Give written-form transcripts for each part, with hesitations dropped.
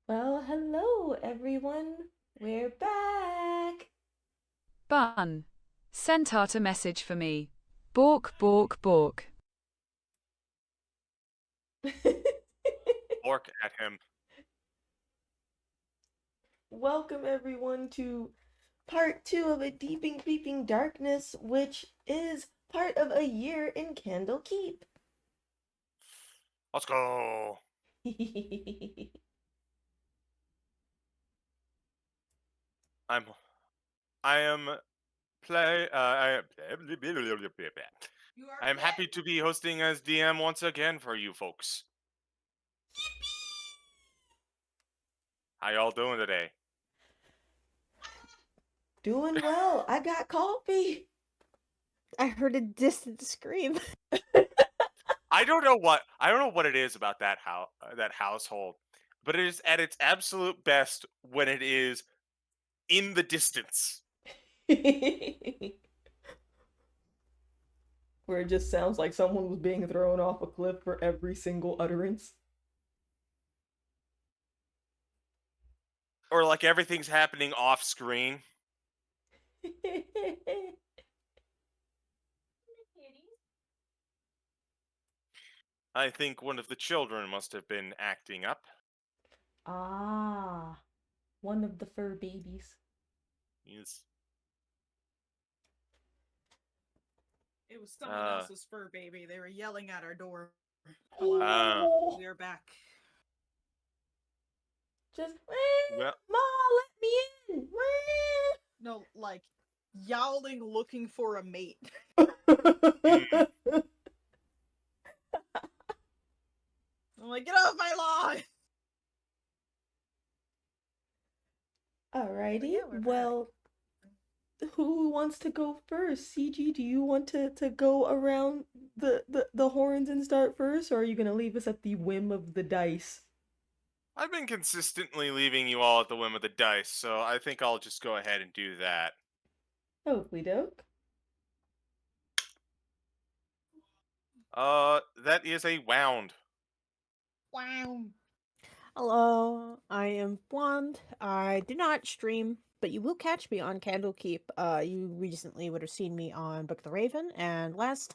Well, hello everyone. We're back. Bun sent out a message for me. Bork, bork, bork. Orc at him. Welcome everyone to part 2 of A Deeping Creeping Darkness, which is part of A Year in Candlekeep. Let's go. I am play. I am happy to be hosting as DM once again for you folks. How y'all doing today? Doing well. I got coffee. I heard a distant scream. I don't know what it is about that household, but it is at its absolute best when it is in the distance. Where it just sounds like someone was being thrown off a cliff for every single utterance. Or like everything's happening off screen. I think one of the children must have been acting up. Ah, one of the fur babies. He's It was someone else's fur baby. They were yelling at our door. Oh. We are back. Just, well, Ma, let me in. No, like yowling, looking for a mate. I'm like, get off my lawn! Alrighty, Yeah, we're well, who wants to go first? CG, do you want to go around the horns and start first, or are you gonna leave us at the whim of the dice? I've been consistently leaving you all at the whim of the dice, so I think I'll just go ahead and do that. Oakley doke. That is a wound. Wow. Hello, I am Blonde. I do not stream, but you will catch me on Candlekeep. You recently would have seen me on Book of the Raven, and last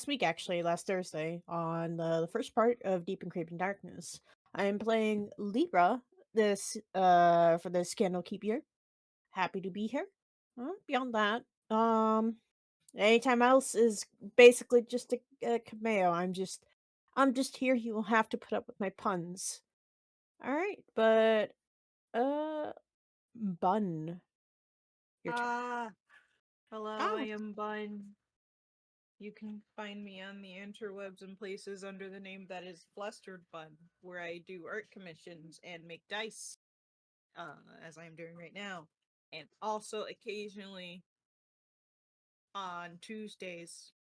week actually, last Thursday, on the first part of Deep and Creeping Darkness. I am playing Libra for this Candlekeep year. Happy to be here. Beyond that, anytime else is basically just a cameo. I'm just here. You will have to put up with my puns. All right, but Bun, your turn. Hello, Oh, I am Bun. You can find me on the interwebs and places under the name that is FlusteredBun, where I do art commissions and make dice, as I am doing right now. And also occasionally on Tuesdays,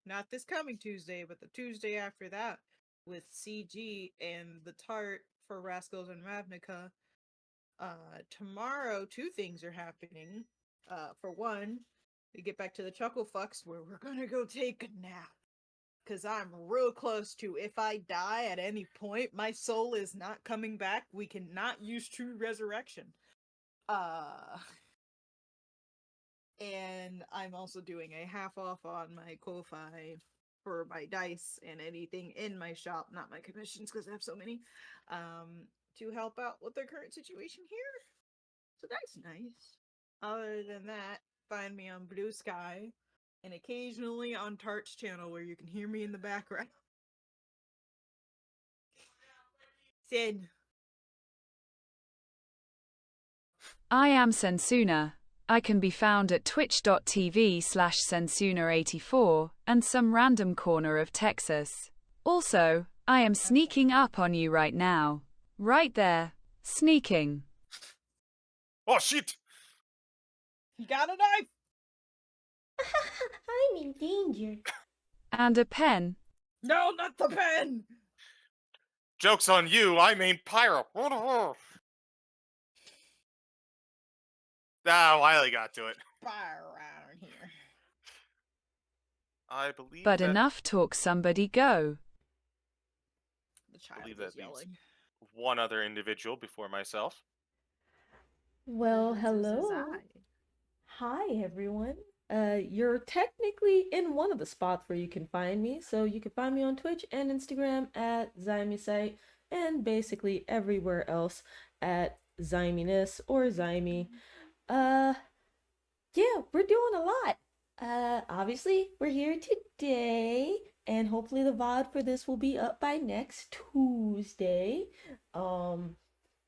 not this coming Tuesday, but the Tuesday after that, with CG and the Tart for Rascals and Ravnica. Tomorrow, two things are happening. For one, we get back to the Chuckle Fucks where we're gonna go take a nap. Cause I'm real close to if I die at any point, my soul is not coming back. We cannot use true resurrection. Uh and I'm also doing a half off on my Ko-Fi for my dice and anything in my shop, not my commissions because I have so many, to help out with the current situation here. So that's nice. Other than that, find me on Blue Sky and occasionally on Tart's channel where you can hear me in the background. Sid. I am Sensuna. I can be found at twitch.tv/Sensuna84 and some random corner of Texas. Also, I am sneaking up on you right now. Right there. Sneaking. Oh shit! You got a knife! I'm in danger. And a pen. No, not the pen! Joke's on you, I mean pyro. Wiley got to it. Fire around here. I believe But that. enough talk, somebody go. The child Believe is that leaves. yelling. one other individual before myself. Well, This is hello. I. Hi, everyone. You're technically in one of the spots where you can find me. So you can find me on Twitch and Instagram at Xaimi and basically everywhere else at Xaiminess or Xaimi. Uh, yeah, we're doing a lot. Obviously, we're here today, and hopefully the VOD for this will be up by next Tuesday. Um,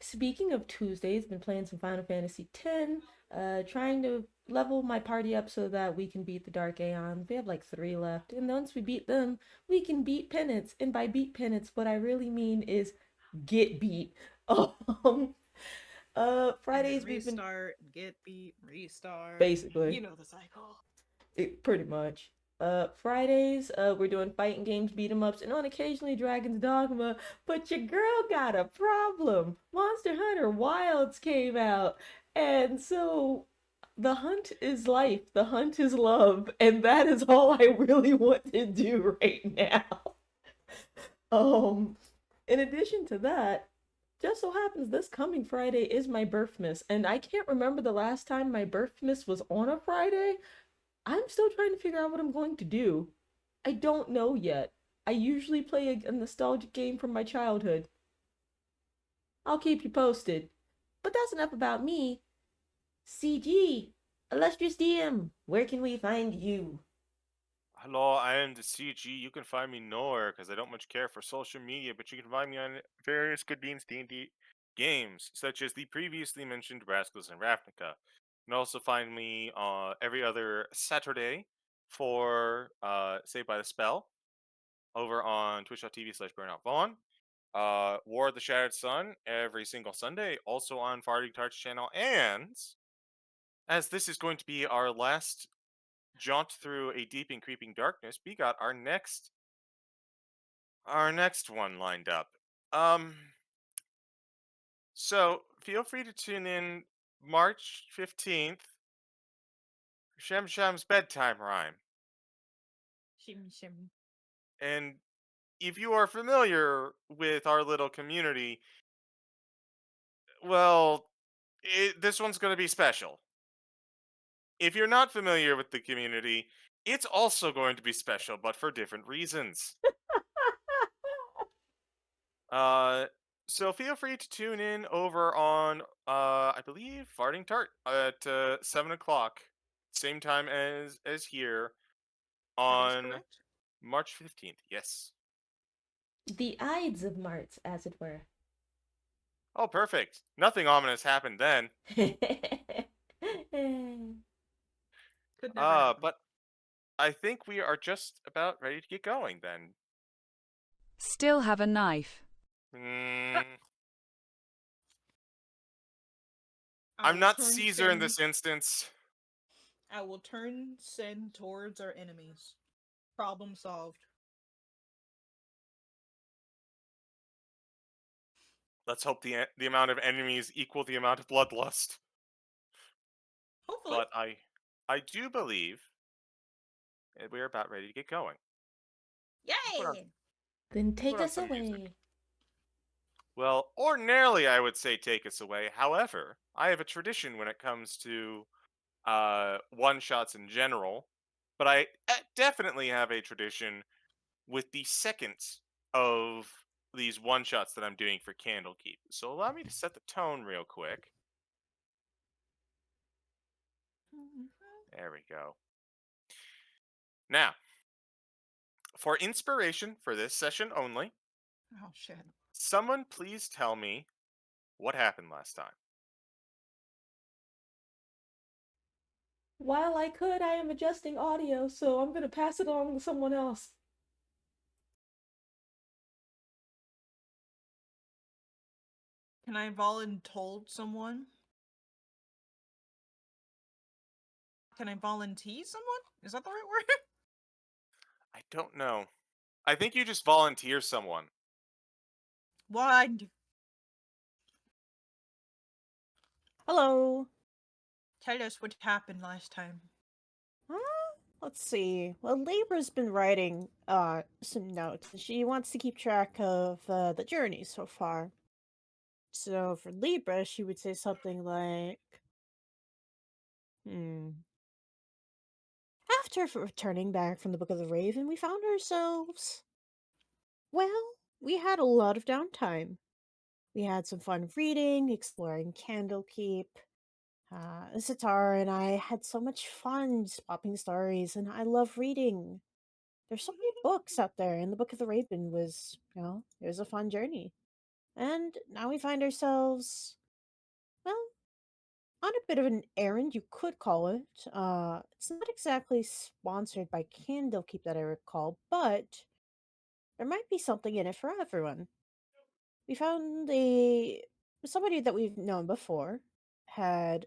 Speaking of Tuesdays, been playing some Final Fantasy X, trying to level my party up so that we can beat the Dark Aeons. We have like 3 left, and once we beat them, we can beat Penance. And by beat Penance, what I really mean is get beat. Um, And Fridays then we've been restart, get beat, restart. basically You know the cycle. pretty much. Fridays, we're doing fighting games, beat 'em ups, and on occasionally Dragon's Dogma. But your girl got a problem. Monster Hunter Wilds came out, and so the hunt is life, the hunt is love, and that is all I really want to do right now. Um, in addition to that, just so happens this coming Friday is my birthmas, and I can't remember the last time my birthmas was on a Friday. I'm still trying to figure out what I'm going to do. I don't know yet. I usually play a nostalgic game from my childhood. I'll keep you posted. But that's enough about me. CG, illustrious DM, where can we find you? Hello, I am the CG. You can find me nowhere because I don't much care for social media, but you can find me on various Good Beans D&D games, such as the previously mentioned Rascals and Ravnica. You can also find me every other Saturday for Saved by the Spell over on twitch.tv/BurnoutVaughn. War of the Shattered Sun every single Sunday, also on Farting Tarts channel. And as this is going to be our last jaunt through a deep and creeping darkness, we got our next one lined up. So feel free to tune in March 15th for Shem Sham's bedtime rhyme. Shim shim. And if you are familiar with our little community, well, this one's going to be special. If you're not familiar with the community, it's also going to be special, but for different reasons. Uh, so feel free to tune in over on, I believe, Farting Tart at 7 o'clock, same time as here That is on correct. March 15th. Yes. The Ides of March, as it were. Oh, perfect. Nothing ominous happened then. Could never happen. But I think we are just about ready to get going then. Still have a knife. Mm, I I'm will not turn Caesar in Sin- this instance. I will turn Sin towards our enemies. Problem solved. Let's hope the amount of enemies equal the amount of bloodlust. Hopefully. But I do believe we're about ready to get going. Yay! Then take Put on us some music. away. Well, ordinarily I would say take us away. However, I have a tradition when it comes to one shots in general, but I definitely have a tradition with the second of these one shots that I'm doing for Candlekeep. So allow me to set the tone real quick. There we go. Now, for inspiration for this session only, Oh shit. someone please tell me what happened last time. While I could, I am adjusting audio, so I'm gonna pass it on to someone else. Can I voluntold someone? Can I volunteer someone? Is that the right word? I don't know. I think you just volunteer someone. What? Hello. Tell us what happened last time. Let's see. Well, Libra's been writing some notes. She wants to keep track of the journey so far. So for Libra, she would say something like, After returning back from the Book of the Raven, we found ourselves. Well, we had a lot of downtime. We had some fun reading, exploring Candlekeep. Sitara and I had so much fun swapping stories, and I love reading. There's so many books out there, and the Book of the Raven was, it was a fun journey. And now we find ourselves, well, on a bit of an errand, you could call it. It's not exactly sponsored by Candlekeep that I recall, but there might be something in it for everyone. We found somebody that we've known before had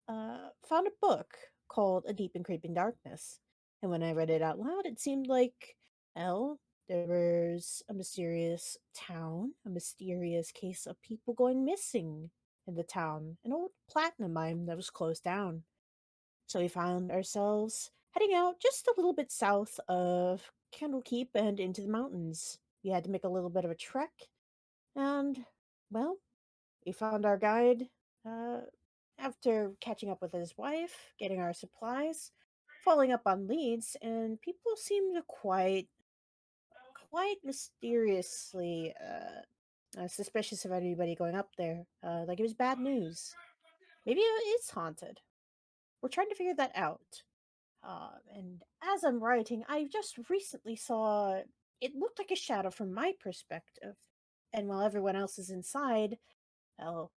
found a book called A Deep and Creeping Darkness. And when I read it out loud, it seemed like, well, there was a mysterious town, a mysterious case of people going missing in the town, an old platinum mine that was closed down. So we found ourselves heading out just a little bit south of Candlekeep and into the mountains. We had to make a little bit of a trek, and, well, we found our guide uh, after catching up with his wife, getting our supplies, following up on leads, and people seemed quite mysteriously suspicious of anybody going up there. Like it was bad news. Maybe it's haunted. We're trying to figure that out. And as I'm writing, I just recently saw it looked like a shadow from my perspective. And while everyone else is inside, well,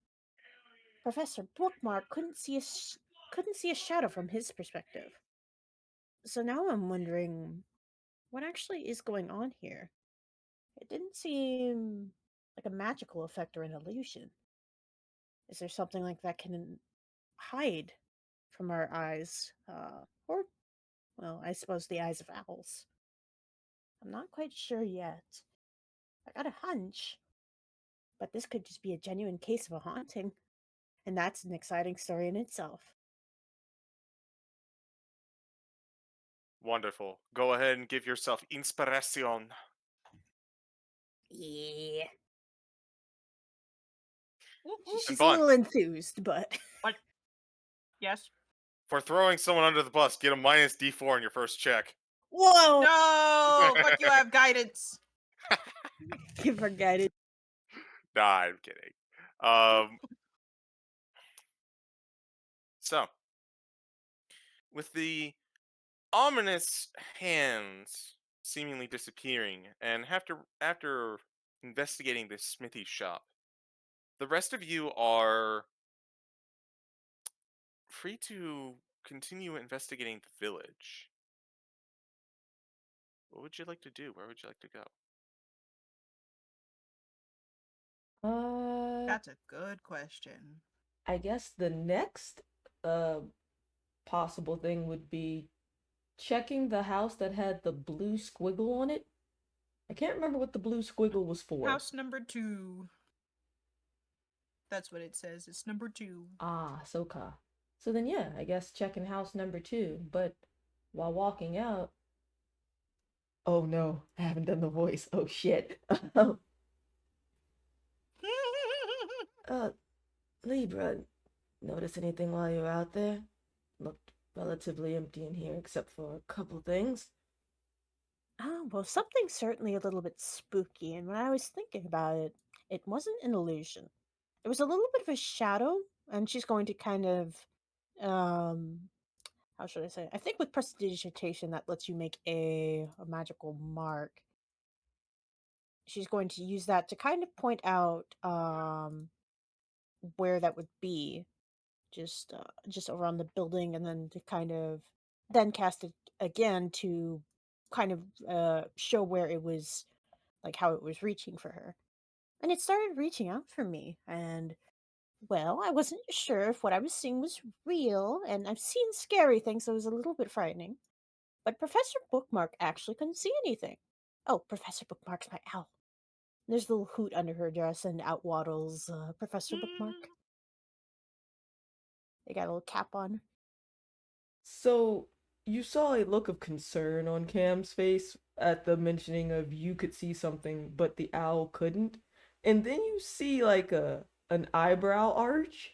Professor Bookmark couldn't see a shadow from his perspective. So now I'm wondering what actually is going on here. It didn't seem like a magical effect or an illusion. Is there something like that can hide from our eyes? Or, well, I suppose the eyes of owls. I'm not quite sure yet. I got a hunch, but this could just be a genuine case of a haunting. And that's an exciting story in itself. Wonderful. Go ahead and give yourself inspiration. Yeah. And She's a Bun, little enthused, but What? Yes. for throwing someone under the bus, get a minus D4 on your first check. whoa! No, but you have guidance. Give her guided. Nah, I'm kidding. So, with the ominous hands seemingly disappearing, and after investigating this smithy shop, the rest of you are free to continue investigating the village. What would you like to do? Where would you like to go? That's a good question. I guess the next uh possible thing would be checking the house that had the blue squiggle on it. I can't remember what the blue squiggle was for. House number 2. That's what it says. It's number 2. Ah, Soka. So then, yeah, I guess checking house number 2. But while walking out, oh no, I haven't done the voice. Oh shit. Libra, notice anything while you're out there? Looked relatively empty in here except for a couple things. Oh, well, something's certainly a little bit spooky, and when I was thinking about it, it wasn't an illusion. There was a little bit of a shadow, and she's going to kind of, um, how should I say? I think with prestidigitation, that lets you make a magical mark. She's going to use that to kind of point out where that would be, just around the building, and then to kind of then cast it again to kind of show where it was, like how it was reaching for her. And it started reaching out for me, and, well, I wasn't sure if what I was seeing was real, and I've seen scary things, so it was a little bit frightening. But Professor Bookmark actually couldn't see anything. Oh, Professor Bookmark's my owl. There's a little hoot under her dress, and out waddles Professor Bookmark. They got a little cap on. So, you saw a look of concern on Cam's face at the mentioning of you could see something, but the owl couldn't. And then you see like an eyebrow arch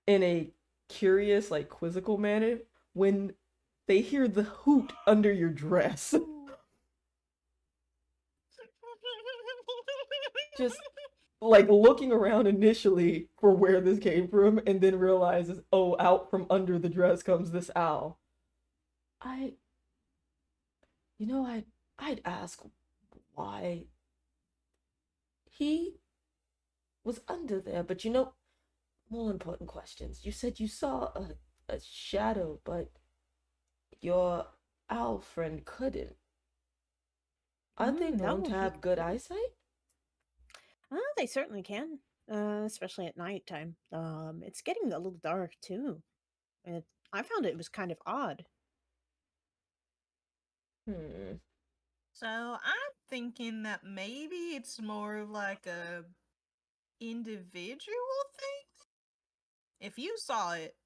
in a curious, like quizzical manner when they hear the hoot under your dress. Just like looking around initially for where this came from and then realizes, oh, out from under the dress comes this owl. I I'd ask why he was under there, but more important questions. You said you saw a shadow, but your owl friend couldn't. Aren't they known No, to he have good couldn't. eyesight? They certainly can, especially at nighttime. It's getting a little dark too. It, I found it was kind of odd. Hmm. So I'm thinking that maybe it's more of like a individual thing. If you saw it,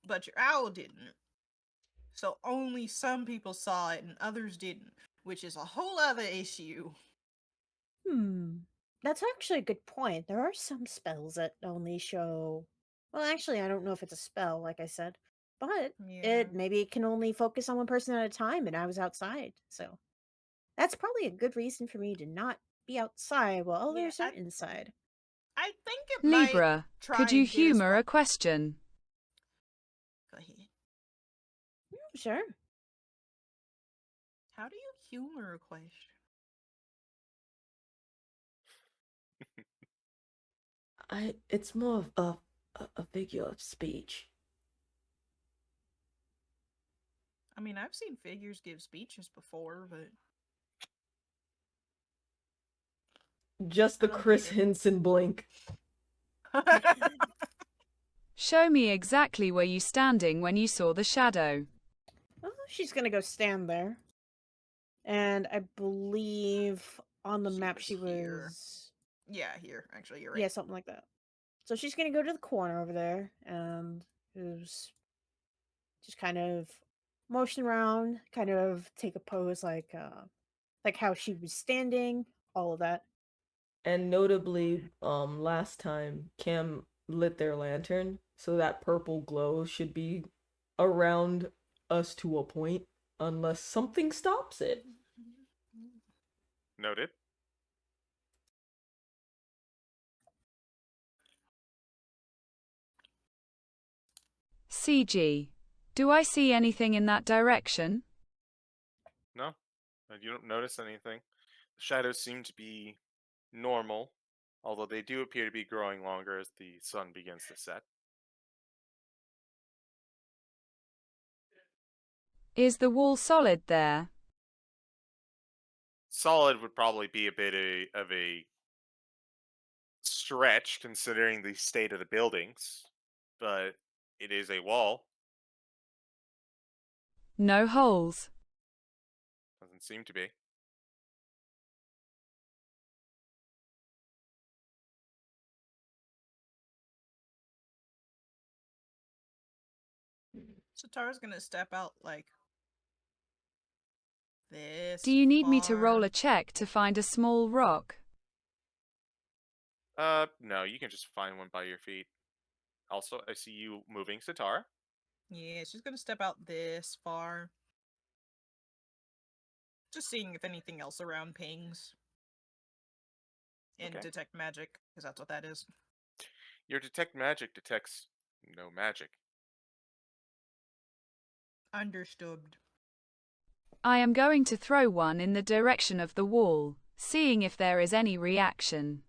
but your owl didn't, so only some people saw it and others didn't, which is a whole other issue. Hmm. That's actually a good point. There are some spells that only show. Well, actually, I don't know if it's a spell, like I said, but Yeah. it can only focus on one person at a time, and I was outside, so that's probably a good reason for me to not be outside while Yeah, others are inside. I think it might Libra, try could you and get us humor both. a question? Go ahead. Sure. How do you humor a question? It's more of a figure of speech. I mean, I've seen figures give speeches before, but Just I the don't get Chris it. Henson blink. Show me exactly where you standing when you saw the shadow. Oh, she's gonna go stand there. And I believe on the She map was she here. was. Yeah, here. Actually, you're right. Yeah, something like that. So she's gonna go to the corner over there and who's just kind of motion around, kind of take a pose like how she was standing, all of that. And notably, last time Cam lit their lantern, so that purple glow should be around us to a point, unless something stops it. Noted. CG. Do I see anything in that direction? No, you don't notice anything. The shadows seem to be normal, although they do appear to be growing longer as the sun begins to set. Is the wall solid there? Solid would probably be a bit of a stretch considering the state of the buildings, but it is a wall. No holes. Doesn't seem to be. Sitara's gonna step out like this. Do you need me to roll far. a check to find a small rock? No, you can just find one by your feet. Also, I see you moving, Sitara. Yeah, she's gonna step out this far. Just seeing if anything else around pings. And Okay. detect magic, because that's what that is. Your detect magic detects no magic. Understood. I am going to throw one in the direction of the wall, seeing if there is any reaction.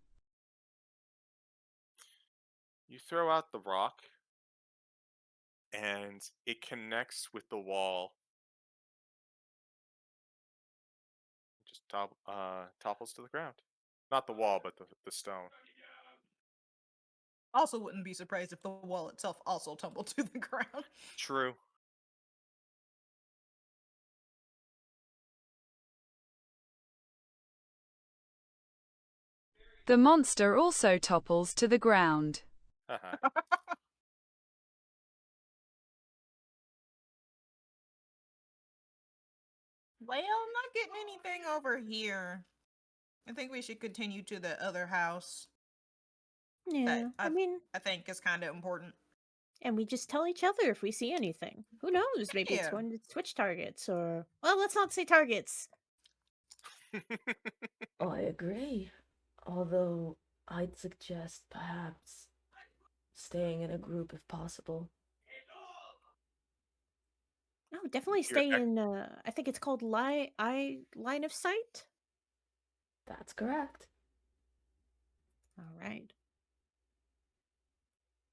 You throw out the rock, and it connects with the wall. It just topples to the ground. Not the wall, but the stone. Also, wouldn't be surprised if the wall itself also tumbled to the ground. True. The monster also topples to the ground. Haha. Well, I'm not getting anything over here. I think we should continue to the other house. Yeah, That I mean, I think is kind of important. and we just tell each other if we see anything. Who knows? Maybe it's Yeah. one of the Twitch targets, or well, let's not say targets. Oh, I agree. Although I'd suggest perhaps staying in a group if possible. No, definitely You're stay in. I think it's called line of sight. That's correct. All right.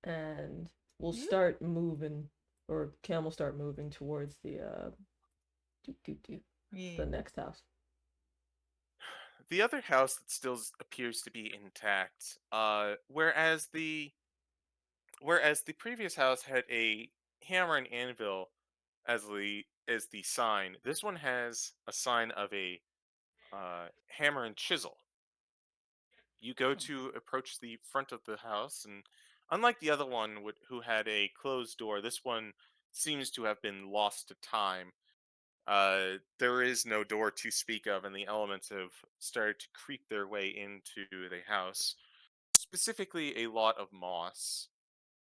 And we'll Hmm? start moving, or Cam will start moving towards the Yeah. the next house. The other house that still appears to be intact, whereas the previous house had a hammer and anvil as the sign, this one has a sign of a hammer and chisel. You go to approach the front of the house, and unlike the other one who had a closed door, this one seems to have been lost to time. There is no door to speak of, and the elements have started to creep their way into the house. Specifically, a lot of moss.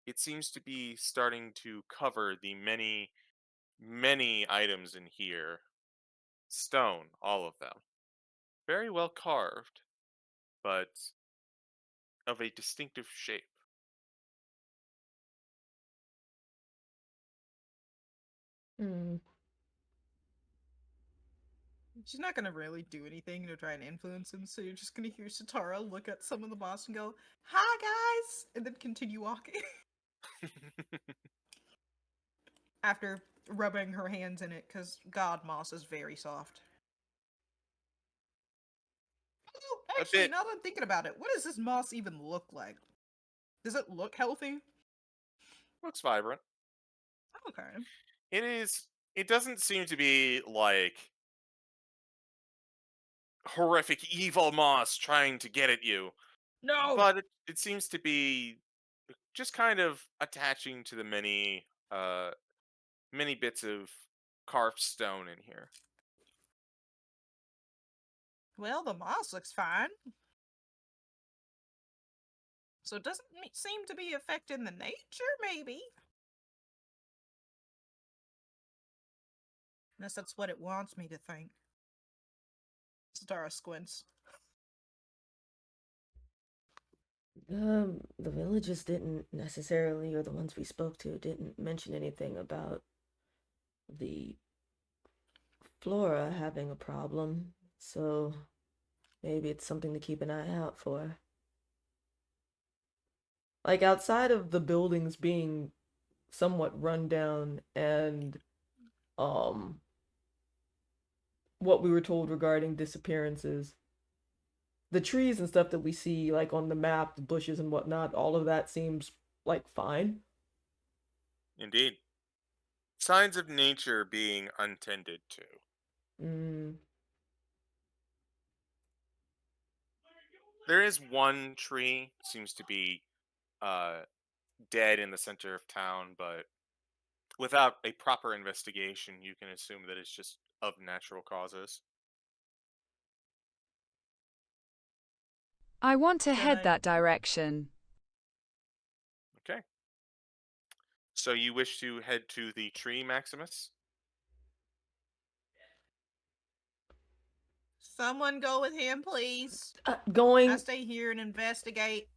It seems to be starting to cover the many, many items in here. Stone, all of them. Very well carved, but of a distinctive shape. Hmm. She's not gonna really do anything to try and influence him, so you're just gonna hear Sitara look at some of the moss and go, "Hi guys," and then continue walking. After rubbing her hands in it, because God, moss is very soft. Although, A actually, bit. now that I'm thinking about it, what does this moss even look like? Does it look healthy? Looks vibrant. Okay. It is. It doesn't seem to be like horrific evil moss trying to get at you, No! but it seems to be just kind of attaching to the many bits of carved stone in here. Well, the moss looks fine. So it doesn't seem to be affecting the nature, maybe? Unless that's what it wants me to think. Sitara squints. The villagers didn't necessarily, or the ones we spoke to, didn't mention anything about the flora having a problem. So maybe it's something to keep an eye out for. Like outside of the buildings being somewhat run down and um what we were told regarding disappearances, the trees and stuff that we see like on the map, the bushes and whatnot, all of that seems like fine. Indeed. Signs of nature being untended to. Mm, There is one tree seems to be uh, dead in the center of town, but without a proper investigation, you can assume that it's just of natural causes. I want to Should head I- that direction. Okay. So you wish to head to the tree, Maximus? Someone go with him, please. I going. stay here and investigate.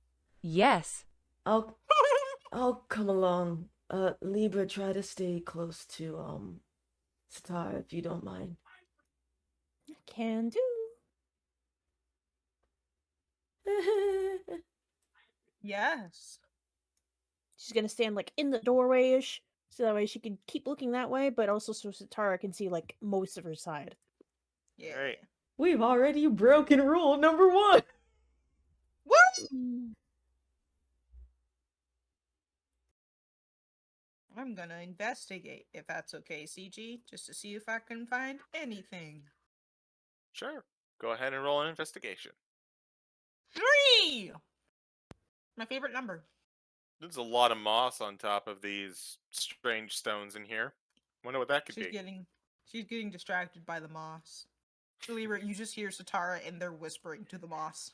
Yes. I'll come along. Libra, try to stay close to Sitara if you don't mind. Can do. Yes. She's gonna stand like in the doorway ish, so that way she can keep looking that way, but also so Sitara can see like most of her side. Yeah. Alright. We've already broken rule number one. What? Mm. I'm gonna investigate, if that's okay, CG, just to see if I can find anything. Sure. Go ahead and roll an investigation. 3! My favorite number. There's a lot of moss on top of these strange stones in here. Wonder what that could She's be. getting distracted by the moss. Libra, you just hear Sitara and they're whispering to the moss.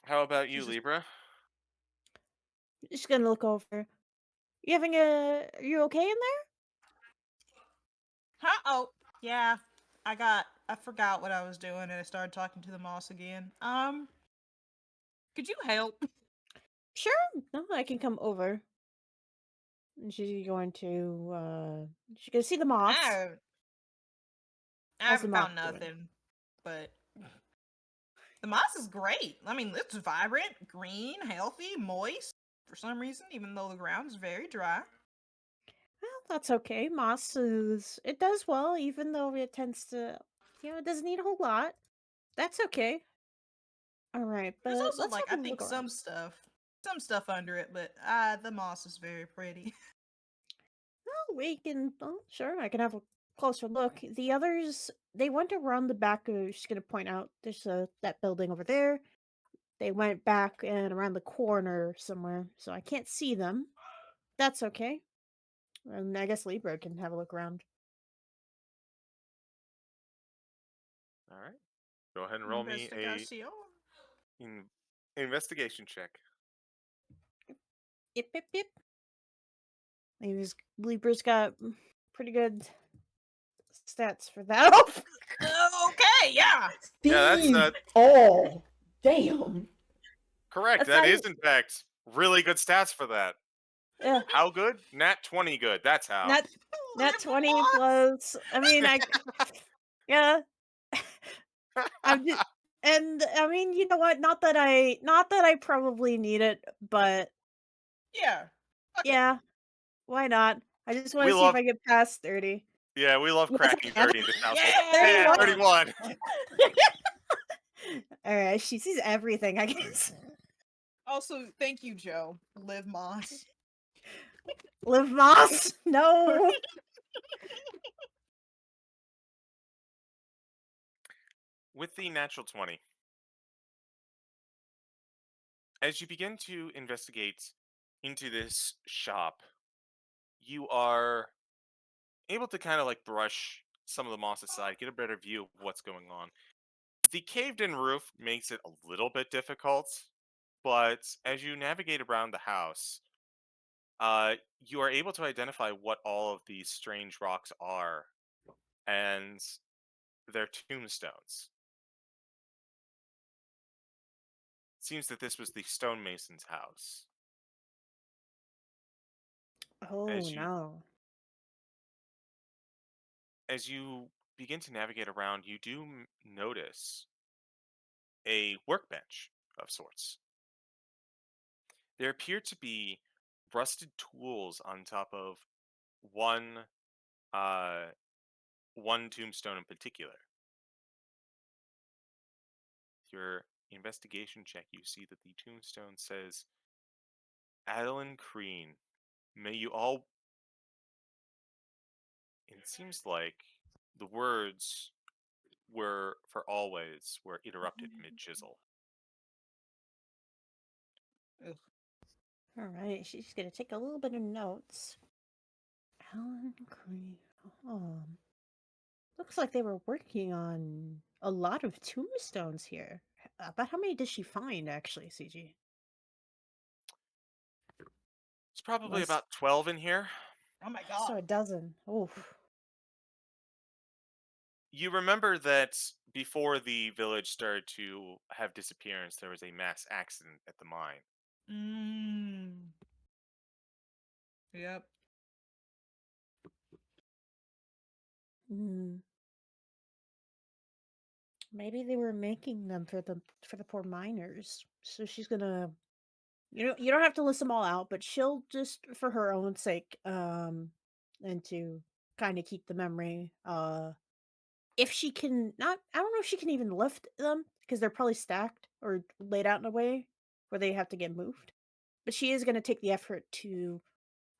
How about you, She's just- Libra? Just gonna look over. You having a? Are you okay in there? Huh? Oh, yeah. I forgot what I was doing and I started talking to the moss again. Could you help? Sure. No, I can come over. And she's going to. She's gonna see the moss. I How's the haven't moss found doing? nothing, but the moss is great. I mean, it's vibrant, green, healthy, moist for some reason, even though the ground is very dry. Well, that's okay. Moss is. It does well, even though it tends to. It doesn't need a whole lot. That's okay. All right, but There's also let's like I have a think look around. some stuff under it, but the moss is very pretty. Well, we can. Oh, sure, I can have a closer look. The others, they went around the back. She's gonna point out. There's that building over there. They went back and around the corner somewhere, so I can't see them. That's okay. And I guess Libra can have a look around. All right. Go ahead and roll me a Investigación. investigation check. Yip, yip, yip. Libra's got pretty good stats for that. Okay, yeah. Yeah, that's Steve! Oh, damn. correct. That's That not is, even- in fact, really good stats for that. Yeah, How good? Nat 20 good. That's how. not 20 plus. I mean, yeah. I'm just, and I mean, you know what? Not that I probably need it, but Yeah. Okay. yeah, why not? I just want We to see if love- I get past 30. Yeah, we love Yes, cracking I have 30 in this household. Yeah! 31. All right, she sees everything, I guess. Also, thank you, Joe. Live Moss. Liv Moss? No. With the natural 20, as you begin to investigate into this shop, you are able to kind of like brush some of the moss aside, get a better view of what's going on. The caved in roof makes it a little bit difficult, but as you navigate around the house, you are able to identify what all of these strange rocks are, and they're tombstones. It seems that this was the stonemason's house. Oh As you no. as you begin to navigate around, you do notice a workbench of sorts. There appear to be rusted tools on top of one uh, one tombstone in particular. Your investigation check, you see that the tombstone says, Adeline Crean, may you all. It seems like the words were for always were interrupted mid chisel. All right, she's gonna take a little bit of notes. Alan Cree. Looks like they were working on a lot of tombstones here. About how many did she find, actually, CG? It's probably Once- about 12 in here. Oh my So a god. dozen. Oof. You remember that before the village started to have disappearance, there was a mass accident at the mine. Mmm. Yep. Hmm. Maybe they were making them for the poor miners. So she's gonna. You don't have to list them all out, but she'll just for her own sake, and to kind of keep the memory. If she can not, I don't know if she can even lift them because they're probably stacked or laid out in a way where they have to get moved. But she is going to take the effort to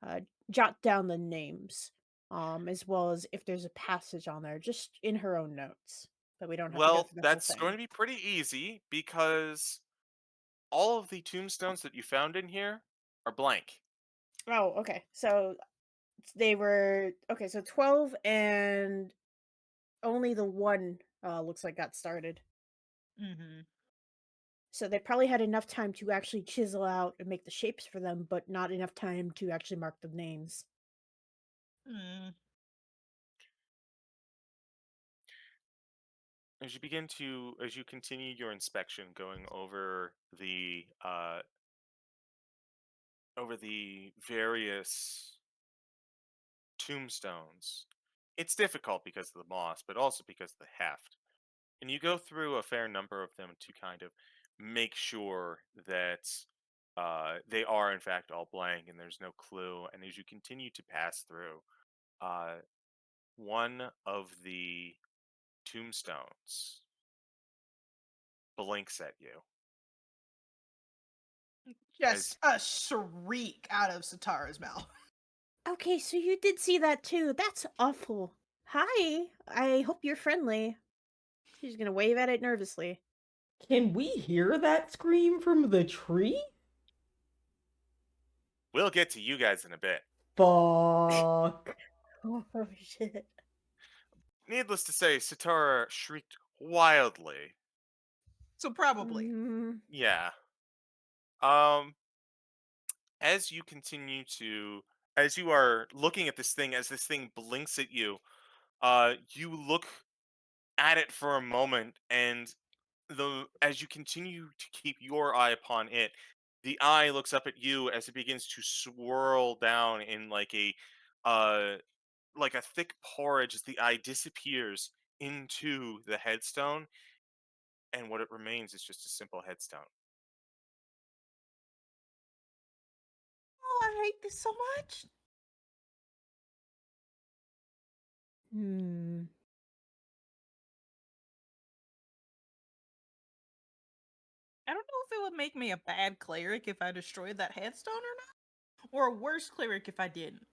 uh, jot down the names, as well as if there's a passage on there, just in her own notes. But we don't have to go Well, through the whole that's going thing. to be pretty easy because all of the tombstones that you found in here are blank. Oh, okay. So they were okay. So 12 and only the one looks like got started. Mm-hmm. So they probably had enough time to actually chisel out and make the shapes for them, but not enough time to actually mark the names. Mm. As you continue your inspection, going over the various tombstones, it's difficult because of the moss, but also because of the heft. And you go through a fair number of them to kind of make sure that they are in fact all blank and there's no clue. And as you continue to pass through, uh, one of the tombstones blinks at you as Just a shriek out of Sitara's mouth. Okay, so you did see that too. That's awful. Hi, I hope you're friendly. She's gonna wave at it nervously. Can we hear that scream from the tree? we'll get to you guys in a bit. Fuck. Oh, shit. Needless to say, Sitara shrieked wildly. So probably. Yeah. Um, as you continue to, as you are looking at this thing, as this thing blinks at you, you look at it for a moment, and as you continue to keep your eye upon it, the eye looks up at you as it begins to swirl down in uh like a thick porridge as the eye disappears into the headstone, and what it remains is just a simple headstone. Oh, I hate this so much. Hmm. I don't know if it would make me a bad cleric if I destroyed that headstone or not, or a worse cleric if I didn't.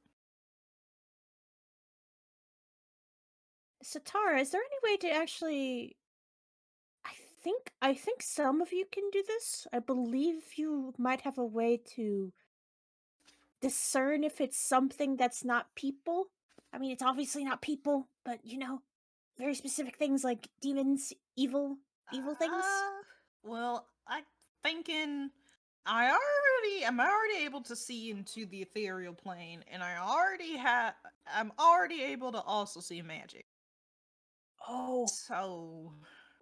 Satara, is there any way to actually I think some of you can do this. I believe you might have a way to discern if it's something that's not people. I mean, it's obviously not people, but very specific things like demons, evil things. Well, I'm thinking I'm already able to see into the ethereal plane, and I'm already able to also see magic. Oh, So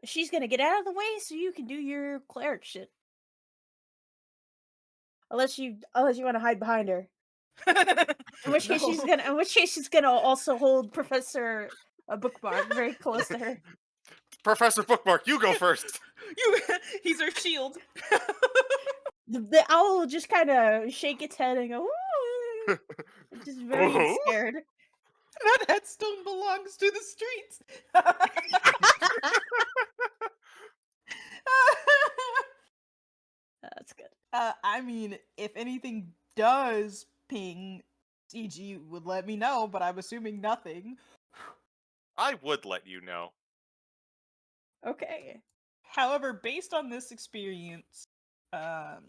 she's gonna get out of the way so you can do your cleric shit. Unless you want to hide behind her. In which case she's gonna also hold Professor a bookmark very close to her. Professor Bookmark, you go first. He's our shield. The owl will just kind of shake its head and go, "Ooh," just very Oh? scared. That headstone belongs to the streets. That's good. I mean, if anything does ping, CG would let me know, but I'm assuming nothing. I would let you know. Okay. However, based on this experience, um,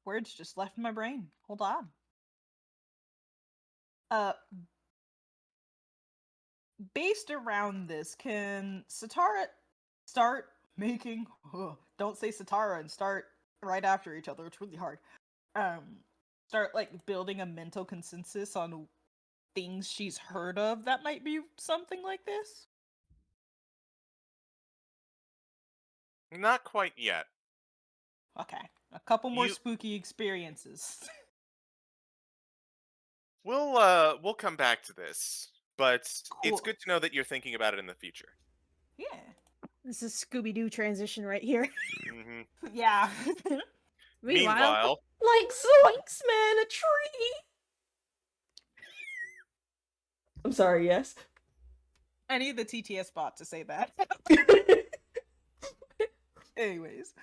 words just left my brain. Hold on. Uh, based around this, can Sitara start making? Don't say Sitara and start right after each other. It's really hard. Start like building a mental consensus on things she's heard of that might be something like this. Not quite yet. Okay, a couple more You spooky experiences. we'll come back to this, but it's Cool. good to know that you're thinking about it in the future. Yeah. This is Scooby Doo transition right here. Hmm. Yeah. Meanwhile, Meanwhile, Like Zoinks, man, a tree! I'm sorry, yes. I need the TTS bot to say that. Anyways.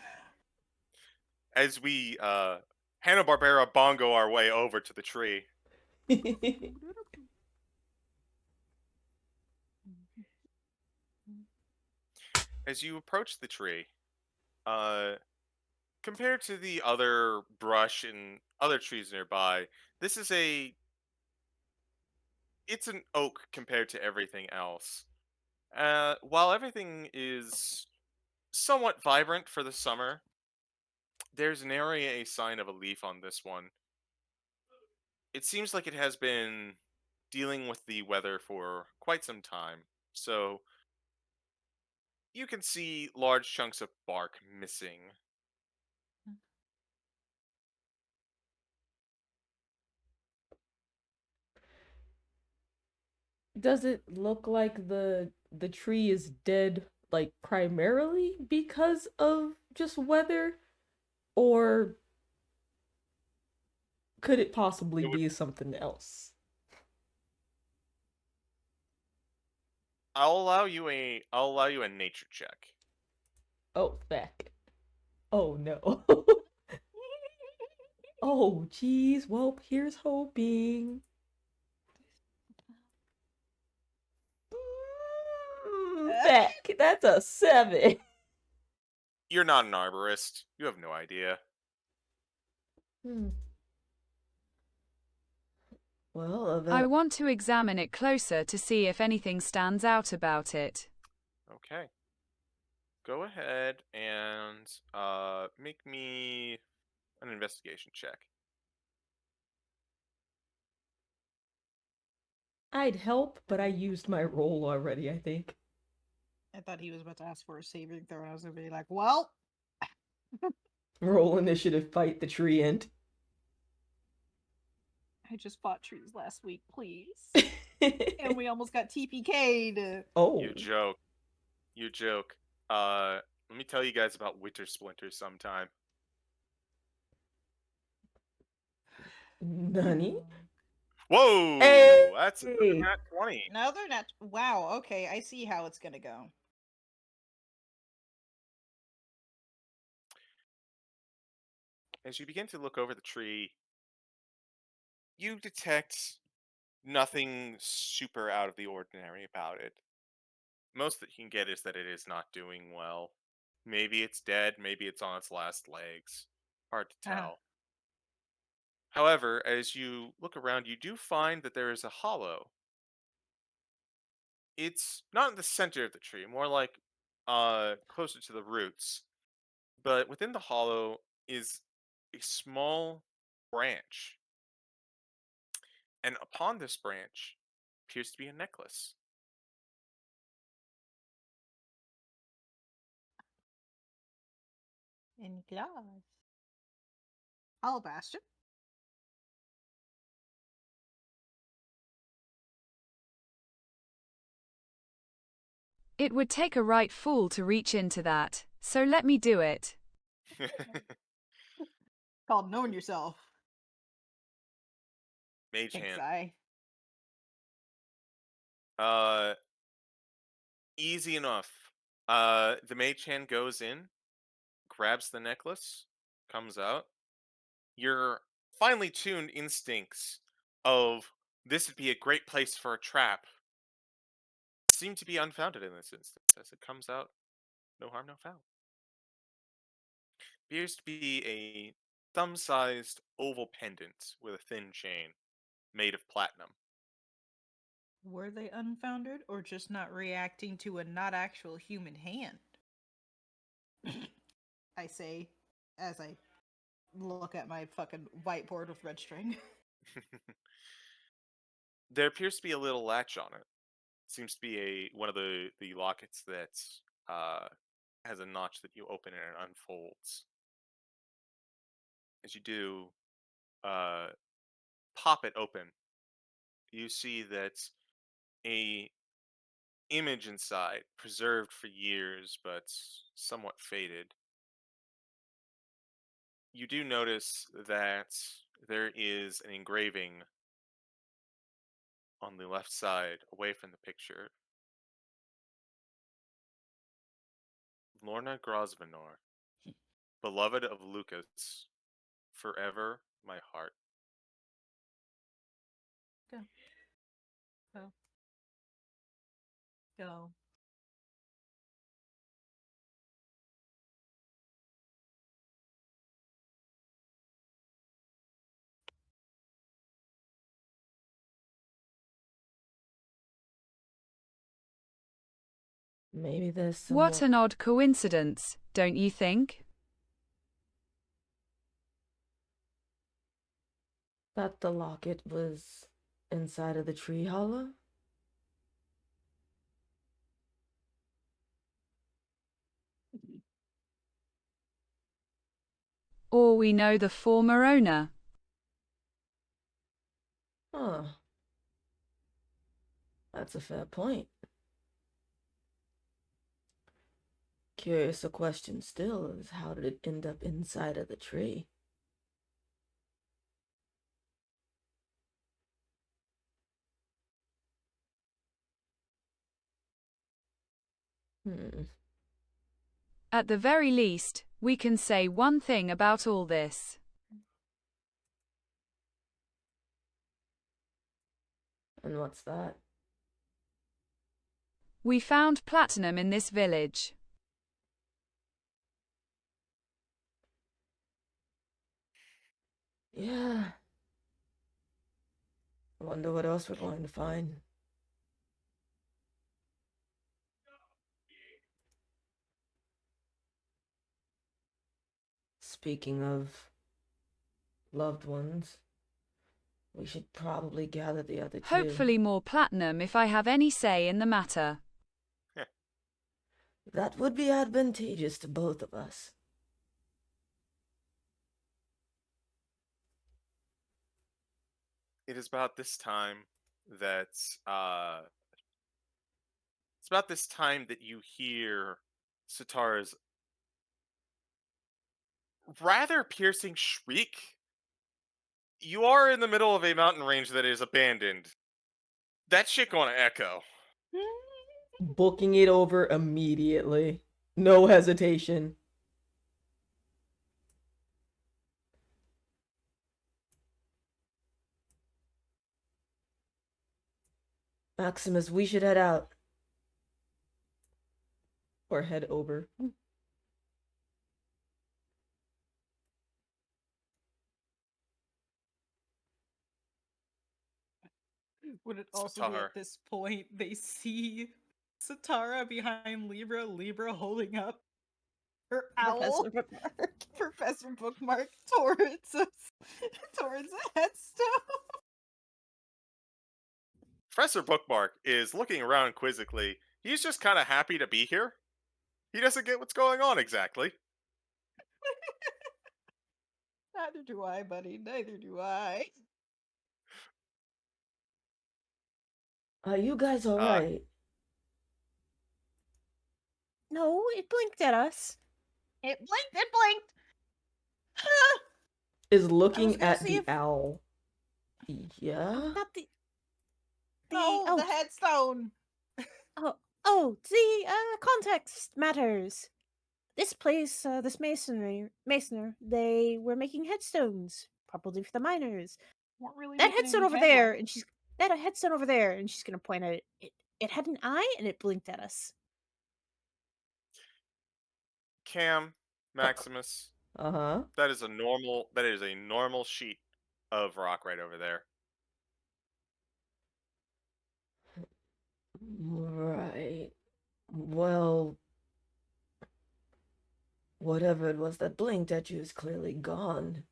as we Hanna-Barbera bongo our way over to the tree, as you approach the tree, uh, compared to the other brush and other trees nearby, this is it's an oak compared to everything else. While everything is somewhat vibrant for the summer, there's nary a sign of a leaf on this one. It seems like it has been dealing with the weather for quite some time, so you can see large chunks of bark missing. Does it look like the tree is dead like primarily because of just weather, or could it possibly It would be something else? I'll allow you a nature check. Oh, feck. Oh no. Oh, geez. Well, here's hoping. Feck. That's a 7. You're not an arborist. You have no idea. Hmm. Well, I want to examine it closer to see if anything stands out about it. Okay. Go ahead and make me an investigation check. I'd help, but I used my roll already, I think. I thought he was about to ask for a saving throw, and I was gonna be like, well, Roll initiative, fight the tree ant. I just fought trees last week, please. And we almost got TPK'd. Oh. You joke. You joke. Let me tell you guys about winter splinters sometime. Nani? Whoa! Hey! That's another nat 20. No, they're not. Wow, okay, I see how it's gonna go. As you begin to look over the tree, you detect nothing super out of the ordinary about it. Most that you can get is that it is not doing well. Maybe it's dead, maybe it's on its last legs. Hard to Ah. tell. However, as you look around, you do find that there is a hollow. It's not in the center of the tree, more like closer to the roots. But within the hollow is a small branch. And upon this branch appears to be a necklace. In glass. Alabaster. It would take a right fool to reach into that, so let me do it. Called knowing yourself. Mage Thanks, hand. I. Easy enough. The mage hand goes in, grabs the necklace, comes out. Your finely tuned instincts of this would be a great place for a trap seem to be unfounded in this instance, as it comes out, no harm, no foul. Appears to be a thumb-sized oval pendant with a thin chain, made of platinum. Were they unfounded or just not reacting to a not actual human hand? I say as I look at my fucking whiteboard with red string. There appears to be a little latch on it. Seems to be one of the lockets that uh, has a notch that you open and it unfolds. As you do uh, pop it open, you see that a image inside, preserved for years but somewhat faded. You do notice that there is an engraving on the left side, away from the picture. Lorna Grosvenor, beloved of Lucas, forever my heart. Go. Go. Go. Maybe there's some What more. an odd coincidence, don't you think? That the locket was inside of the tree hollow? Or we know the former owner. Huh. That's a fair point. Curious, a question still is how did it end up inside of the tree? Hmm. At the very least, we can say one thing about all this. And what's that? We found platinum in this village. Yeah. I wonder what else we're going to find. Speaking of loved ones, we should probably gather the other two. Hopefully more platinum if I have any say in the matter. That would be advantageous to both of us. It is about this time that it's about this time that you hear Sitara's rather piercing shriek. You are in the middle of a mountain range that is abandoned. That shit gonna echo. Booking it over immediately. No hesitation. Maximus, we should head out. Or head over. Would it also be Sitar. at this point they see Sitara behind Libra, Libra holding up her owl, Professor Bookmark. Professor Bookmark towards a headstone. Professor Bookmark is looking around quizzically. He's just kind of happy to be here. He doesn't get what's going on exactly. Neither do I, buddy. Neither do I. Are you guys alright? No, it blinked at us. It blinked. It blinked. Is looking gonna at see the if- owl. Yeah? Not the. No, the headstone. The context matters. This place, this masoner, they were making headstones, probably for the miners. Weren't really That making headstone any over there, headway. and that headstone over there, and she's gonna point at it. It had an eye, and it blinked at us. Cam, Maximus, Uh-huh. that is a normal sheet of rock right over there. Right. Well, whatever it was that blinked at you is clearly gone.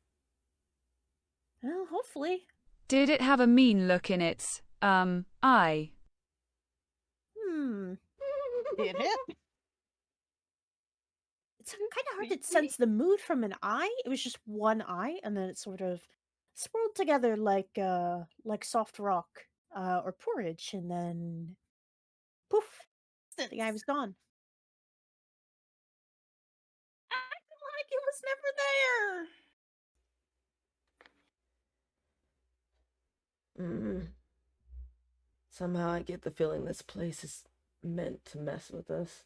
Well, hopefully. Did it have a mean look in its, eye? Did it? It's kind of hard to sense the mood from an eye. It was just one eye, and then it sort of swirled together like soft rock or porridge, and then poof, the eye was gone. Acting like it was never there. Somehow I get the feeling this place is meant to mess with us.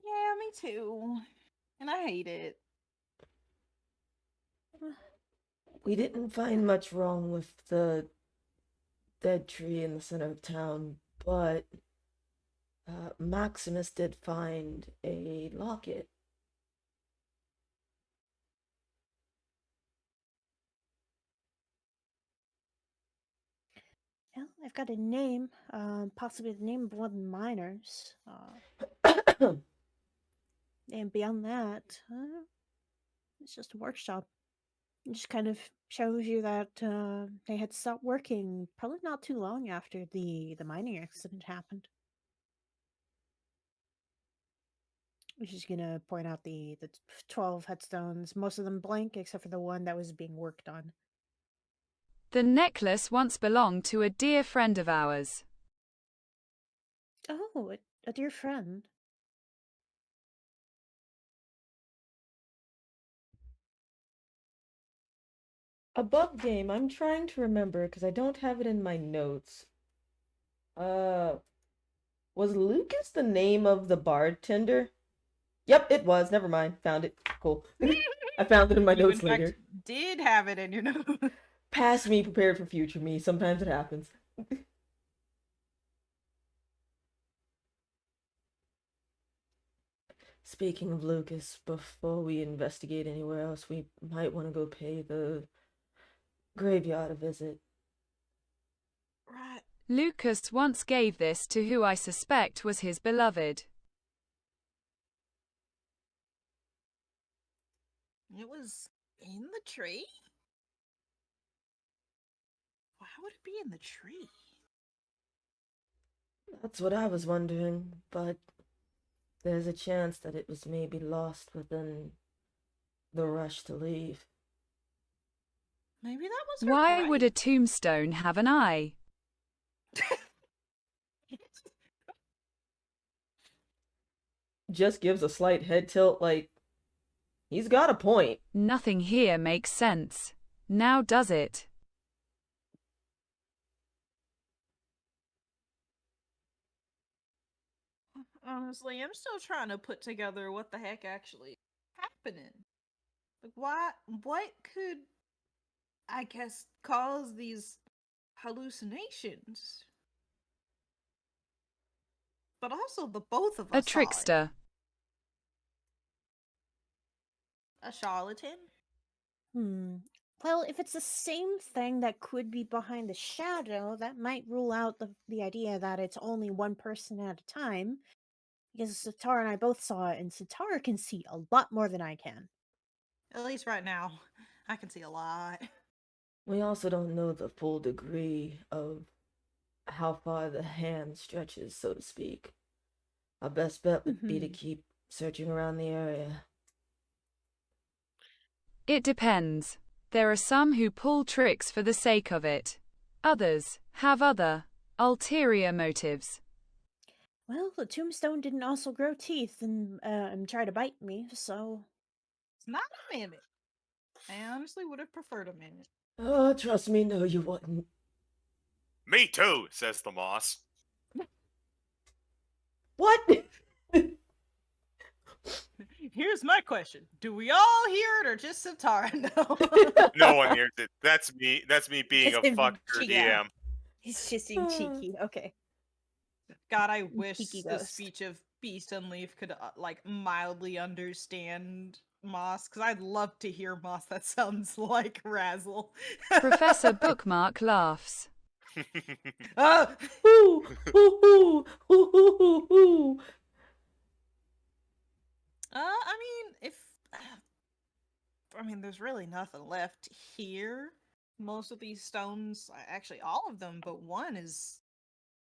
Yeah, me too. And I hate it. We didn't find much wrong with the dead tree in the center of town, but Maximus did find a locket. Well, I've got a name, possibly the name of one of the miners. And beyond that, it's just a workshop. It just kind of shows you that they had stopped working probably not too long after the mining accident happened. Which is gonna point out the 12 headstones, most of them blank except for the one that was being worked on. The necklace once belonged to a dear friend of ours. Oh, a dear friend. Above game, I'm trying to remember because I don't have it in my notes. Was Lucas the name of the bartender? Yep, it was. Never mind. Found it. Cool. I found it in my You, notes in fact, later. did have it in your notes. Past me, prepared for future me. Sometimes it happens. Speaking of Lucas, before we investigate anywhere else, we might want to go pay the graveyard a visit. Right. Lucas once gave this to who I suspect was his beloved. It was in the tree? Why would it be in the tree? That's what I was wondering, but there's a chance that it was maybe lost within the rush to leave. Maybe that was her Why grave. would a tombstone have an eye? Just gives a slight head tilt, like, he's got a point. Nothing here makes sense. Now does it? Honestly, I'm still trying to put together what the heck actually happening. Like, what could, I guess, cause these hallucinations? But also the both of us A saw it. trickster. A charlatan? Well, if it's the same thing that could be behind the shadow, that might rule out the idea that it's only one person at a time. Because Sitara and I both saw it, and Sitara can see a lot more than I can. At least right now, I can see a lot. We also don't know the full degree of how far the hand stretches, so to speak. Our best bet would be to keep searching around the area. It depends. There are some who pull tricks for the sake of it. Others have other, ulterior motives. Well, the tombstone didn't also grow teeth and try to bite me, so... It's not a mimic. I honestly would have preferred a mimic. Oh, trust me, no, you wouldn't. Me too, says the moss. What? Here's my question: do we all hear it, or just Sitara? No. No one hears it. That's me being Just a him fucker cheeky. DM. He's just being cheeky. Okay. God, I wish Cheeky the ghost. speech of Beast and Leaf could like mildly understand Moss, because I'd love to hear Moss that sounds like Razzle. Professor Bookmark laughs. Ah! Ooh, ooh, ooh, ooh, ooh, ooh. I mean, there's really nothing left here. Most of these stones, actually all of them, but one is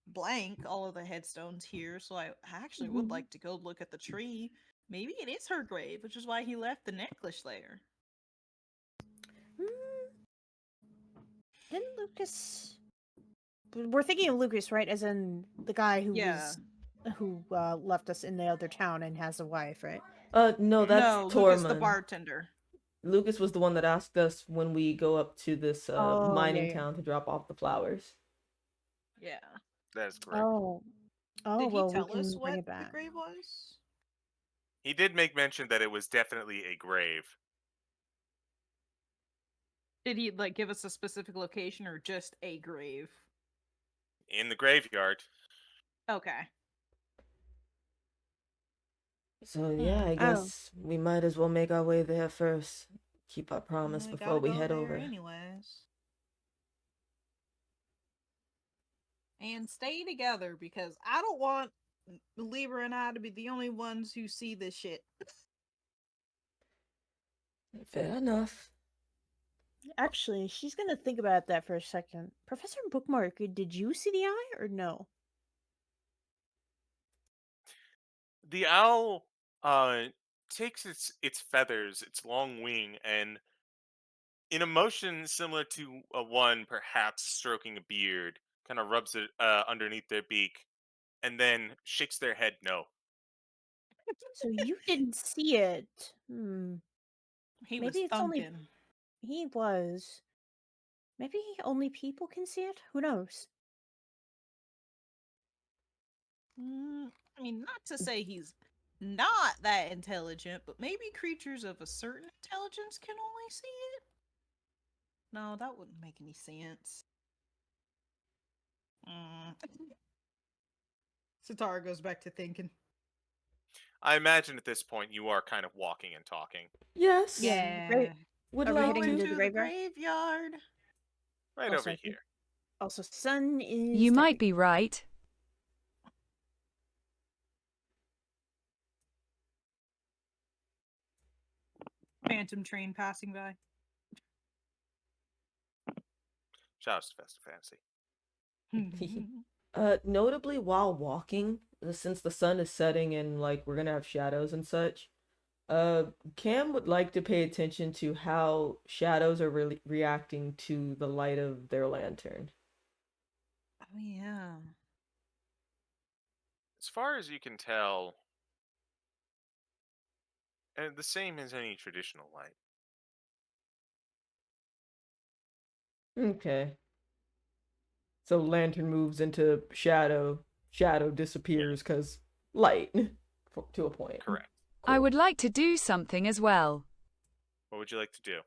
blank. All of the headstones here, so I actually would like to go look at the tree. Maybe it is her grave, which is why he left the necklace there. Didn't Lucas... We're thinking of Lucas, right? As in the guy who left us in the other town and has a wife, right? No, that's No, Tormund. Lucas the bartender. Lucas was the one that asked us when we go up to this mining yeah. town to drop off the flowers. Yeah. That is correct. Oh, Did well, he tell we can us bring what it the back. grave was? He did make mention that it was definitely a grave. Did he like give us a specific location or just a grave? In the graveyard. Okay. So yeah, I guess we might as well make our way there first. Keep our promise We before gotta we go head there over. anyways. and stay together because I don't want Libra and I to be the only ones who see this shit. Fair enough. Actually, she's gonna think about that for a second. Professor Bookmark, did you see the eye or no? The owl takes its feathers, its long wing, and in a motion similar to a one perhaps stroking a beard, kind of rubs it underneath their beak, and then shakes their head no. So you didn't see it. He Maybe was it's only thunking. he was. Maybe only people can see it. Who knows? I mean, not to say he's not that intelligent, but maybe creatures of a certain intelligence can only see it? No, that wouldn't make any sense. Sitara goes back to thinking. I imagine at this point you are kind of walking and talking. Yes. Yeah. Yeah. Would Are we like heading Going to. into the to the graveyard? graveyard. Right Also, over here. Also, sun is. You might tempting. be right. Phantom train passing by. Shout out to Festive Fantasy. Notably while walking, since the sun is setting and like we're gonna have shadows and such, Cam would like to pay attention to how shadows are really reacting to the light of their lantern. Oh yeah. As far as you can tell, and the same as any traditional light. Okay. So lantern moves into shadow, shadow disappears because light to a point. Correct. I Cool. would like to do something as well. What would you like to do?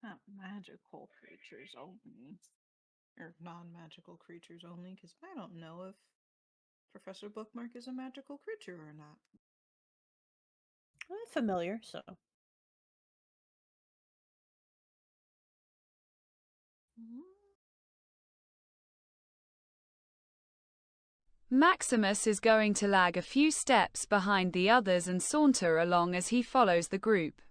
Not magical creatures only. Or non magical creatures only, because I don't know if Professor Bookmark is a magical creature or not. Familiar, so. Maximus is going to lag a few steps behind the others and saunter along as he follows the group.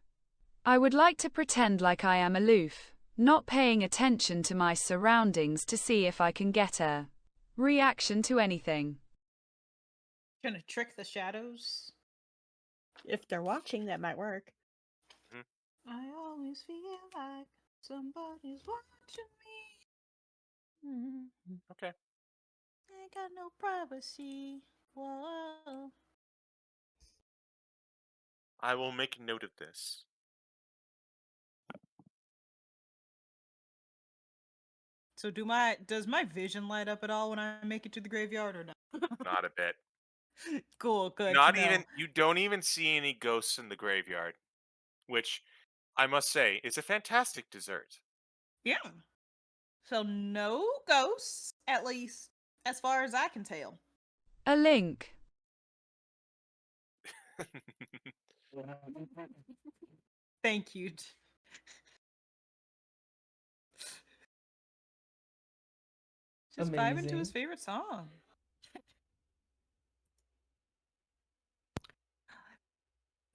I would like to pretend like I am aloof, not paying attention to my surroundings to see if I can get a reaction to anything. Gonna trick the shadows. If they're watching, that might work. I always feel like somebody's watching me. Okay. I got no privacy. Whoa. I will make note of this. So does my vision light up at all when I make it to the graveyard or not? Not a bit. Cool, good. Not to know. even, you don't even see any ghosts in the graveyard, which I must say is a fantastic dessert. Yeah. So no ghosts, at least as far as I can tell. A link. Thank you. Just vibing to his Amazing. favorite song.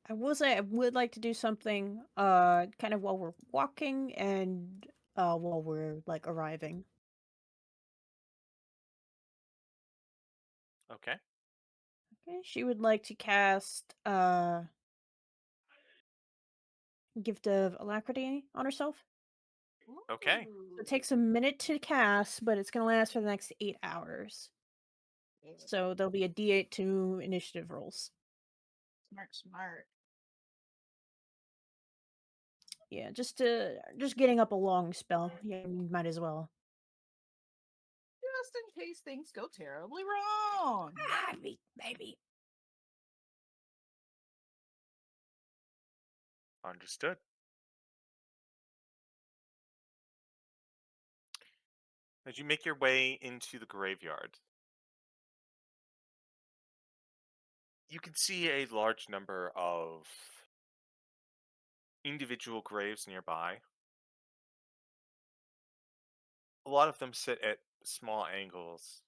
I will say I would like to do something kind of while we're walking and while we're like arriving. Okay. Okay, she would like to cast Gift of Alacrity on herself. Okay. So it takes a minute to cast, but it's going to last for the next 8 hours. So there'll be a D8 to initiative rolls. Smart. Yeah, just getting up a long spell. Yeah, might as well. just in case things go terribly wrong. Maybe. Understood. As you make your way into the graveyard, you can see a large number of individual graves nearby. A lot of them sit at small angles,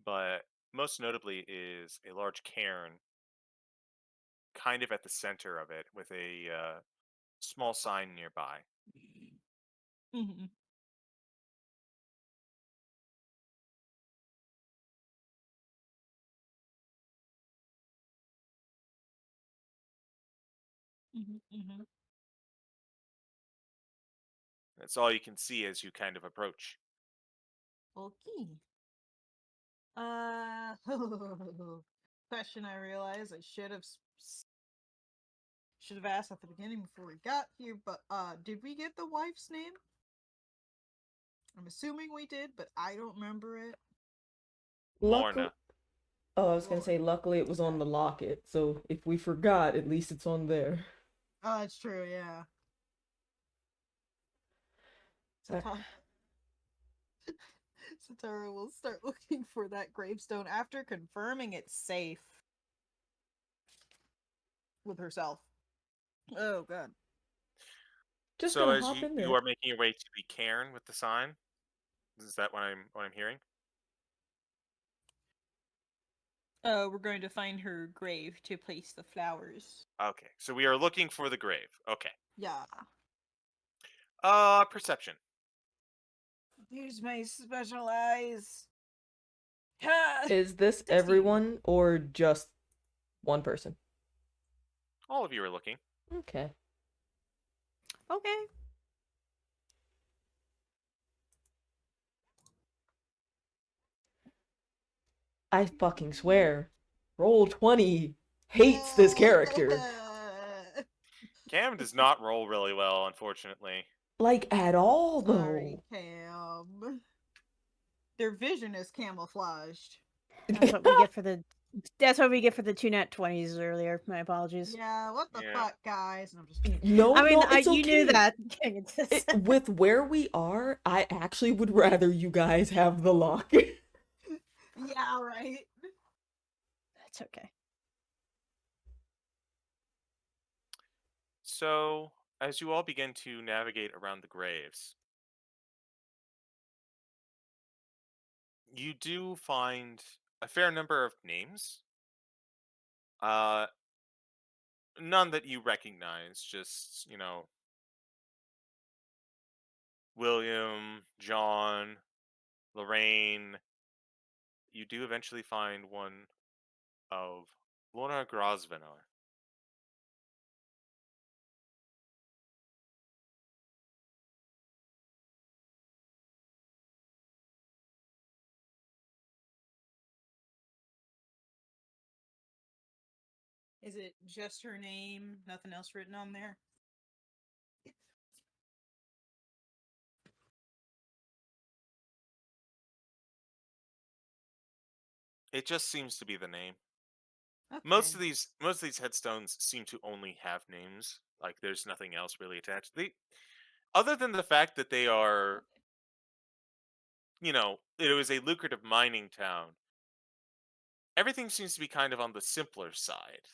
but most notably is a large cairn kind of at the center of it with a small sign nearby. Mm-hmm. Mm-hmm. That's all you can see as you kind of approach. Okay. Question I realize I should have asked at the beginning before we got here, but did we get the wife's name? I'm assuming we did, but I don't remember it. Luckily, Lorna. oh, I was gonna say, luckily it was on the locket, so if we forgot, at least it's on there. Oh, that's true, yeah. Sitara Sitara will start looking for that gravestone after confirming it's safe with herself. Oh god. Just So gonna as hop in you there. are making your way to the cairn with the sign, is that what I'm hearing? We're going to find her grave to place the flowers. Okay, so we are looking for the grave. Okay. Yeah. Perception. Use my special eyes. Is this 16. everyone or just one person? All of you are looking. Okay. Okay. I fucking swear. Roll 20 hates this character. Cam does not roll really well, unfortunately. Like, at all, Sorry, though. Cam. Their vision is camouflaged. That's what we get for the. That's what we get for the 2 nat 20s earlier. My apologies. Yeah, what the Yeah. fuck, guys? And I'm just kidding. No, I mean, no, it's you knew okay. that. With where we are, I actually would rather you guys have the locket. Yeah, right. That's okay. So, as you all begin to navigate around the graves, you do find a fair number of names. Uh, None that you recognize, just, William, John, Lorraine. You do eventually find one of Lorna Grosvenor. Is it just her name? Nothing else written on there? It just seems to be the name. Okay. Most of these headstones seem to only have names. Like there's nothing else really attached. Other than the fact that they are, it was a lucrative mining town. Everything seems to be kind of on the simpler side.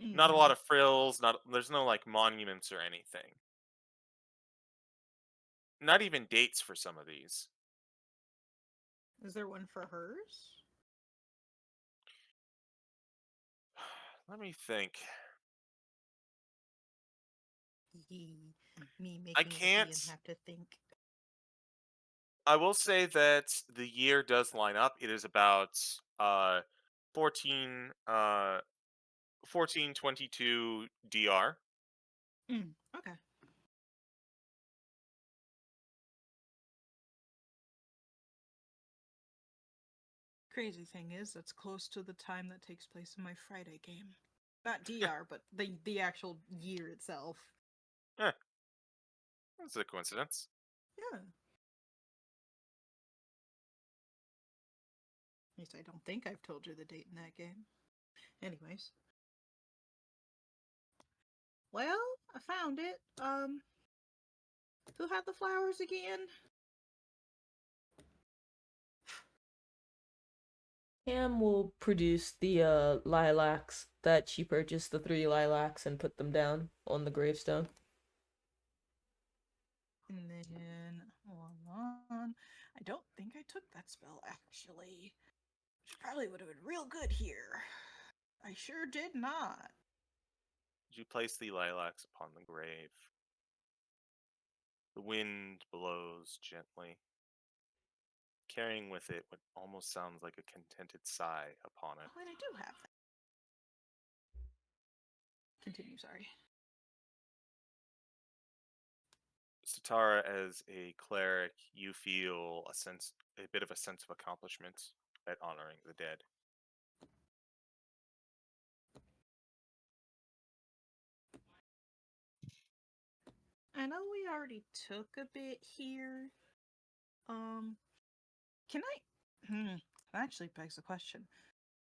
Not a lot of frills, there's no like monuments or anything. Not even dates for some of these. Is there one for hers? Let me think. Me making I it can't. and have to think. I will say that the year does line up. It is about 1422 DR. Okay. Crazy thing is, that's close to the time that takes place in my Friday game. Not DR, but the actual year itself. That's a coincidence. Yeah. At least I don't think I've told you the date in that game. Anyways. Well, I found it. Who had the flowers again? Cam will produce the lilacs that she purchased, the 3 lilacs, and put them down on the gravestone. And then, hold on. I don't think I took that spell, actually. Which probably would have been real good here. I sure did not. You place the lilacs upon the grave. The wind blows gently, carrying with it what almost sounds like a contented sigh upon it. Oh, and I do have that. Continue, sorry. Sitara, as a cleric, you feel a bit of a sense of accomplishment at honoring the dead. I know we already took a bit here. Can I? That actually begs the question.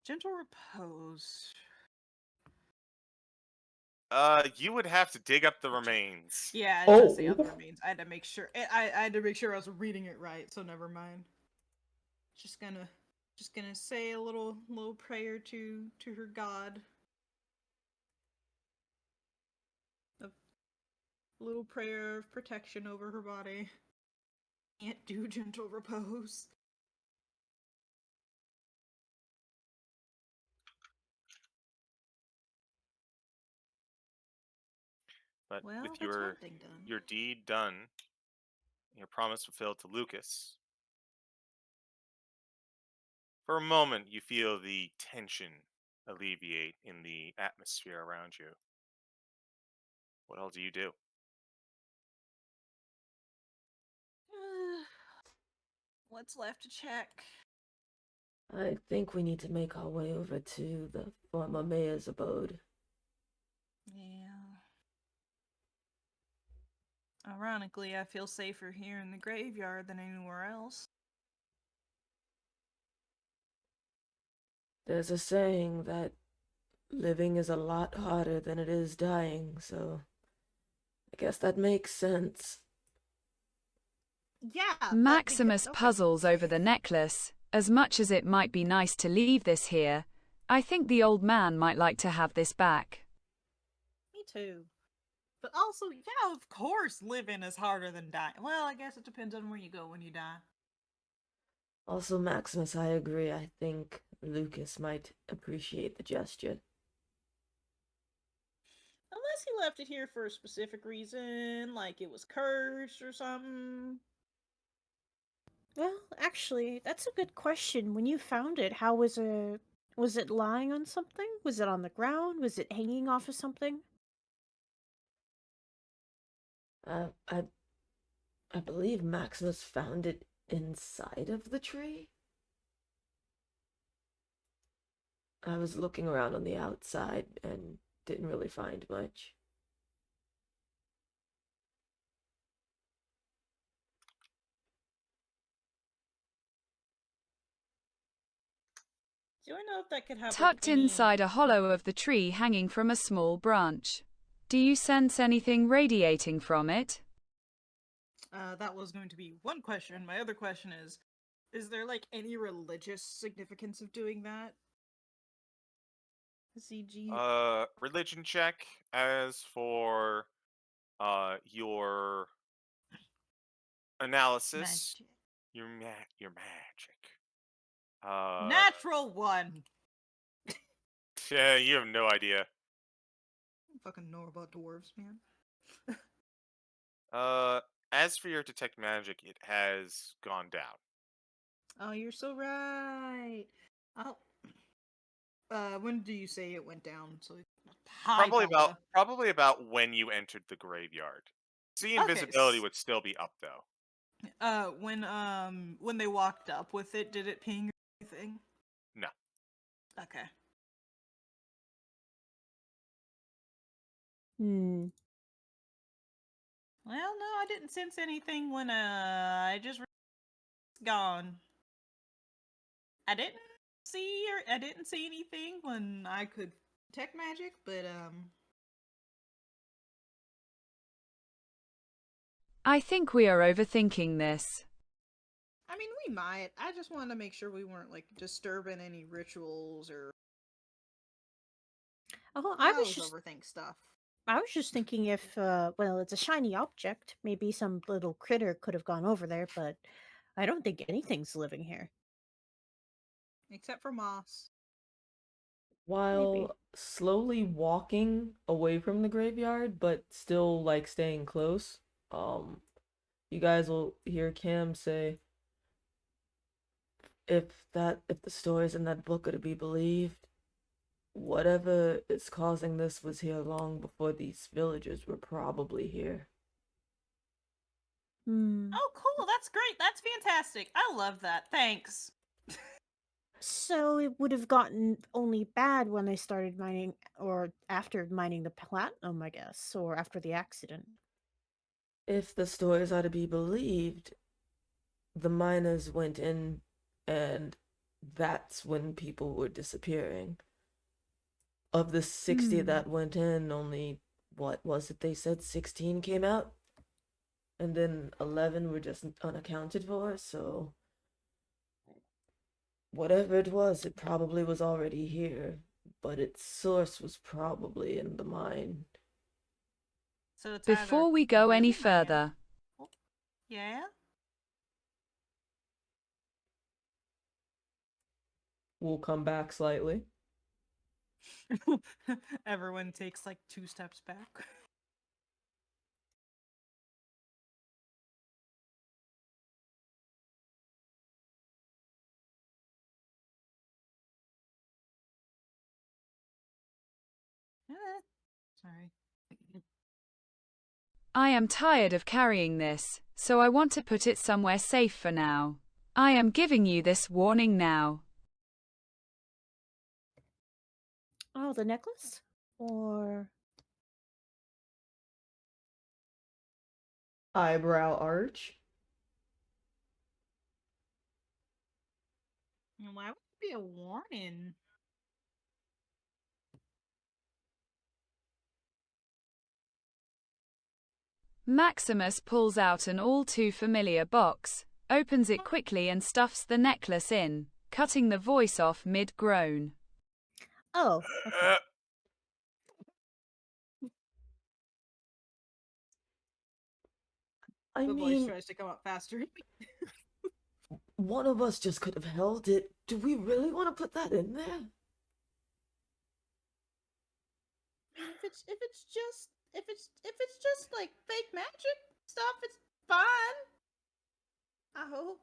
Gentle repose. You would have to dig up the remains. Yeah, it does say on the remains. I had to make sure. I had to make sure I was reading it right. So never mind. Just gonna say a little prayer to her god. A little prayer of protection over her body. Can't do gentle repose. But Well, with that's one thing done. your deed done, your promise fulfilled to Lucas, for a moment you feel the tension alleviate in the atmosphere around you. What else do you do? What's left to check? I think we need to make our way over to the former mayor's abode. Yeah. Ironically, I feel safer here in the graveyard than anywhere else. There's a saying that living is a lot harder than it is dying, so I guess that makes sense. Yeah. Maximus puzzles over the necklace. As much as it might be nice to leave this here, I think the old man might like to have this back. Me too. But also, yeah, of course, living is harder than dying. Well, I guess it depends on where you go when you die. Also, Maximus, I agree. I think Lucas might appreciate the gesture. Unless he left it here for a specific reason, like it was cursed or something. Well, actually, that's a good question. When you found it, how was it? Was it lying on something? Was it on the ground? Was it hanging off of something? I believe Maximus found it inside of the tree. I was looking around on the outside and didn't really find much. Do I know if that could have Tucked like, any... inside a hollow of the tree hanging from a small branch. Do you sense anything radiating from it? That was going to be one question. My other question is there like any religious significance of doing that? CG. Religion check. As for your analysis, Magic. your magic. Natural one. Yeah, you have no idea. I don't fucking know about dwarves, man. As for your detect magic, it has gone down. Oh, you're so right. Oh. When do you say it went down? So Probably about when you entered the graveyard. See, invisibility would still be up though. When they walked up with it, did it ping or anything? No. Okay. Well, no, I didn't sense anything when I just gone. I didn't I didn't see anything when I could detect magic, but I think we are overthinking this. I mean we might. I just wanted to make sure we weren't like disturbing any rituals or Oh, I always overthink stuff. I was just thinking if, well, it's a shiny object. Maybe some little critter could have gone over there, but I don't think anything's living here. Except for moss. Maybe. While slowly walking away from the graveyard, but still like staying close, you guys will hear Cam say, if the stories in that book are to be believed, whatever is causing this was here long before these villagers were probably here. Hmm. Oh, cool. That's great. That's fantastic. I love that. Thanks. So it would have gotten only bad when they started mining, or after mining the platinum, I guess, or after the accident. If the stories are to be believed, the miners went in and that's when people were disappearing. Of the 60 Hmm. that went in, only, what was it they said, 16 came out? And then 11 were just unaccounted for, so whatever it was, it probably was already here, but its source was probably in the mine. So it's either Before we go any really mad. further, Yeah? We'll come back slightly. Everyone takes like 2 steps back. Sorry. I am tired of carrying this, so I want to put it somewhere safe for now. I am giving you this warning now. Oh, the necklace? Or. Eyebrow arch. Why would it be a warning? Maximus pulls out an all too familiar box, opens it quickly and stuffs the necklace in, cutting the voice off mid-groan. Oh, okay. I The voice mean, tries to come up faster. one of us just could have held it. Do we really want to put that in there? If it's just like fake magic stuff, it's fine. I hope.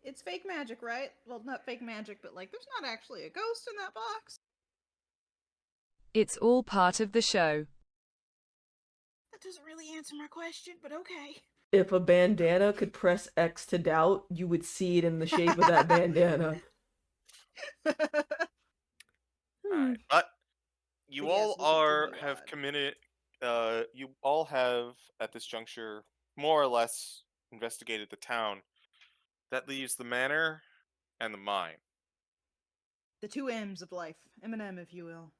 It's fake magic, right? Well, not fake magic, but like there's not actually a ghost in that box. It's all part of the show. That doesn't really answer my question, but okay. If a bandana could press X to doubt, you would see it in the shape of that bandana. Hmm. But you But yes, all looking for blue have eyed. committed. You all have at this juncture more or less investigated the town. That leaves the manor and the mine. The 2 M's of life. Eminem, if you will.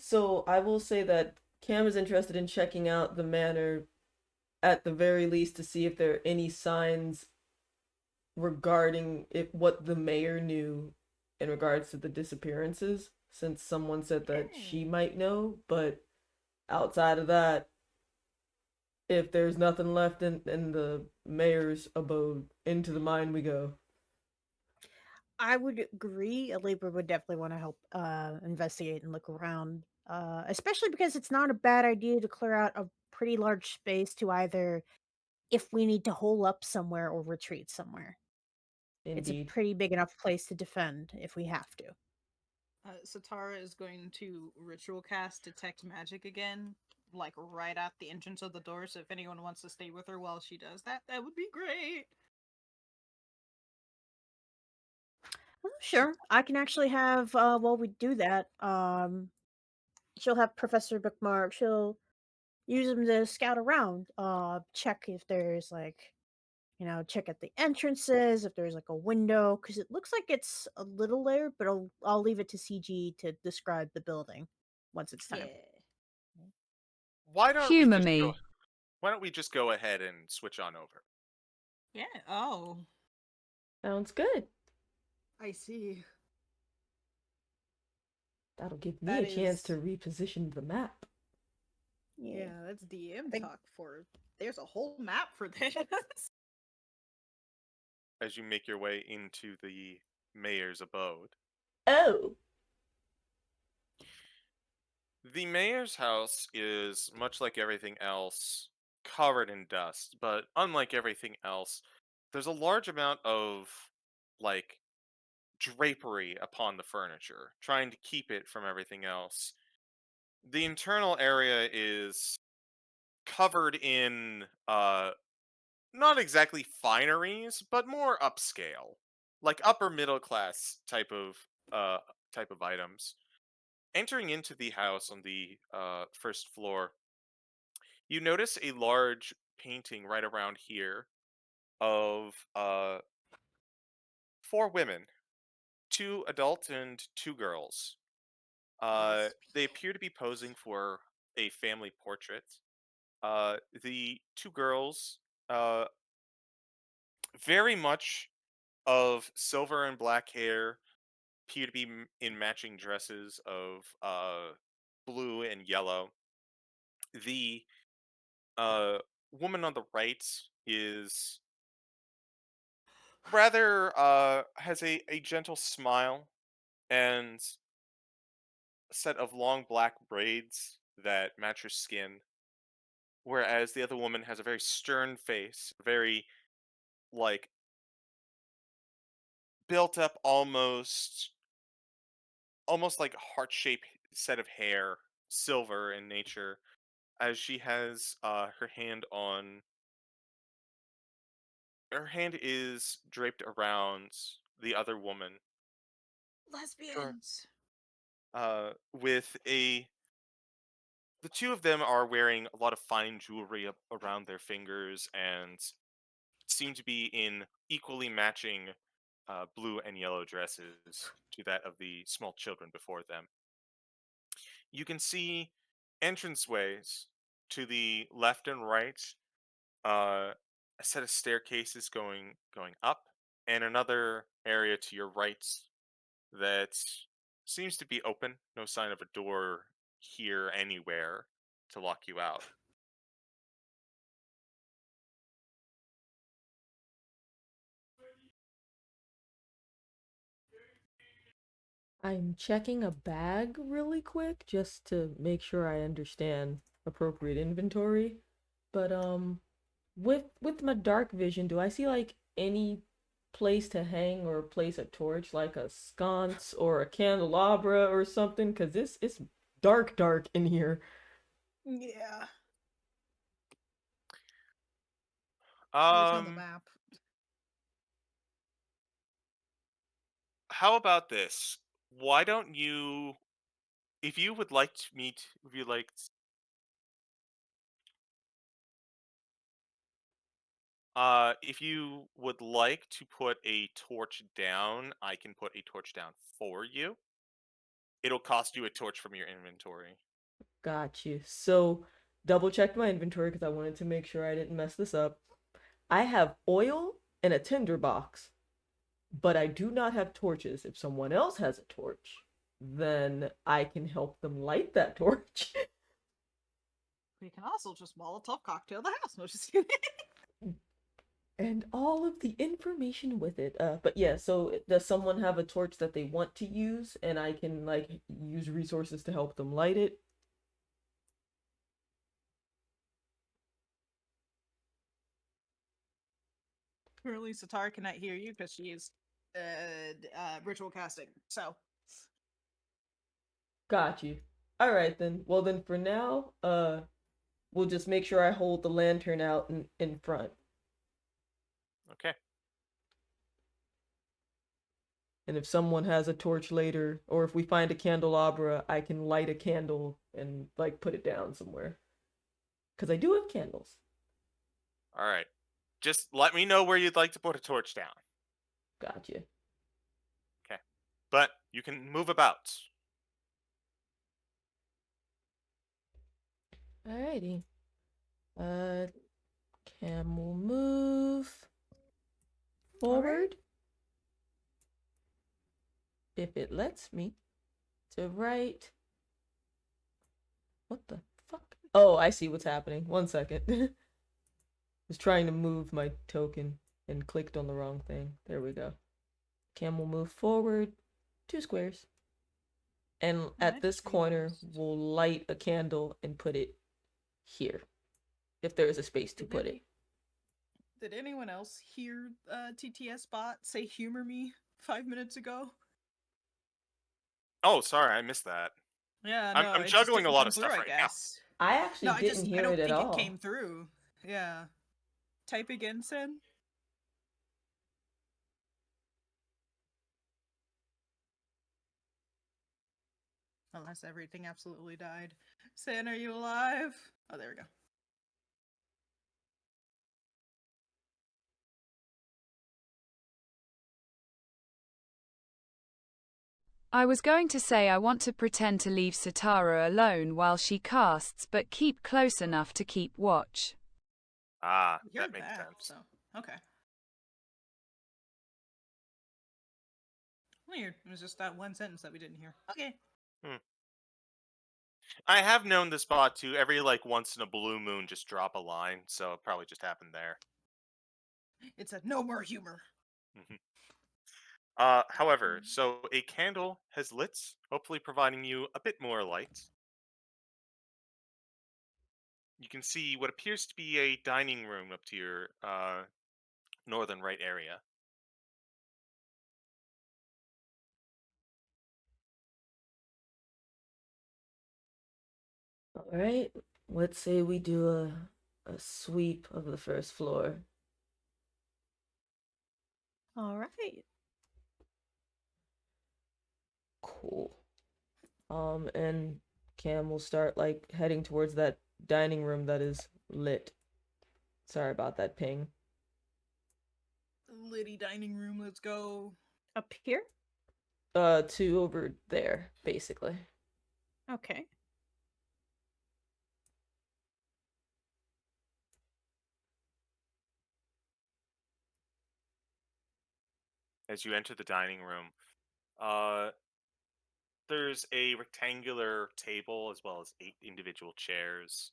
So I will say that Cam is interested in checking out the manor at the very least to see if there are any signs regarding what the mayor knew in regards to the disappearances, since someone said that she might know, but outside of that, if there's nothing left in the mayor's abode, into the mine we go. I would agree. A Libra would definitely want to help investigate and look around, especially because it's not a bad idea to clear out a pretty large space to either if we need to hole up somewhere or retreat somewhere. It's a Indeed. pretty big enough place to defend if we have to. Sitara is going to ritual cast detect magic again, like right at the entrance of the door. So if anyone wants to stay with her while she does that, that would be great. Oh, sure. I can actually have while we do that, she'll have Professor Bookmark. She'll use him to scout around, check if there's like check at the entrances if there's like a window, because it looks like it's a little layered, but I'll leave it to CG to describe the building once it's time. Yeah. Why don't we Humor just go? me. Why don't we just go ahead and switch on over? Yeah. Oh, Sounds good. I see. That'll give me That a chance to is. reposition the map. Yeah, that's DM Think- talk for. There's a whole map for this. As you make your way into the mayor's abode. Oh, The mayor's house is much like everything else, covered in dust, but unlike everything else, there's a large amount of like drapery upon the furniture, trying to keep it from everything else. The internal area is covered in not exactly fineries, but more upscale, like upper middle class uh type of items. Entering into the house on the first floor, you notice a large painting right around here of four women, two adults and two girls. They appear to be posing for a family portrait. The two girls, uh, very much of silver and black hair, appear to be in matching dresses of blue and yellow. The uh, woman on the right is rather has a gentle smile and a set of long black braids that match her skin, whereas the other woman has a very stern face, very like built up, almost like heart-shaped set of hair, silver in nature, as she has her hand is draped around the other woman. Sure. Lesbians. With a The two of them are wearing a lot of fine jewelry around their fingers and seem to be in equally matching blue and yellow dresses to that of the small children before them. You can see entranceways to the left and right, a set of staircases going up, and another area to your right that seems to be open. No sign of a door here anywhere to lock you out. I'm checking a bag really quick just to make sure I understand appropriate inventory. But with my dark vision, do I see like any place to hang or place a torch, like a sconce or a candelabra or something? Cause it's dark in here. Yeah. Where's on the Um, map? how about this? Why don't you, if you would like to meet, if you like, if you would like to put a torch down, I can put a torch down for you. It'll cost you a torch from your inventory. Got you. So double checked my inventory because I wanted to make sure I didn't mess this up. I have oil and a tinder box, but I do not have torches. If someone else has a torch, then I can help them light that torch. We can also just Molotov cocktail the house. No, just kidding. And all of the information with it. But yeah, so does someone have a torch that they want to use and I can like use resources to help them light it? Currently, Sitara cannot hear you because she is ritual casting. So Got you. All right then. Well then for now, we'll just make sure I hold the lantern out in front. Okay. And if someone has a torch later, or if we find a candelabra, I can light a candle and like put it down somewhere. Cause I do have candles. All right. Just let me know where you'd like to put a torch down. Gotcha. Okay. But you can move about. Alrighty. Camel move forward. If it lets me. To right. What the fuck? Oh, I see what's happening. 1 second. Was trying to move my token and clicked on the wrong thing. There we go. Camel move forward 2 squares. And at this corner, we'll light a candle and put it here. If there is a space to put it. Did anyone else hear TTS bot say humor me 5 minutes ago? Oh, sorry, I missed that. Yeah, I'm no, I'm it just juggling a didn't lot come of through, stuff I right now. guess. I actually No, didn't hear I don't it at think all. it came through. Yeah. Type again, Sen. Unless everything absolutely died. Sen, are you alive? Oh, there we go. I was going to say I want to pretend to leave Sitara alone while she casts, but keep close enough to keep watch. Ah, You're that makes back, sense. so okay. Weird. It was just that one sentence that we didn't hear. Okay. I have known this bot to every once in a blue moon just drop a line, so it probably just happened there. It said no more humor. However, so a candle has lit, hopefully providing you a bit more light. You can see what appears to be a dining room up to your northern right area. Alright, let's say we do a sweep of the first floor. All right. Cool. And Cam will start heading towards that dining room that is lit. Sorry about that ping. Liddy dining room, let's go. Up here? 2 over there, basically. Okay. As you enter the dining room, there's a rectangular table as well as 8 individual chairs.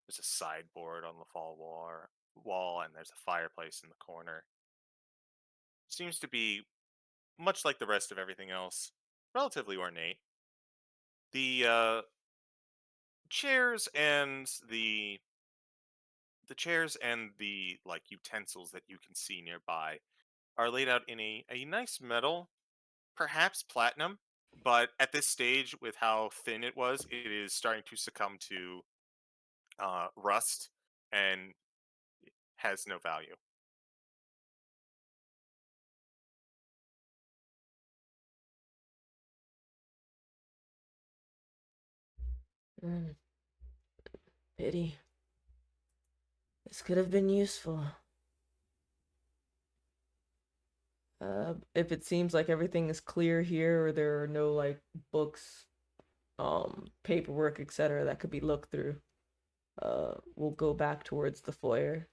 There's a sideboard on the wall, and there's a fireplace in the corner. Seems to be much like the rest of everything else, relatively ornate. The chairs and the chairs and the utensils that you can see nearby are laid out in a nice metal, perhaps platinum, but at this stage with how thin it was, it is starting to succumb to rust and has no value. Pity. This could have been useful. If it seems like everything is clear here or there are no books, paperwork, etc. that could be looked through, we'll go back towards the foyer.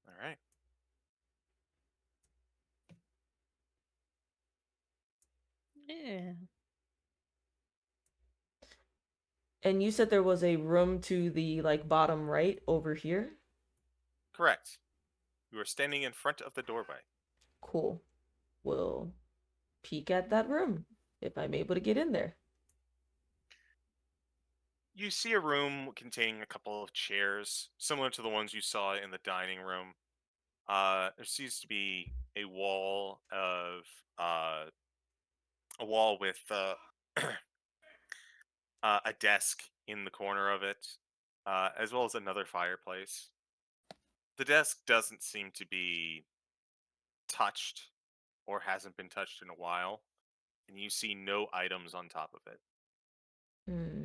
All right. Yeah. And you said there was a room to the bottom right over here? Correct. You are standing in front of the doorway. Cool. We'll peek at that room if I'm able to get in there. You see a room containing a couple of chairs, similar to the ones you saw in the dining room. There seems to be a wall with a desk in the corner of it, as well as another fireplace. The desk doesn't seem to be touched or hasn't been touched in a while, and you see no items on top of it. Hmm.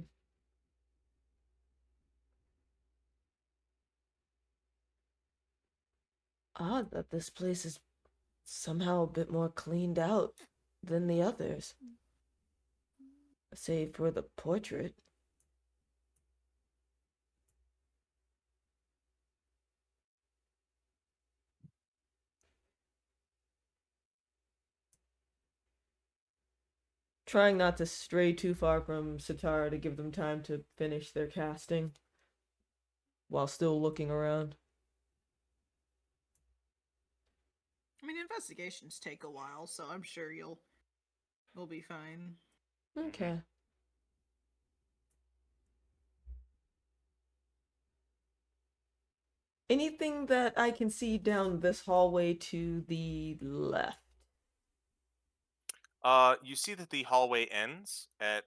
odd that this place is somehow a bit more cleaned out than the others. Save for the portrait. Trying not to stray too far from Sitara to give them time to finish their casting while still looking around. I mean, investigations take a while, so I'm sure you'll be fine. Okay. Anything that I can see down this hallway to the left? You see that the hallway ends at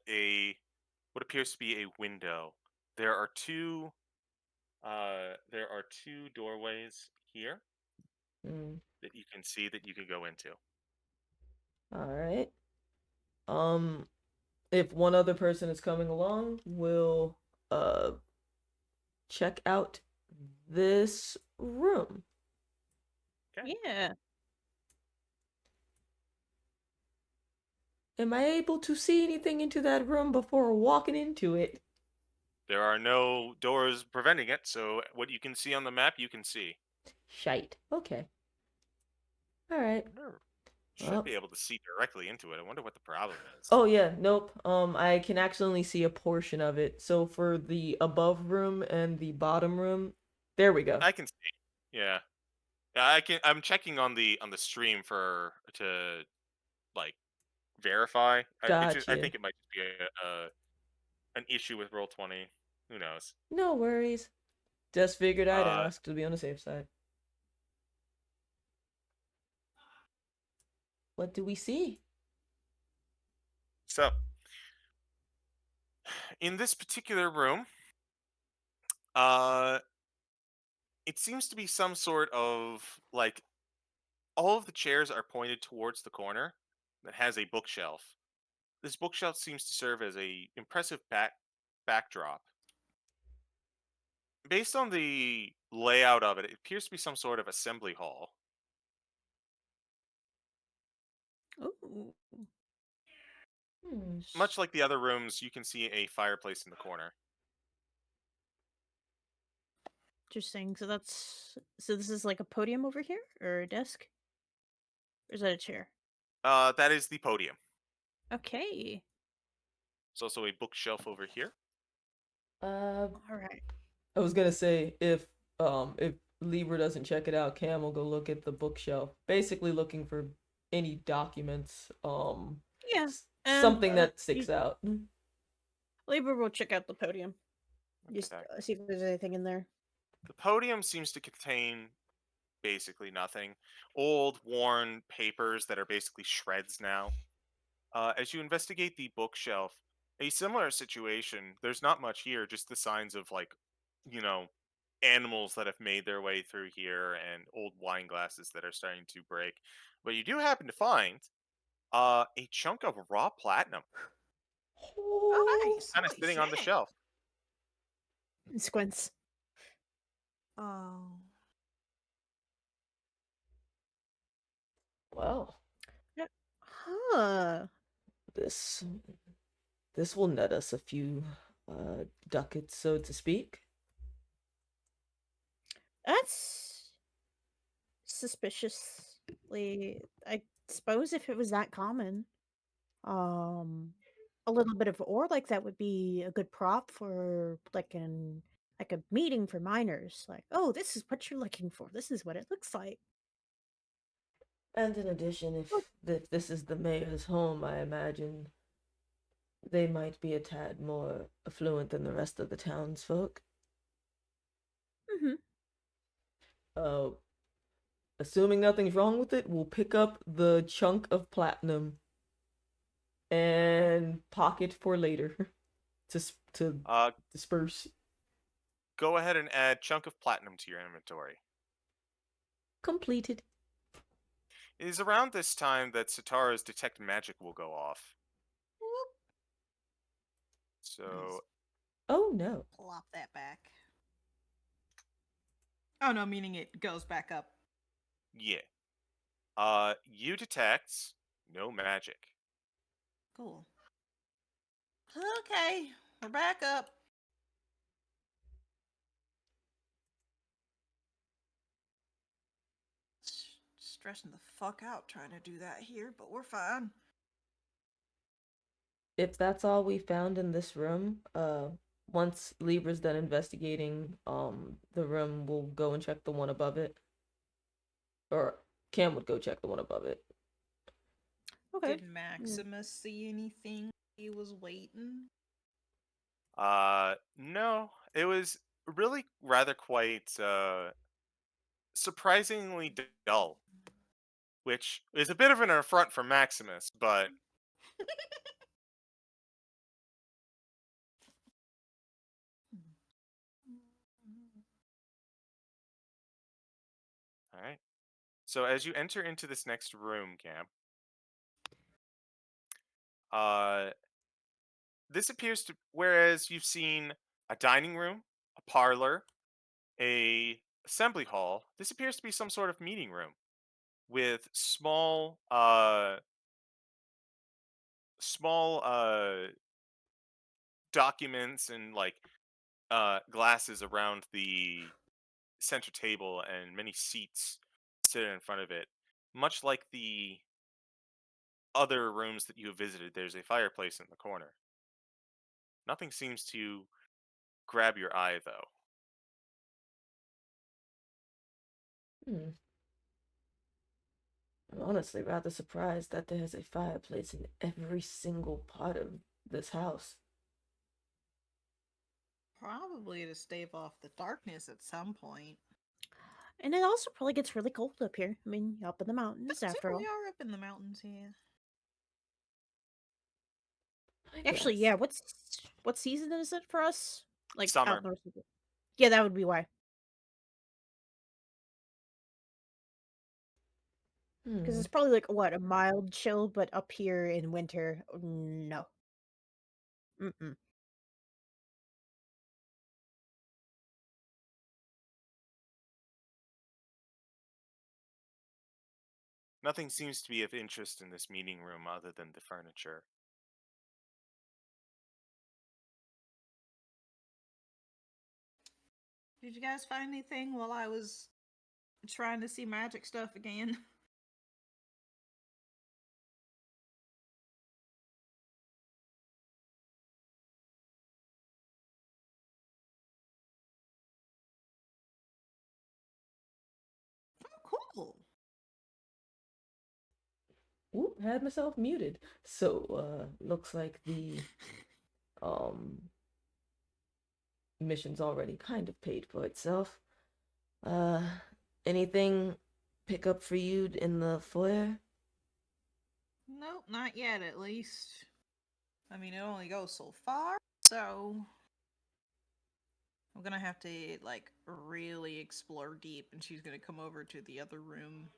what appears to be a window. There are two doorways here Hmm. that you can see that you could go into. All right. If one other person is coming along, we'll check out this room. Okay. Yeah. Am I able to see anything into that room before walking into it? There are no doors preventing it, so what you can see on the map, you can see. Shite. Okay. All right. Should Well. be able to see directly into it. I wonder what the problem is. Oh yeah, nope. I can actually only see a portion of it. So for the above room and the bottom room, there we go. I can see. Yeah. I'm checking on the stream to like verify. I Gotcha. think it might just be an issue with Roll20. Who knows? No worries. Just figured I'd Uh, ask to be on the safe side. What do we see? so in this particular room, uh, it seems to be some sort of like all of the chairs are pointed towards the corner that has a bookshelf. This bookshelf seems to serve as a impressive backdrop. Based on the layout of it, it appears to be some sort of assembly hall. Ooh. Hmm. Much like the other rooms, you can see a fireplace in the corner. Interesting. So this is like a podium over here or a desk? Or is that a chair? That is the podium. Okay. There's also a bookshelf over here. All right. I was gonna say if Libra doesn't check it out, Cam will go look at the bookshelf. Basically looking for any documents, Yeah. And something that sticks out. Libra will check out the podium. Just Okay. see if there's anything in there. The podium seems to contain basically nothing. Old, worn papers that are basically shreds now. As you investigate the bookshelf, a similar situation. There's not much here, just the signs of you know, animals that have made their way through here and old wine glasses that are starting to break. But you do happen to find a chunk of raw platinum Oh, nice. kind of Holy sitting on the shit. shelf. And squints. Oh. Well, Yeah. Huh. this this will net us a few ducats, so to speak. That's suspiciously, I suppose, if it was that common. A little bit of ore like that would be a good prop for like a meeting for miners. Like, oh, this is what you're looking for. This is what it looks like. And in addition, Oh, if this is the mayor's home, I imagine they might be a tad more affluent than the rest of the townsfolk. mm-hmm. Uh, assuming nothing's wrong with it, we'll pick up the chunk of platinum and pocket for later to Uh, disperse. Go ahead and add chunk of platinum to your inventory. Completed. It is around this time that Sitara's detect magic will go off. So Oh no. Plop that back. Oh no, meaning it goes back up. Yeah. You detect no magic. Cool. Okay, we're back up. Stressing the fuck out trying to do that here, but we're fine. If that's all we found in this room, once Libra's done investigating the room, we'll go and check the one above it. Or Cam would go check the one above it. Okay. Did Maximus see anything? He was waiting. No. It was really rather quite surprisingly dull, which is a bit of an affront for Maximus, but all right. So as you enter into this next room, Cam, uh, this appears to, whereas you've seen a dining room, a parlor, a assembly hall, this appears to be some sort of meeting room with small documents and like glasses around the center table and many seats sitting in front of it. Much like the other rooms that you have visited, there's a fireplace in the corner. Nothing seems to grab your eye, though. Hmm. I'm honestly rather surprised that there's a fireplace in every single part of this house. Probably to stave off the darkness at some point. And it also probably gets really cold up here. I mean, up in the mountains, That's after true, we all. are up in the mountains here. I Actually, guess. yeah. What season is it for us? Like out Summer. north of it. Yeah, that would be why. Because Hmm. it's probably like what, a mild chill, but up here in winter, no. Mm-mm. Nothing seems to be of interest in this meeting room other than the furniture. Did you guys find anything while I was trying to see magic stuff again? Oh, cool. Oop, had myself muted. So, looks like the um mission's already kind of paid for itself. Uh, anything pick up for you in the foyer? Nope, not yet at least. I mean, it only goes so far, so I'm gonna have to like really explore deep, and she's gonna come over to the other room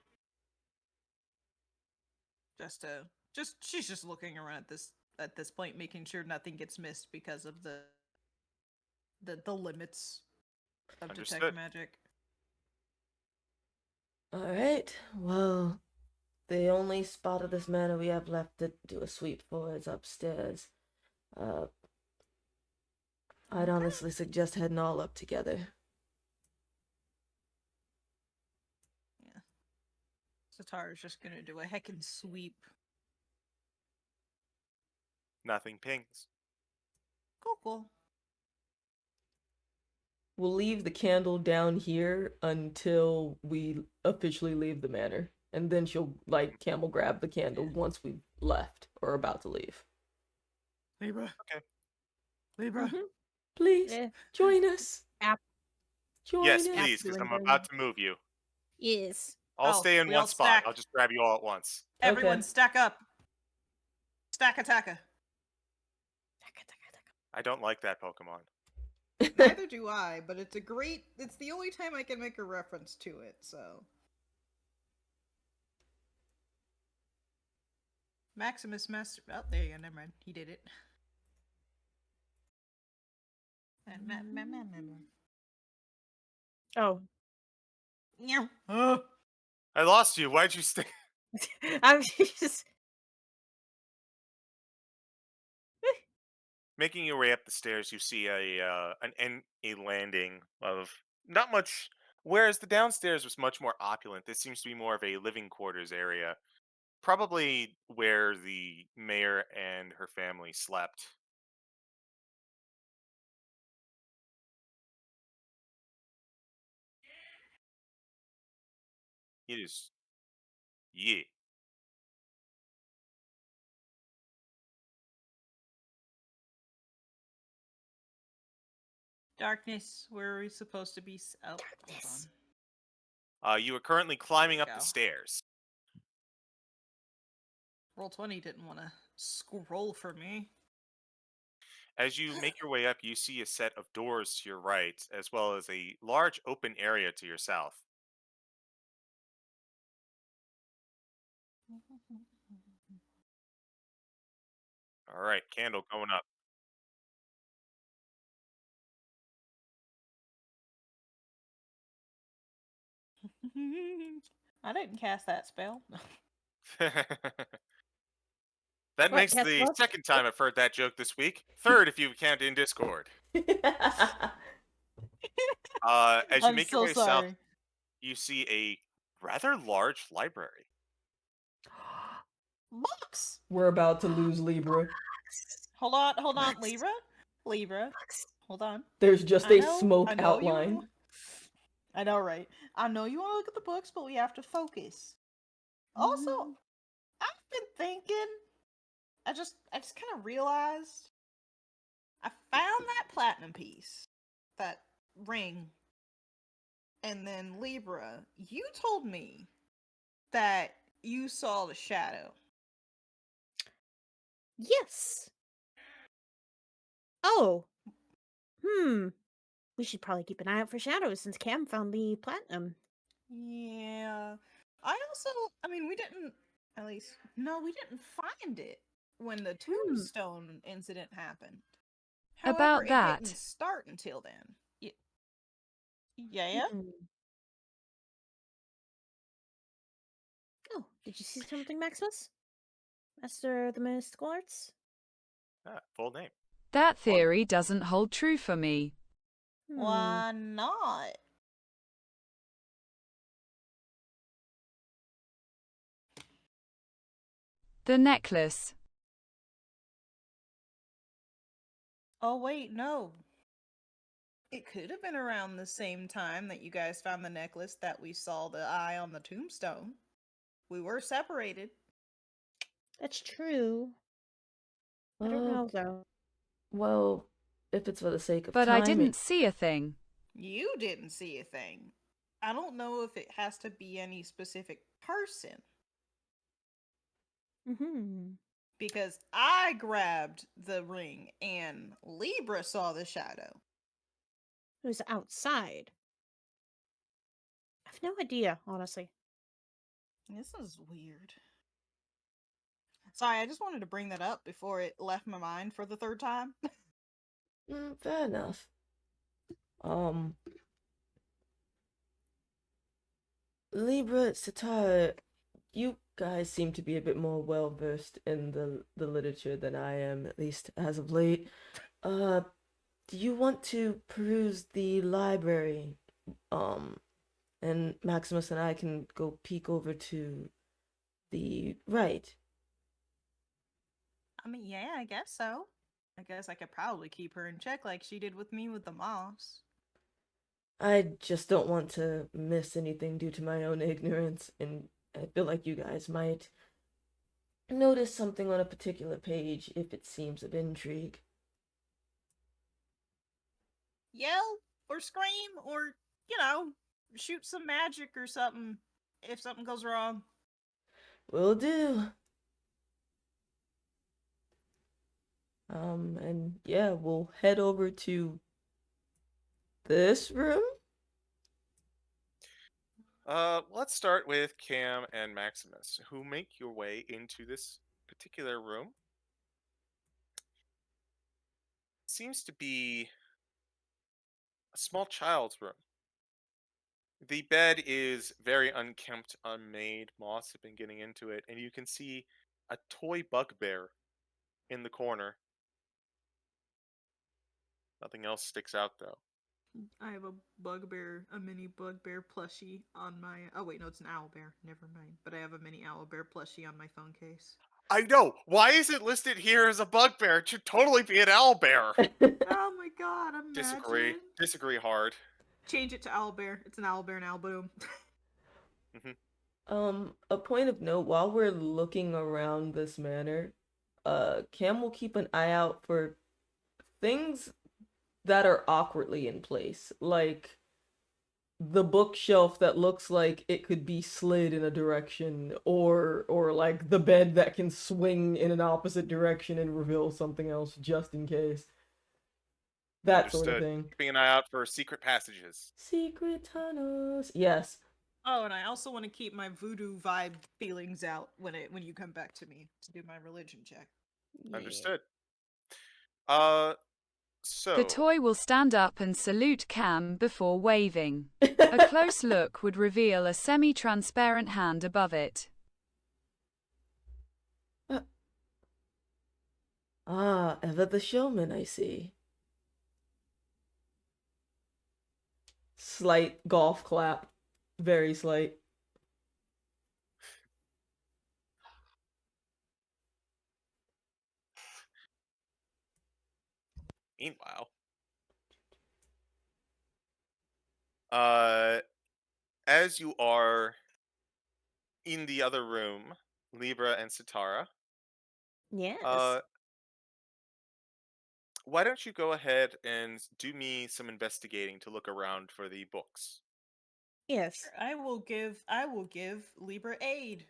just to she's just looking around at this point, making sure nothing gets missed because of the limits of detect Understood. magic. Alright, well, the only spot of this manor we have left to do a sweep for is upstairs. Uh, I'd Okay. honestly suggest heading all up together. Yeah. Sitara's just gonna do a heckin' sweep. Nothing pings. Cool, cool. We'll leave the candle down here until we officially leave the manor. And then she'll, like, camel grab the candle once we've left or about to leave. Libra. Okay. Libra. Mm-hmm. Please, Yeah. join us. App, Yes, Join us. please, because doing I'm the about to move you. yes. I'll stay in We one all spot. stack. I'll just grab you all at once. Everyone Okay. stack up. Stack attacker. I don't like that Pokemon. Neither do I, but it's the only time I can make a reference to it, so. Maximus Master. Oh, there you go. Never mind. He did it. Oh, Meow. Oh. I lost you. Why'd you stay? I'm just. Making your way up the stairs, you see a landing of not much. Whereas the downstairs was much more opulent, this seems to be more of a living quarters area, probably where the mayor and her family slept. It is, yeah. Darkness, where are we supposed to be? Oh, hold on. Darkness. You are currently climbing up the go. stairs. Roll20 didn't want to scroll for me. As you make your way up, you see a set of doors to your right, as well as a large open area to your south. All right, candle going up. I didn't cast that spell. That What? makes Guess the what? second time I've heard that joke this week. Third, if you count in Discord. As you I'm make your so way south, sorry. you see a rather large library. Books. We're about to lose Libra. Hold on, Books. Libra. Libra. Books. Hold on. There's just I a know. smoke I know you. outline. I know, right? I know you want to look at the books, but we have to focus. Also, I've been thinking. I just kind of realized I found that platinum piece, that ring, and then Libra. You told me that you saw the shadow. Yes. Oh. We should probably keep an eye out for shadows since Cam found the platinum. Yeah. I mean, we didn't, at least, no, we didn't find it when the tombstone incident happened. However, About it didn't that. start until then. Yeah? Hmm. Oh, did you see something, Maximus? Master of the mystical arts? Full name. That theory doesn't hold true for me. Why not? The necklace. Oh, wait, no. It could have been around the same time that you guys found the necklace that we saw the eye on the tombstone. We were separated. That's true. I don't know, though. Well, if it's for the sake of But I time, didn't see a thing. You didn't see a thing. I don't know if it has to be any specific person. Because I grabbed the ring and Libra saw the shadow. It was outside. I have no idea, honestly. This is weird. Sorry, I just wanted to bring that up before it left my mind for the third time. fair enough. Libra, Sitara, you guys seem to be a bit more well versed in the literature than I am, at least as of late. Do you want to peruse the library? And Maximus and I can go peek over to the right. I mean, yeah, I guess so. I guess I could probably keep her in check like she did with me with the moss. I just don't want to miss anything due to my own ignorance, and I feel like you guys might notice something on a particular page if it seems of intrigue. Yell or scream or, shoot some magic or something if something goes wrong. Will do. And yeah, we'll head over to this room. Let's start with Cam and Maximus, who make your way into this particular room. Seems to be a small child's room. The bed is very unkempt, unmade. Moths have been getting into it, and you can see a toy bugbear in the corner. Nothing else sticks out though. I have a mini bugbear plushie on my. Oh wait, no, it's an owl bear. Never mind. But I have a mini owl bear plushie on my phone case. I know. Why is it listed here as a bugbear? It should totally be an owlbear. Oh my god! Disagree. Imagine. Disagree hard. Change it to owl bear. It's an owl bear now. Boom. A point of note, while we're looking around this manor, Cam will keep an eye out for things that are awkwardly in place, like the bookshelf that looks like it could be slid in a direction, or like the bed that can swing in an opposite direction and reveal something else just in case. That sort of Understood. thing. Keeping an eye out for secret passages. Secret tunnels. Yes. Oh, and I also want to keep my voodoo vibe feelings out when you come back to me to do my religion check. Yeah. Understood. The So toy will stand up and salute Cam before waving. A close look would reveal a semi-transparent hand above it. Ah, Eva the showman, I see. Slight golf clap. Very slight. meanwhile, as you are in the other room, Libra and Sitara, Yes. why don't you go ahead and do me some investigating to look around for the books? Yes. I will give Libra aid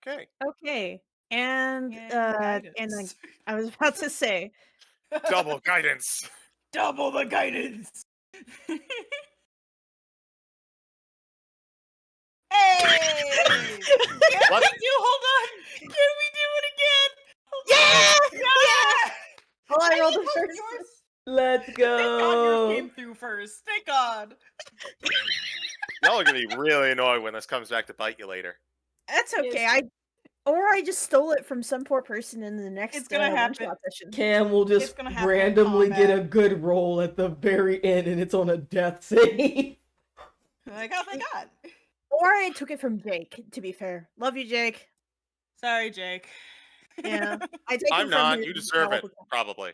Okay. Okay. And and guidance. I was about to say, Double guidance. Double the guidance. Hey! Can What? we do? Hold on. Can we do it again? Hold yeah, on. yeah. Oh, I rolled the Yours- first. yours- Let's Thank God yours go. came through first. Thank God. Y'all are gonna be really annoyed when this comes back to bite you later. That's okay. Yes. I just stole it from some poor person in the next. It's gonna happen. one-shot session. Cam will It's just gonna happen in randomly get a combat. good roll at the very end and it's on a death save. Like, oh my God. Or I took it from Jake. To be fair, love you, Jake. Sorry, Jake. Yeah, I take I'm them from not. him You deserve all it, the time. probably.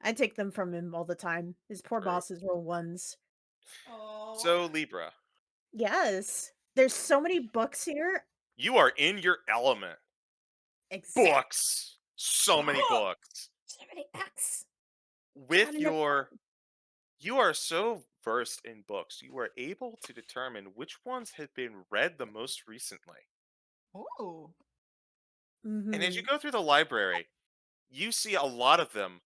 I take them from him all the time. His poor True. bosses roll ones. Oh. So, Libra, Yes, there's so many books here. you are in your element. Exactly. Books. So many books. So many books. With Not enough your... You are so versed in books, you are able to determine which ones have been read the most recently. Oh. And as you Mhm. go through the library, you see a lot of them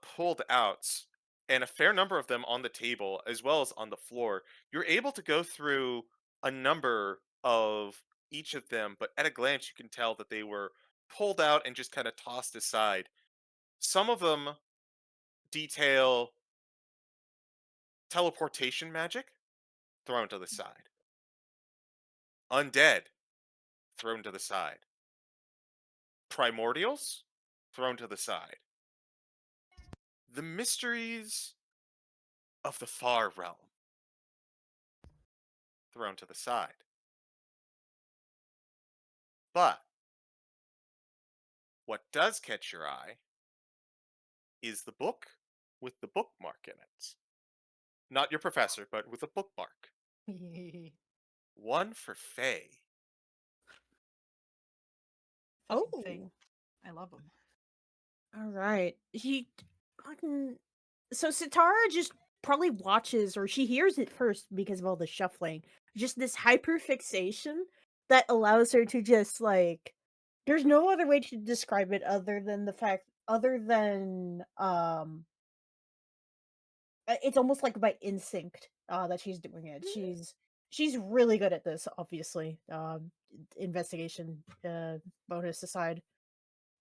pulled out, and a fair number of them on the table as well as on the floor. You're able to go through a number of each of them, but at a glance you can tell that they were pulled out and just kind of tossed aside. Some of them detail teleportation magic, thrown to the side. Undead, thrown to the side. Primordials, thrown to the side. The mysteries of the far realm, thrown to the side. But what does catch your eye is the book with the bookmark in it. Not your professor, but with a bookmark. One for Faye. Fucking fake. Oh, I love them. all right. Fucking. So Sitara just probably watches, or she hears it first because of all the shuffling. Just this hyperfixation that allows her to just like. There's no other way to describe it other than it's almost like by instinct that she's doing it. She's really good at this, obviously. Investigation bonus aside,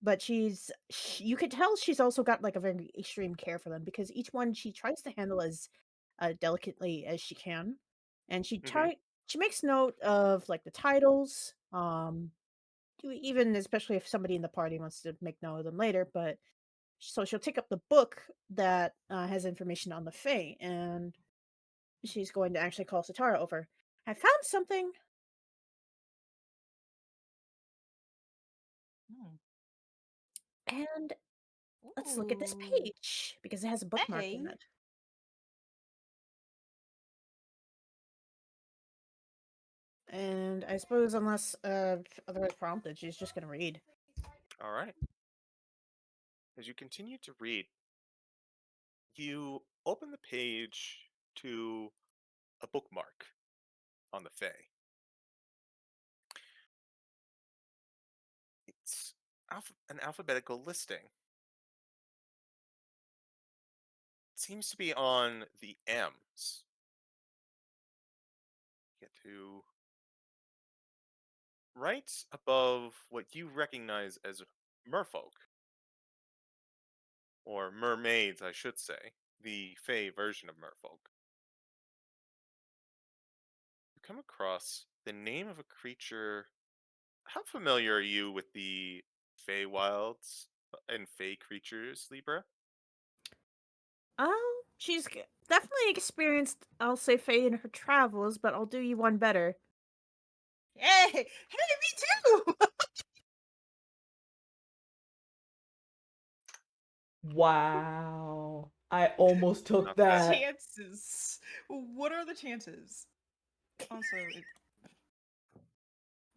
but you could tell she's also got like a very extreme care for them because each one she tries to handle as delicately as she can. and she Mhm. she makes note of like the titles, even especially if somebody in the party wants to make note of them later. But so she'll take up the book that has information on the Fae, and she's going to actually call Sitara over. I found something. Hmm. And let's look at this Ooh. page because it has a bookmark in Hey. it. And I suppose unless otherwise prompted, she's just gonna read. All right. As you continue to read, you open the page to a bookmark on the Fae. It's an alphabetical listing. It seems to be on the M's. Get to right above what you recognize as merfolk, or mermaids, I should say, the Fae version of merfolk. You come across the name of a creature. How familiar are you with the Feywilds and Fey creatures, Libra? Oh, definitely experienced, I'll say, Faye in her travels, but I'll do you one better. Hey, hey, me too. Wow. I almost took Not bad. that. Chances. What are the chances? Also,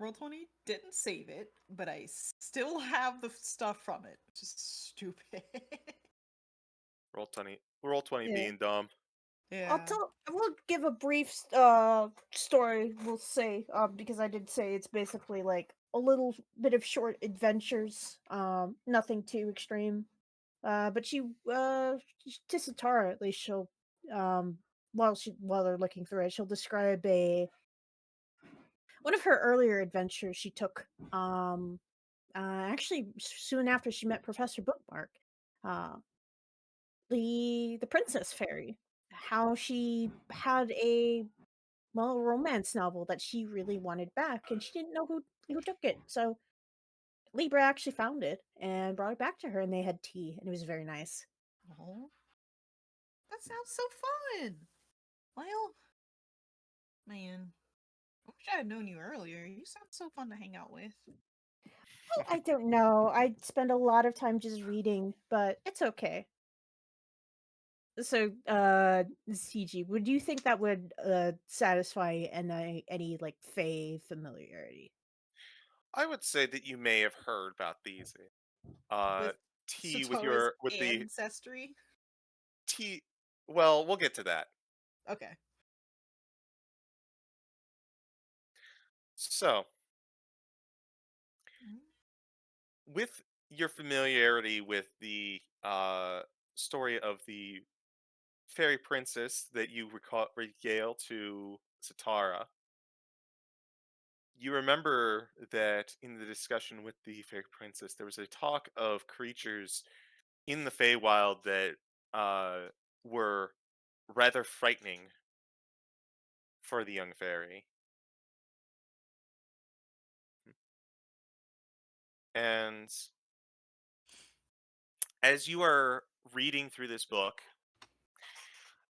Roll20 didn't save it, but I still have the stuff from it, which is stupid. Roll 20 Yeah. being dumb. Yeah. We'll give a brief story, we'll say, because I did say it's basically like a little bit of short adventures, nothing too extreme. But to Satara at least she'll, um, while they're looking through it, she'll describe a one of her earlier adventures she took, actually soon after she met Professor Bookmark, uh, the Princess Fairy, how she had a romance novel that she really wanted back, and she didn't know who took it. So Libra actually found it and brought it back to her, and they had tea, and it was very nice. Oh, that sounds so fun. Well, man, I wish I had known you earlier. You sound so fun to hang out with. Oh, I don't know. I spend a lot of time just reading, but it's okay. So, CG, would you think that would satisfy any like Fey familiarity? I would say that you may have heard about these. Uh, With tea with Satara's the ancestry. tea. Well, we'll get to that. Okay. So, Mm. with your familiarity with the story of the fairy princess that you regale to Sitara, you remember that in the discussion with the fairy princess, there was a talk of creatures in the Feywild that uh, were rather frightening for the young fairy. And as you are reading through this book,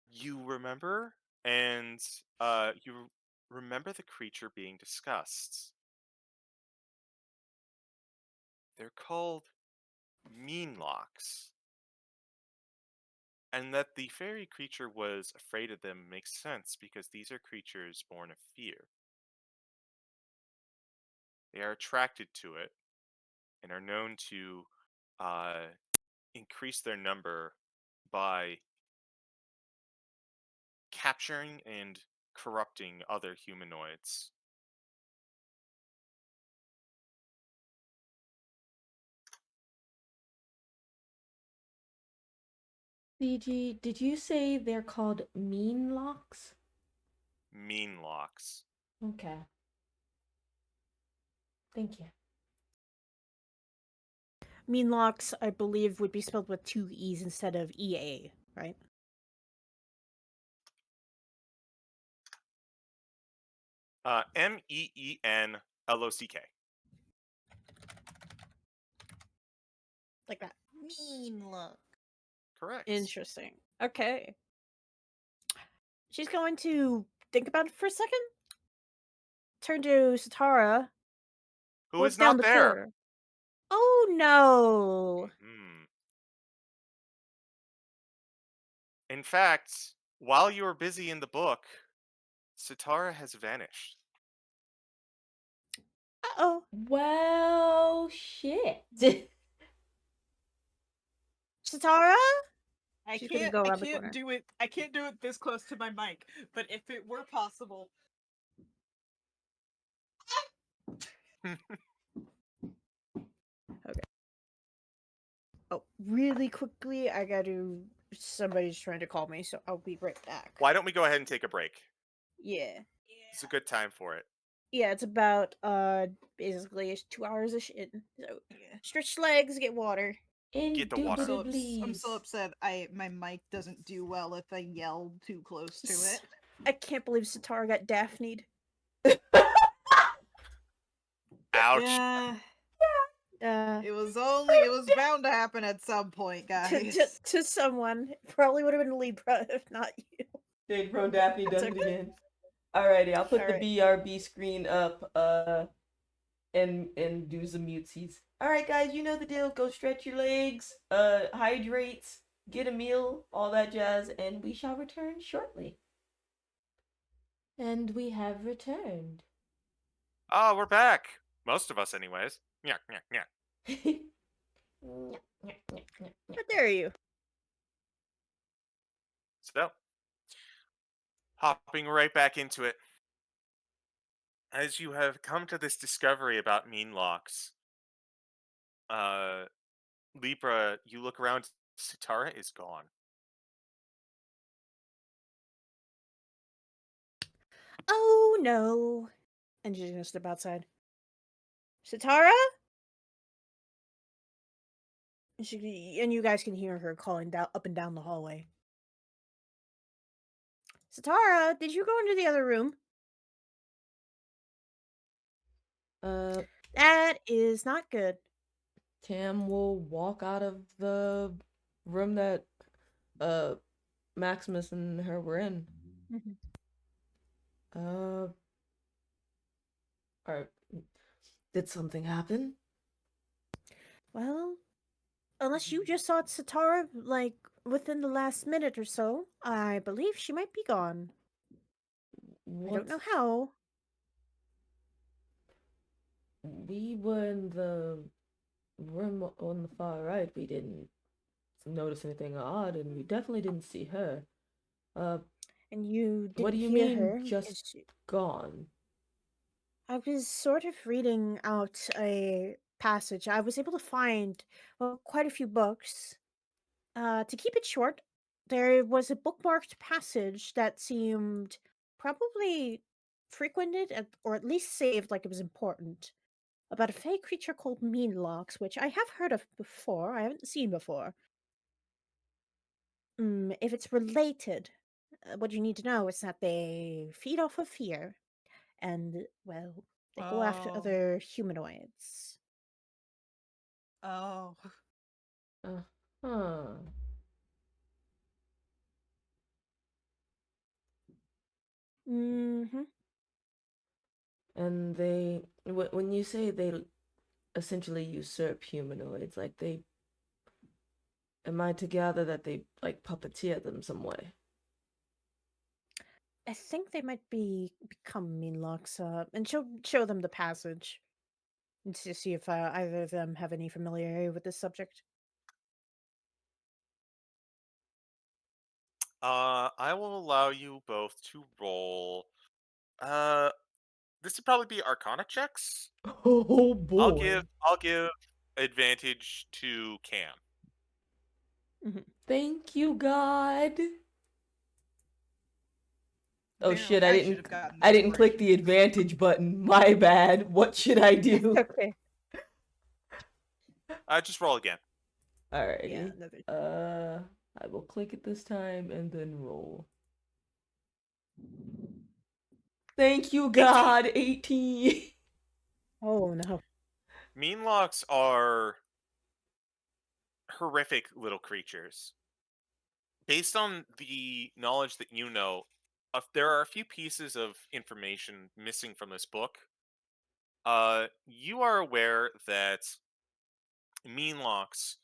you remember and you remember the creature being discussed. They're called meanlocks. And that the fairy creature was afraid of them makes sense because these are creatures born of fear. They are attracted to it and are known to uh, increase their number by capturing and corrupting other humanoids. CG, did you say they're called mean locks? Meanlocks. Okay. Thank you. Meanlocks, I believe, would be spelled with two E's instead of EA, right? MEENLOCK. Like that. Mean look. Correct. Interesting. Okay. She's going to think about it for a second. Turn to Sitara. Who What's is down not the there? corridor? Oh no! Hmm. In fact, while you were busy in the book, Sitara has vanished. Uh-oh. Well, shit. Sitara? I She's gonna can't. go I around the can't corner. do it. I can't do it this close to my mic. But if it were possible, Oh, really quickly, I gotta. Somebody's trying to call me, so I'll be right back. Why don't we go ahead and take a break? Yeah. It's a good time for it. Yeah, it's about basically it's 2 hours of shit. So stretch legs, get water. Get the water. I'm so Indubitably. upset. My mic doesn't do well if I yell too close to it. I can't believe Sitara got Daphne'd. Ouch. Yeah, Uh, it was bound to happen at some point, guys. to someone. Probably would have been Libra if not you. Jade Pro Daphne That's does it okay. again. Alrighty, I'll put Alright. the BRB screen up and do some mutesies. Alright guys, you know the deal. Go stretch your legs, hydrate, get a meal, all that jazz, and we shall return shortly. And we have returned. Oh, we're back. Most of us, anyways. Yeah, yeah, yeah. How dare you? So, hopping right back into it. As you have come to this discovery about mean locks, Libra, you look around, Sitara is gone. Oh no. And she's gonna step outside. Sitara? And you guys can hear her calling down up and down the hallway. Sitara, did you go into the other room? That is not good. Tam will walk out of the room that Maximus and her were in. Alright. Did something happen? Well, unless you just saw Sitara, like, within the last minute or so, I believe she might be gone. I don't know how. We were in the room on the far right. We didn't notice anything odd, and we definitely didn't see her. And you didn't What do you hear mean, her just because gone? I was sort of reading out a passage. I was able to find, well, quite a few books. To keep it short, there was a bookmarked passage that seemed probably frequented or at least saved like it was important about a fey creature called Meanlocks, which I have heard of before. I haven't seen before. If it's related, what you need to know is that they feed off of fear, and well, they go after Oh. other humanoids. Oh. Huh. Mm-hmm. And when you say they essentially usurp humanoids, like am I to gather that they like puppeteer them some way? I think they might become Meanlocks, and show them the passage and to see if either of them have any familiarity with this subject. I will allow you both to roll. This would probably be Arcana checks. Oh boy. I'll give advantage to Cam. Thank you, God. Oh shit, Apparently, I should didn't have gotten I that didn't click the portion. advantage button. My bad. What should I do? Okay. Just roll again. Alrighty. Yeah, another. I will click it this time and then roll. Thank you, God. 18. Oh no. Meanlocks are horrific little creatures. Based on the knowledge that you know, there are a few pieces of information missing from this book. You are aware that Meanlocks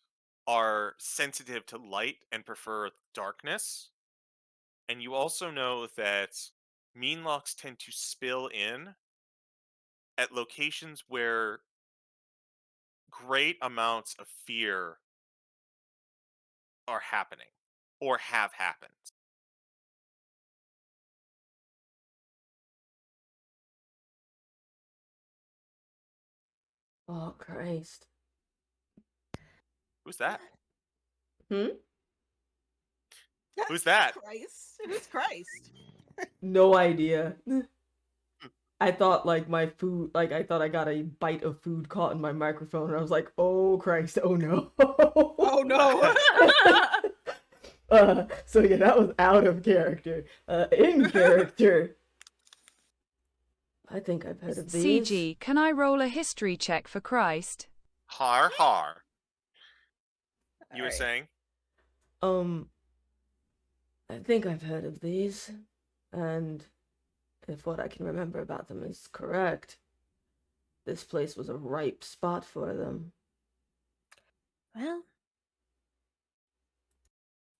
are sensitive to light and prefer darkness. And you also know that Meanlocks tend to spill in at locations where great amounts of fear are happening or have happened. Oh, Christ. Who's that? Hmm? Who's that? Christ. Who's Christ? No idea. I thought like my food, like I thought I got a bite of food caught in my microphone, and I was like, "Oh Christ, oh no!" Oh no. So yeah, that was out of character. In character, I think I've heard of these. CG, can I roll a history check for Christ? Har har. You were Alright. saying? I think I've heard of these, and if what I can remember about them is correct, this place was a ripe spot for them. Well,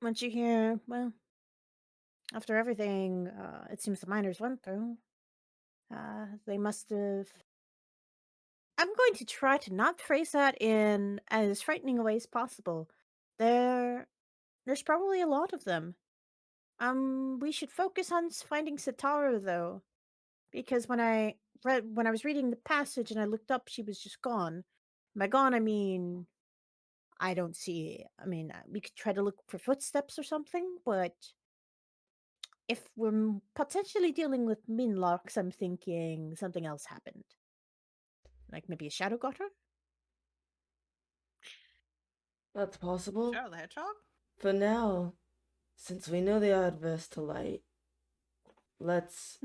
once you hear, well, after everything, it seems the miners went through, they must have. I'm going to try to not phrase that in as frightening a way as possible. There's probably a lot of them. We should focus on finding Sitara though, because when I was reading the passage and I looked up, she was just gone. By gone, I mean I don't see. I mean, we could try to look for footsteps or something, but if we're potentially dealing with Minlocks, I'm thinking something else happened. Like maybe a shadow got her? That's possible. Shadow the Hedgehog? For now, since we know they are adverse to light, let's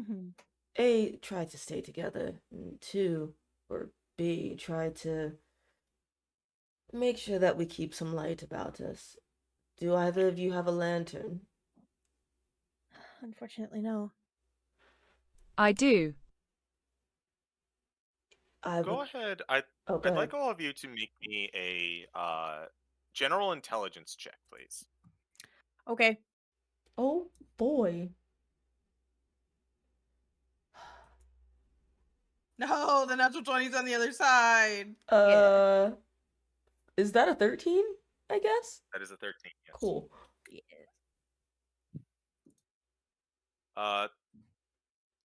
A, try to stay together, and 2, or B, try to make sure that we keep some light about us. Do either of you have a lantern? Unfortunately, no. I do. Go ahead. Oh, go I'd ahead. like all of you to make me a general intelligence check, please. Okay. Oh, boy. No, the natural 20's on the other side. Is that a 13, I guess? That is a 13. Yes. Cool.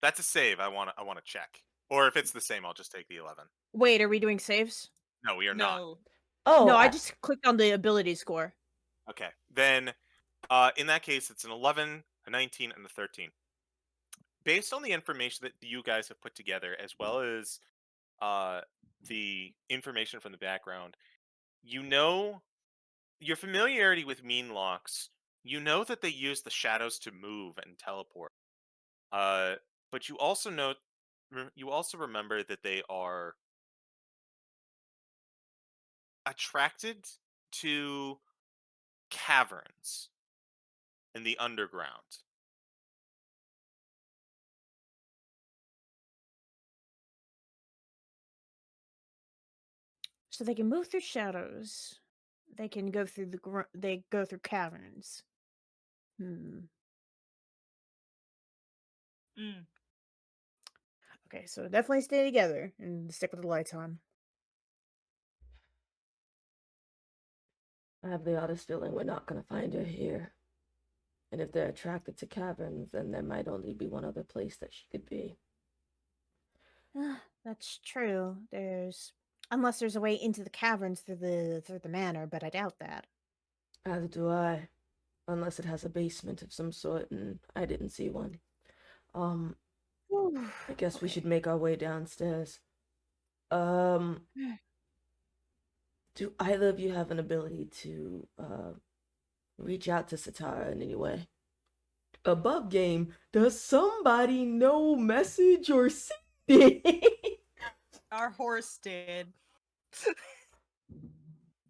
That's a save. I want to check. Or if it's the same, I'll just take the 11. Wait, are we doing saves? No, we are not. No. Oh, No, I just clicked on the ability score. Okay. Then in that case, it's an 11, a 19, and a 13. Based on the information that you guys have put together, as well as the information from the background, you know your familiarity with Meanlocks, you know that they use the shadows to move and teleport. But you also know, you also remember that they are attracted to caverns in the underground. So they can move through shadows. They can go through they go through caverns. Okay, so definitely stay together and stick with the lights on. I have the oddest feeling we're not going to find her here. And if they're attracted to caverns, then there might only be one other place that she could be. That's true. Unless there's a way into the caverns through the manor, but I doubt that. As do I. Unless it has a basement of some sort, and I didn't see one. I guess we should make our way downstairs. Do either of you have an ability to reach out to Sitara in any way? Above game, does somebody know message or send? Our horse did.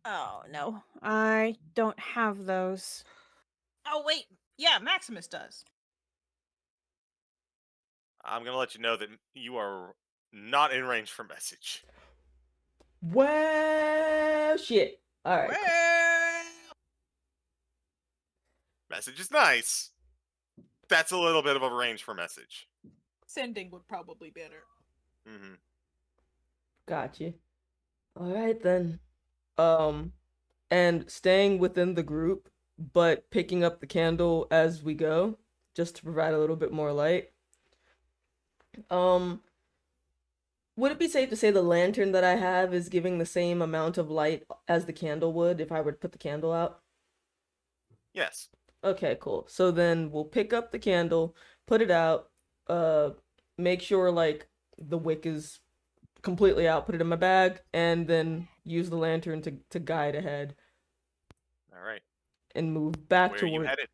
Oh no, I don't have those. Oh wait, yeah, Maximus does. I'm gonna let you know that you are not in range for message. Well, shit. All right. Well, Message is nice. That's a little bit of a range for message. sending would probably be better. Mm-hmm. Gotcha. All right then. And staying within the group, but picking up the candle as we go, just to provide a little bit more light. Um, would it be safe to say the lantern that I have is giving the same amount of light as the candle would if I were to put the candle out? Yes. Okay, cool. So then we'll pick up the candle, put it out, uh, make sure like the wick is completely out, put it in my bag, and then use the lantern to guide ahead All right. and move back Where are you toward headed?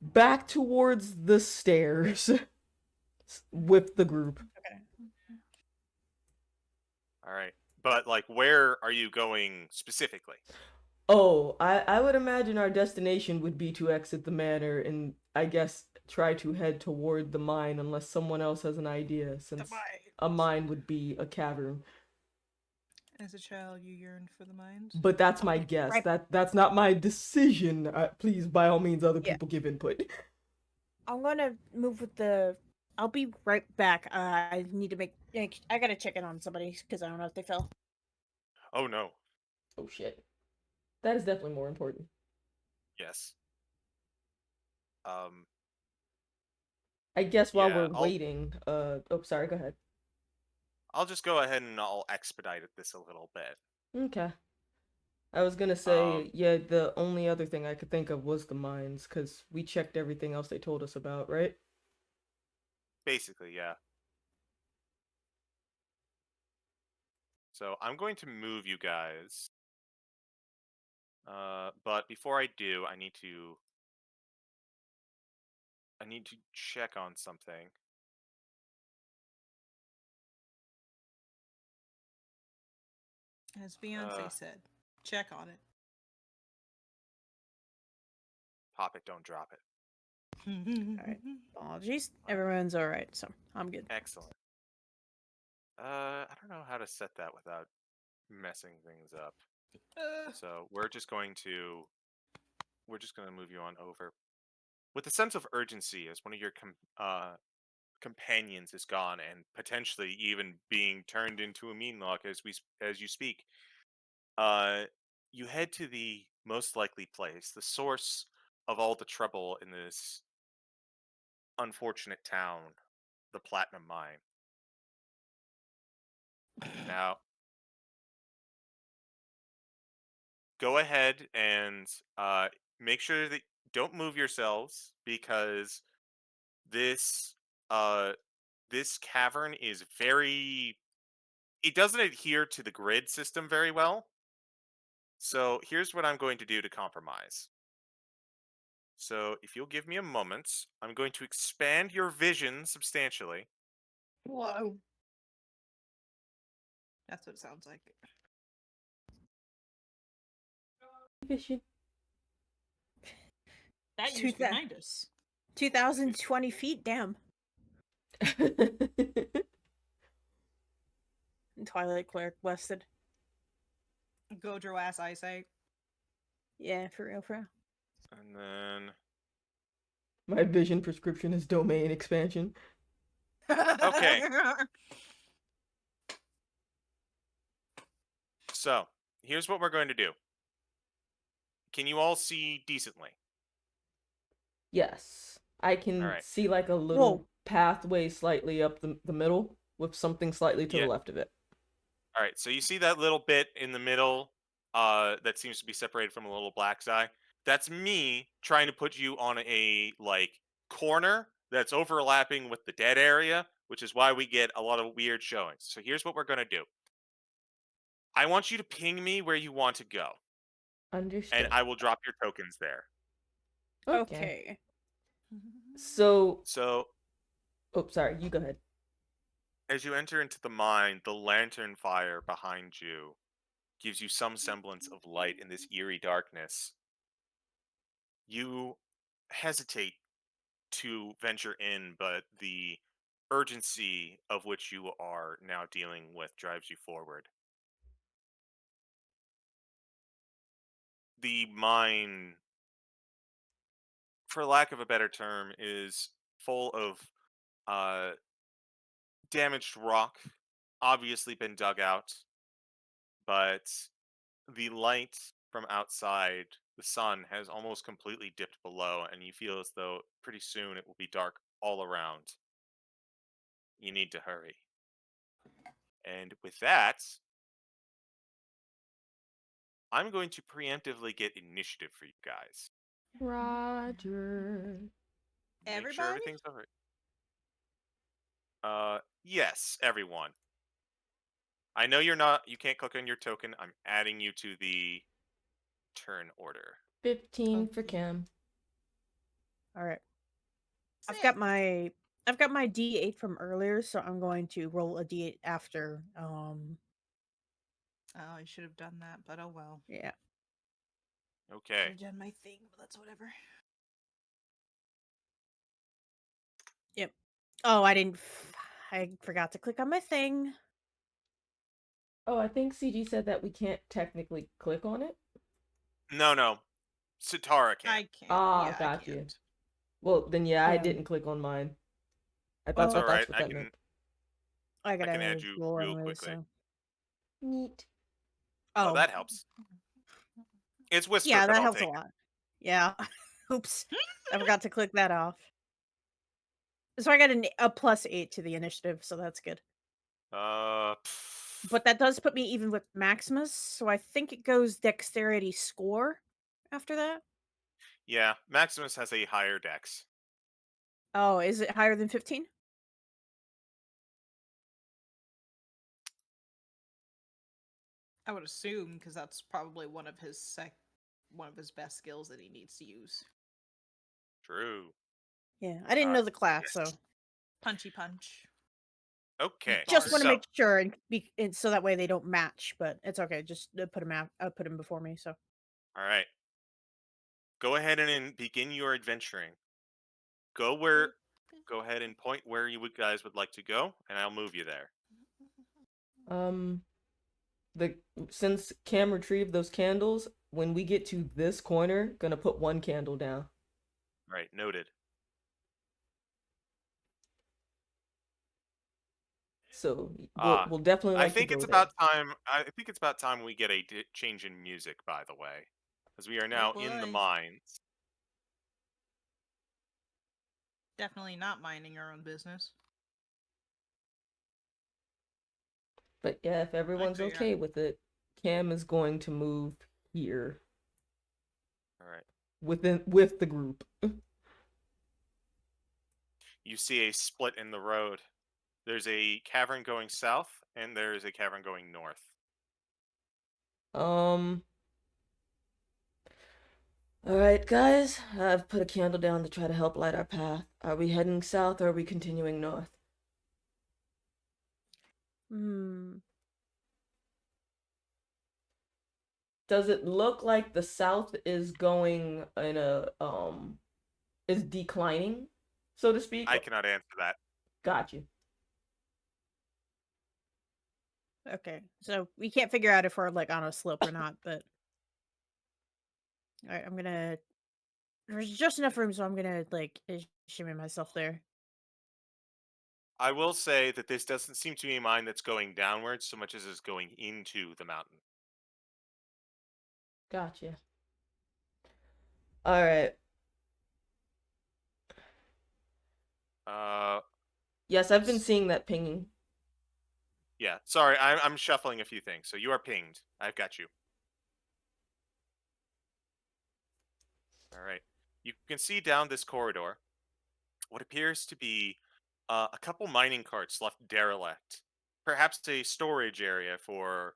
back towards the stairs with the group. Okay. All right. But like, where are you going specifically? Oh, I would imagine our destination would be to exit the manor and I guess try to head toward the mine unless someone else has an idea, since a mine would be a cavern. As a child, you yearned for the mines. But that's I'll my be guess. right- That's not my decision. Please, by all means, other Yeah. people give input. I'm gonna move with the. I'll be right back. I need to I gotta check in on somebody because I don't know if they fell. Oh no. Oh shit. That is definitely more important. Yes. I guess while Yeah. we're waiting, oh sorry, go ahead. I'll just go ahead and I'll expedite this a little bit. Okay. I was gonna say, yeah, the only other thing I could think of was the mines, because we checked everything else they told us about, right? Basically, yeah. So I'm going to move you guys. But before I do, I need to check on something. As Beyonce said, check on it. Pop it, don't drop it. Alright. Apologies. Everyone's alright, so I'm good. Excellent. I don't know how to set that without messing things up. So we're just going to move you on over with a sense of urgency as one of your companions is gone and potentially even being turned into a mean lock as you speak. You head to the most likely place, the source of all the trouble in this unfortunate town, the Platinum Mine. Now, go ahead and make sure that don't move yourselves because this uh this cavern is very it doesn't adhere to the grid system very well. So here's what I'm going to do to compromise. So if you'll give me a moment, I'm going to expand your vision substantially. Whoa. That's what it sounds like. Vision. That Two used thou- behind us. 2020 feet, damn. Twilight Cleric busted. Gojo ass eyesight. Yeah, for real, for real. And then My vision prescription is domain expansion. Okay. So, here's what we're going to do. Can you all see decently? Yes. I can Alright. see like a little Whoa. pathway slightly up the middle with something slightly to Yeah. the left of it. All right, so you see that little bit in the middle that seems to be separated from a little black eye? That's me trying to put you on a like corner that's overlapping with the dead area, which is why we get a lot of weird showings. So here's what we're going to do. I want you to ping me where you want to go, and Understood. I will drop your tokens there. Okay. Okay. So, So, oh, sorry, you go ahead. as you enter into the mine, the lantern fire behind you gives you some semblance of light in this eerie darkness. You hesitate to venture in, but the urgency of which you are now dealing with drives you forward. The mine, for lack of a better term, is full of uh, damaged rock, obviously been dug out, but the light from outside, the sun, has almost completely dipped below, and you feel as though pretty soon it will be dark all around. You need to hurry. And with that, I'm going to preemptively get initiative for you guys. Roger. Make sure Everybody? everything's alright. Yes, everyone. I know you can't click on your token. I'm adding you to the turn order. 15 for Okay. Kim. All right. I've Sick. got my D8 from earlier, so I'm going to roll a D8 after. Oh, I should have done that, but oh well. Yeah. Okay. Should have done my thing, but that's whatever. Yep. Oh, I forgot to click on my thing. Oh, I think CG said that we can't technically click on it. No. Sitara can. I can't. Ah, Yeah, got I you. can't. Well, then yeah, I Yeah. didn't click on mine. I That's thought Well, that's alright. what I that can meant. I I can add gotta you roll real anyway, quickly. so. Neat. Oh, Oh, that helps. It's Whisper, yeah, but that I'll helps a take it. lot. Yeah. Oops. I forgot to click that off. So I got a +8 to the initiative, so that's good. But that does put me even with Maximus, so I think it goes dexterity score after that. Yeah, Maximus has a higher dex. Oh, is it higher than 15? I would assume because that's probably one of his best skills that he needs to use. True. Yeah, I didn't know the class, Yes. so Punchy punch. Okay, just want to so make sure and so that way they don't match. But it's okay. Just put him before me. So all right. Go ahead and begin your adventuring. Go ahead and point where guys would like to go, and I'll move you there. Um, the since Cam retrieved those candles, when we get to this corner, gonna put one candle down. All right, noted. So Ah, we'll definitely I like to think it's go there. about time. I think it's about time we get a change in music. By the way, as we are Oh now in the boy. mines. Definitely not minding our own business. But yeah, if everyone's Actually, okay with it, Cam is going to move here All right. with the group. You see a split in the road. There's a cavern going south, and there is a cavern going north. Um. All right, guys. I've put a candle down to try to help light our path. Are we heading south or are we continuing north? hmm. Does it look like the south is going in a is declining, so to speak? I cannot answer that. Got you. Okay, so we can't figure out if we're like on a slope or not. But all right, I'm gonna. There's just enough room, so I'm gonna like shimmy myself there. I will say that this doesn't seem to be a mine that's going downwards so much as it's going into the mountain. Gotcha. All right. Uh, Yes, I've been seeing that pinging. yeah. Sorry, I'm shuffling a few things. So you are pinged. I've got you. All right. You can see down this corridor what appears to be a couple mining carts left derelict. Perhaps a storage area for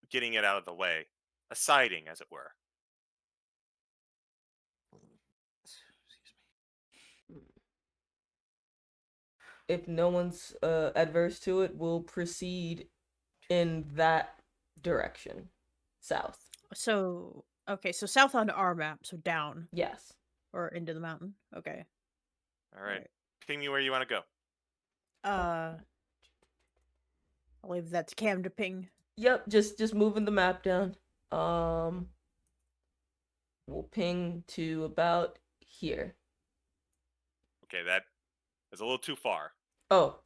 getting it out of the way. A siding, as it were. if no one's adverse to it, we'll proceed in that direction, south. So, okay, so south on our map, so down Yes. or into the mountain. Okay. All right. Alright. Ping me where you want to go. I'll leave that to Cam to ping. Yep. Just moving the map down. We'll ping to about here. Okay, that is a little too far. Oh,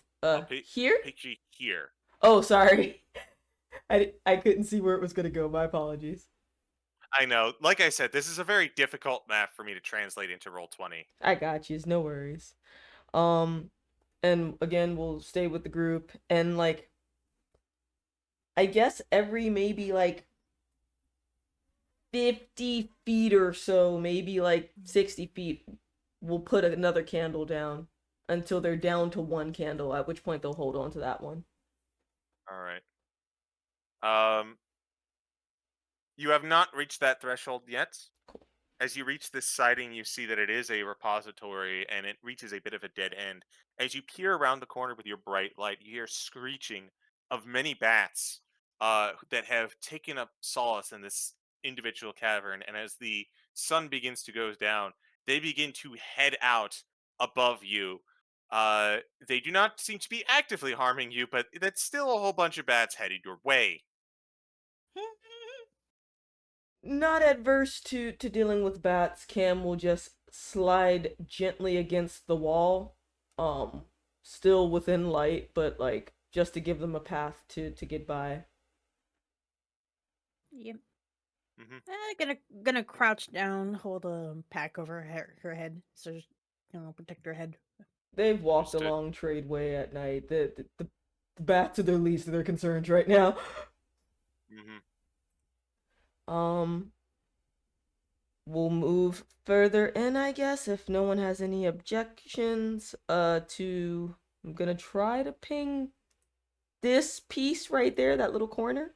here? Picture here. Oh, sorry. I couldn't see where it was gonna go. My apologies. I know. Like I said, this is a very difficult map for me to translate into Roll20. I got you. No worries. And again, we'll stay with the group, and like, I guess every maybe like 50 feet or so, maybe like 60 feet, we'll put another candle down until they're down to one candle, at which point they'll hold on to that one. All right. You have not reached that threshold yet. Cool. As you reach this siding, you see that it is a repository, and it reaches a bit of a dead end. As you peer around the corner with your bright light, you hear screeching of many bats that have taken up solace in this individual cavern. And as the sun begins to go down, they begin to head out above you. They do not seem to be actively harming you, but that's still a whole bunch of bats headed your way. Not adverse to dealing with bats, Cam will just slide gently against the wall, still within light, but like just to give them a path to get by. Yep. Mm-hmm. Gonna crouch down, hold a pack over her head, so protect her head. They've walked Understood. along Tradeway at night. The bats are their least of their concerns right now. Mm-hmm. We'll move further in, I guess, if no one has any objections. I'm gonna try to ping this piece right there, that little corner.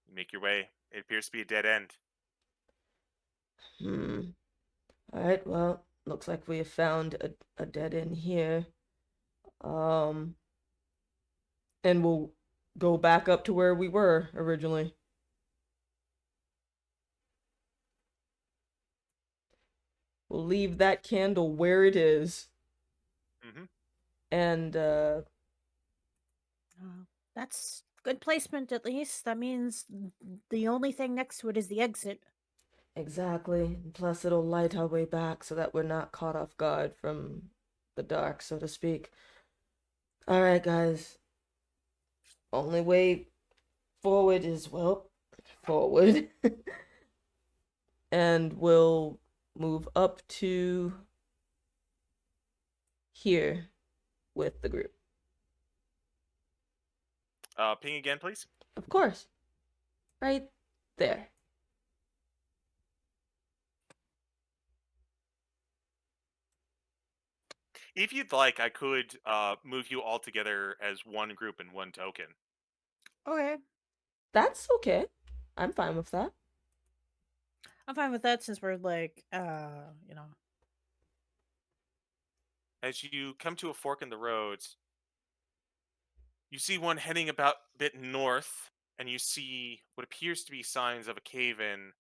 You make your way. It appears to be a dead end. Alright, well, looks like we have found a dead end here. And we'll go back up to where we were originally. We'll leave that candle where it is. Mm-hmm. And, That's good placement, at least. That means the only thing next to it is the exit. exactly. And plus, it'll light our way back so that we're not caught off guard from the dark, so to speak. Alright, guys. Only way forward is, well, forward. And we'll move up to here with the group. Ping again, please. Of course. Right there. If you'd like, I could move you all together as one group and one token. Okay. That's okay. I'm fine with that. I'm fine with that since we're like, As you come to a fork in the roads, you see one heading about a bit north, and you see what appears to be signs of a cave-in.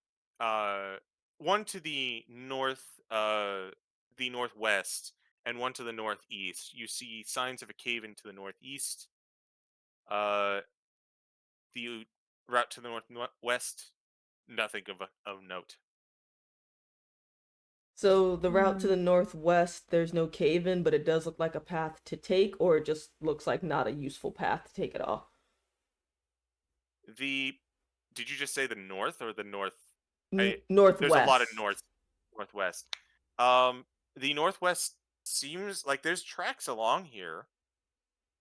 One to the northwest, and one to the northeast. You see signs of a cave-in to the northeast. The route to the northwest, nothing of note. So the route to the northwest, there's no cave-in, but it does look like a path to take, or it just looks like not a useful path to take at all. Did you just say the north or the north? Northwest. There's a lot of northwest. The northwest seems like there's tracks along here,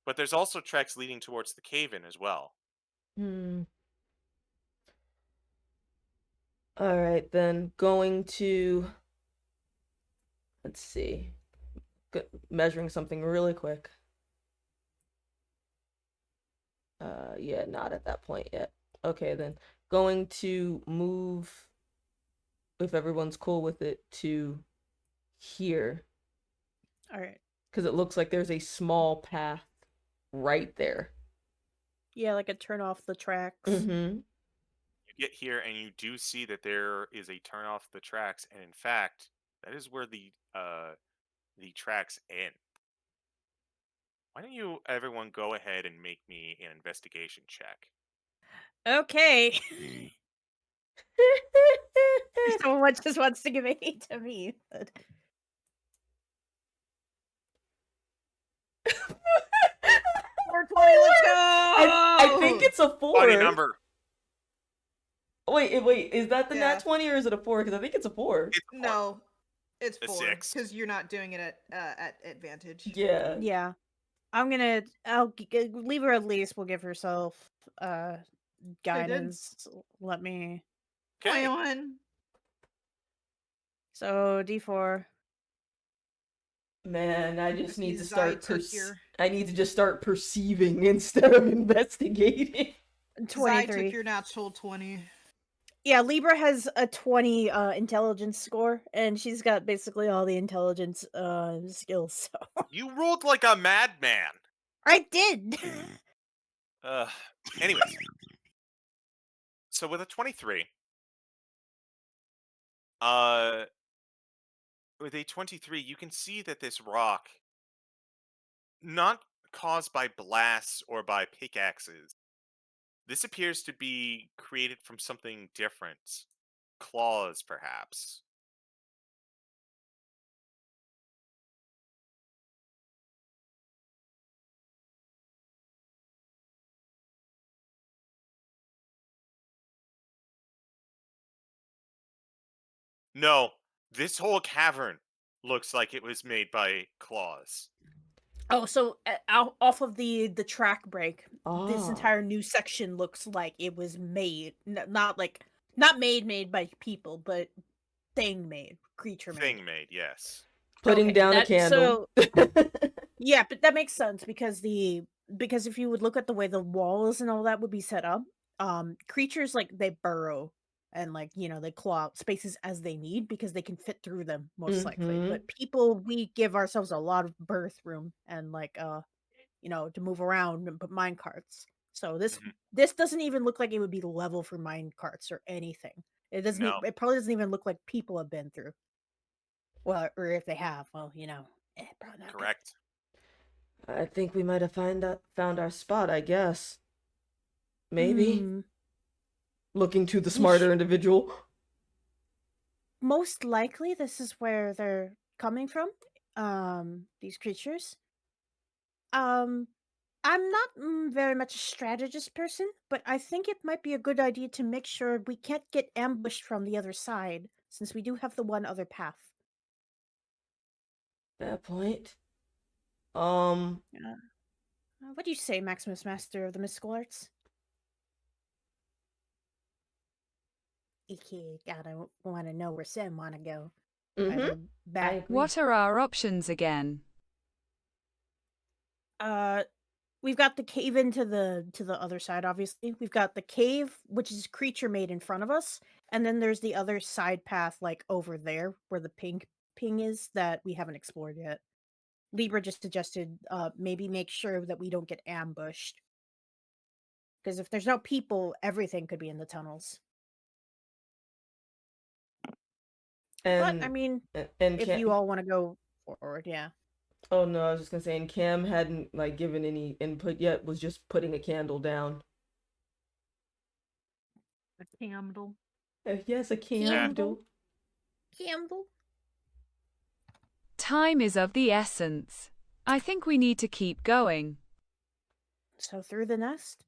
but there's also tracks leading towards the cave-in as well. All right, then going to, let's see, measuring something really quick. Yeah, not at that point yet. Okay, then going to move, if everyone's cool with it, to here. All right. Because it looks like there's a small path right there. Yeah, like a turn off the tracks. Mm-hmm. You get here and you do see that there is a turn off the tracks, and in fact, that is where the tracks end. Why don't you everyone go ahead and make me an investigation check? Okay. Someone just wants to give a hate to me. But... 420, let's go! I think it's a 4. Funny number. Wait, is that the Yeah. nat 20 or is it a 4? Because I think it's a 4. It's a four. No, it's A 4 6. because you're not doing it at advantage. Yeah. Yeah. Leave her at least. We'll give herself guidance. Let me. Okay. 21. So D4. Man, I just need to Because start I took your- I need to just start perceiving instead of investigating. 23. I took your natural 20. Yeah, Libra has a 20 intelligence score, and she's got basically all the intelligence skills. So. You rolled like a madman. I did. Anyways. So with a 23, with a 23, you can see that this rock, not caused by blasts or by pickaxes, this appears to be created from something different. Claws, perhaps. No, this whole cavern looks like it was made by claws. Oh, so off of the track break, this Ah. entire new section looks like it was made, not made by people, but creature made. Thing made, yes. Putting Okay, down a candle. Yeah, but that makes sense because if you would look at the way the walls and all that would be set up, creatures like they burrow and they claw out spaces as they need because they can fit through them most likely. Mhm. But people, we give ourselves a lot of birth room and to move around and put mine carts. So this doesn't even look like it would be level for mine carts or anything. It doesn't. No. It probably doesn't even look like people have been through. Well, or if they have, well, probably not. Correct. I think we might have found our spot, I guess. Maybe. Looking to the smarter individual. Most likely this is where they're coming from. These creatures. I'm not very much a strategist person, but I think it might be a good idea to make sure we can't get ambushed from the other side, since we do have the one other path. That point. What do you say, Maximus, Master of the Mystical Arts? Gotta want to know where Sim want to go. Either back. What are our options again? We've got the cave into the other side, obviously. We've got the cave, which is creature made in front of us, and then there's the other side path, like over there, where the ping is that we haven't explored yet. Libra just suggested maybe make sure that we don't get ambushed. Because if there's no people, everything could be in the tunnels. And but I mean, and if you all want to go forward, yeah. Oh no, I was just gonna say, and Cam hadn't given any input yet, was just putting a candle down. A candle. Yes, a candle. Candle. Time is of the essence. I think we need to keep going. So through the nest?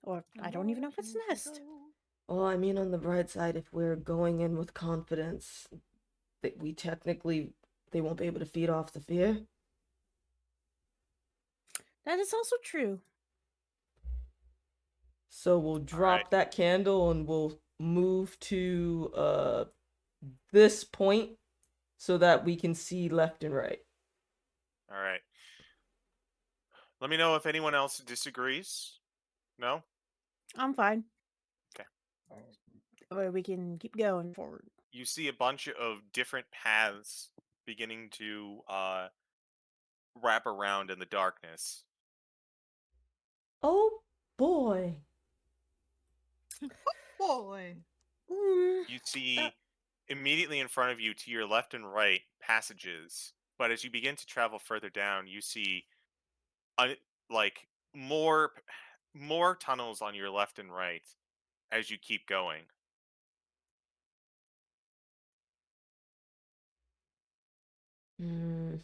Or I don't even know if it's a nest. Well, I mean, on the bright side, if we're going in with confidence, that they won't be able to feed off the fear. That is also true. So we'll drop that candle and we'll move to this point so that we can see left and right. All right. Let me know if anyone else disagrees. No? I'm fine. Okay. Or we can keep going forward. You see a bunch of different paths beginning to wrap around in the darkness. Oh boy. Boy. Mm, You uh, see immediately in front of you, to your left and right, passages. But as you begin to travel further down, you see uh, like more tunnels on your left and right as you keep going. Hmm.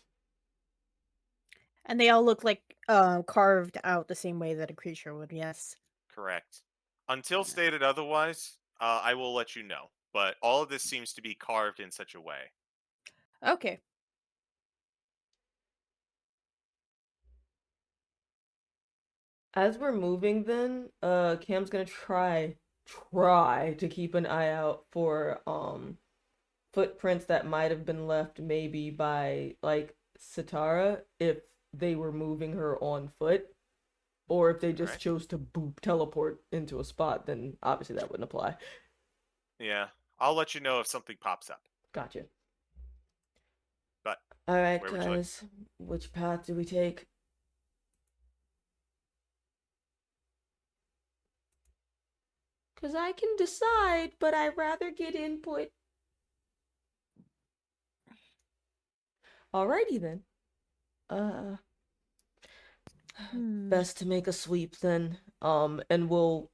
and they all look like carved out the same way that a creature would. Yes. Correct. Until Yeah. stated otherwise, I will let you know. But all of this seems to be carved in such a way. Okay. As we're moving then, Cam's gonna try to keep an eye out for footprints that might have been left maybe by like Sitara if they were moving her on foot, or if they All just right. chose to boop teleport into a spot, then obviously that wouldn't apply. Yeah, I'll let you know if something pops up. Gotcha. But All right, where would you like? guys, which path do we take? Cause I can decide, but I'd rather get input. Alrighty then. Uh, Hmm. Best to make a sweep then. And we'll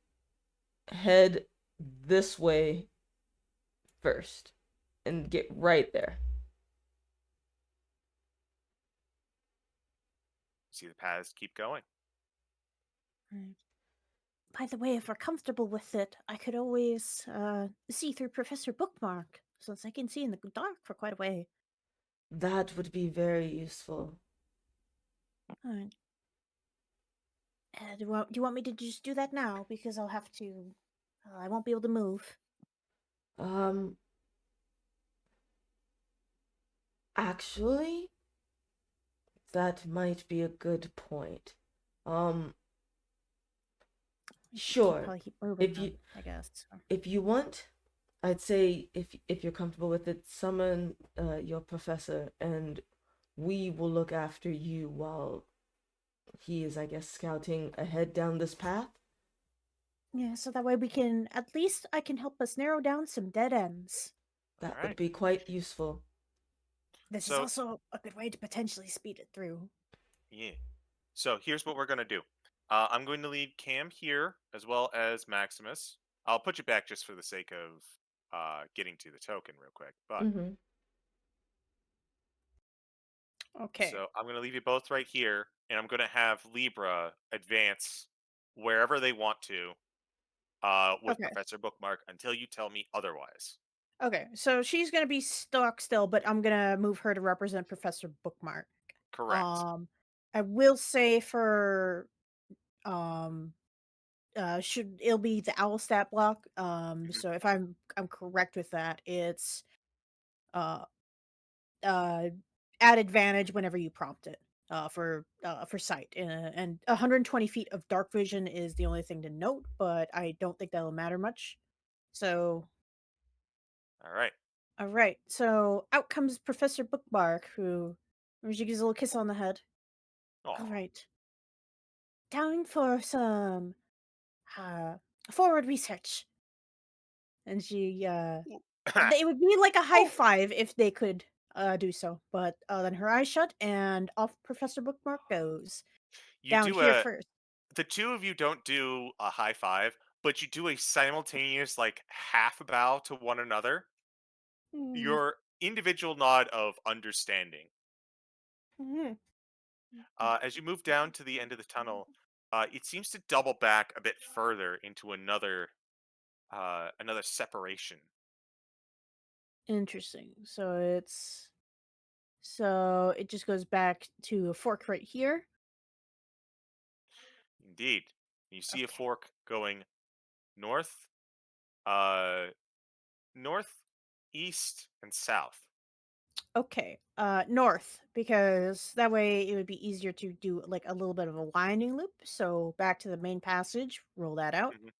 head this way first and get right there. See the paths keep going. Right. By the way, if we're comfortable with it, I could always see through Professor Bookmark, since I can see in the dark for quite a way. That would be very useful. Alright. Do you want me to just do that now? Because I'll have to. I won't be able to move. Um, Actually, that might be a good point. Um, We should sure. probably keep moving If then, you I guess. if you want, I'd say if you're comfortable with it, summon your professor and we will look after you while he is, I guess, scouting ahead down this path. Yeah, so that way we can. At least I can help us narrow down some dead ends. All That would right. be quite useful. This is So also a good way to potentially speed it through. yeah. So here's what we're gonna do. I'm going to leave Cam here as well as Maximus. I'll put you back just for the sake of getting to the token real quick. But Mm-hmm. Okay. so I'm gonna leave you both right here, and I'm gonna have Libra advance wherever they want to with Okay. Professor Bookmark until you tell me otherwise. Okay. So she's gonna be stuck still, but I'm gonna move her to represent Professor Bookmark. Correct. Um, I will say for um should it'll be the owl stat block. Mhm. So if I'm correct with that, it's uh uh add advantage whenever you prompt it for sight, and 120 feet of dark vision is the only thing to note, but I don't think that'll matter much. So All right. all right, so out comes Professor Bookmark, who she gives a little kiss on the head. All Oh. right, down for some uh forward research. And she it would be like a high Oh, five if they could do so, but then her eyes shut and off Professor Bookmark goes. you Down do here a. first. The two of you don't do a high five, but you do a simultaneous like half bow to one another. Mm, Your individual nod of understanding. mhm. As you move down to the end of the tunnel, it seems to double back a bit further into another separation. Interesting. So it just goes back to a fork right here. Indeed, you see a Okay. fork going north, uh, north, east, and south. Okay. North, because that way it would be easier to do like a little bit of a winding loop. So back to the main passage, roll that out. Mhm.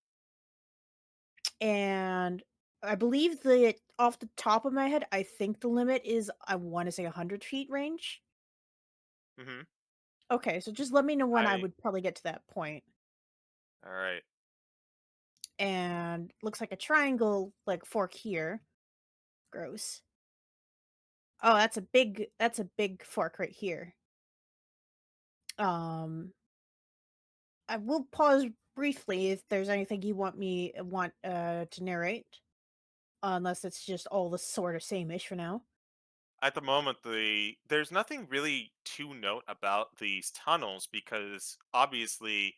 And I believe the off the top of my head, I think the limit is I want to say 100 feet range. Mm-hmm. Okay, so just let me know when I I would probably get to that point. all right. And looks like a triangle like fork here. Gross. Oh, that's a big fork right here. Um I will pause briefly if there's anything you want to narrate. Unless it's just all the sort of same-ish for now. At the moment, there's nothing really to note about these tunnels because obviously,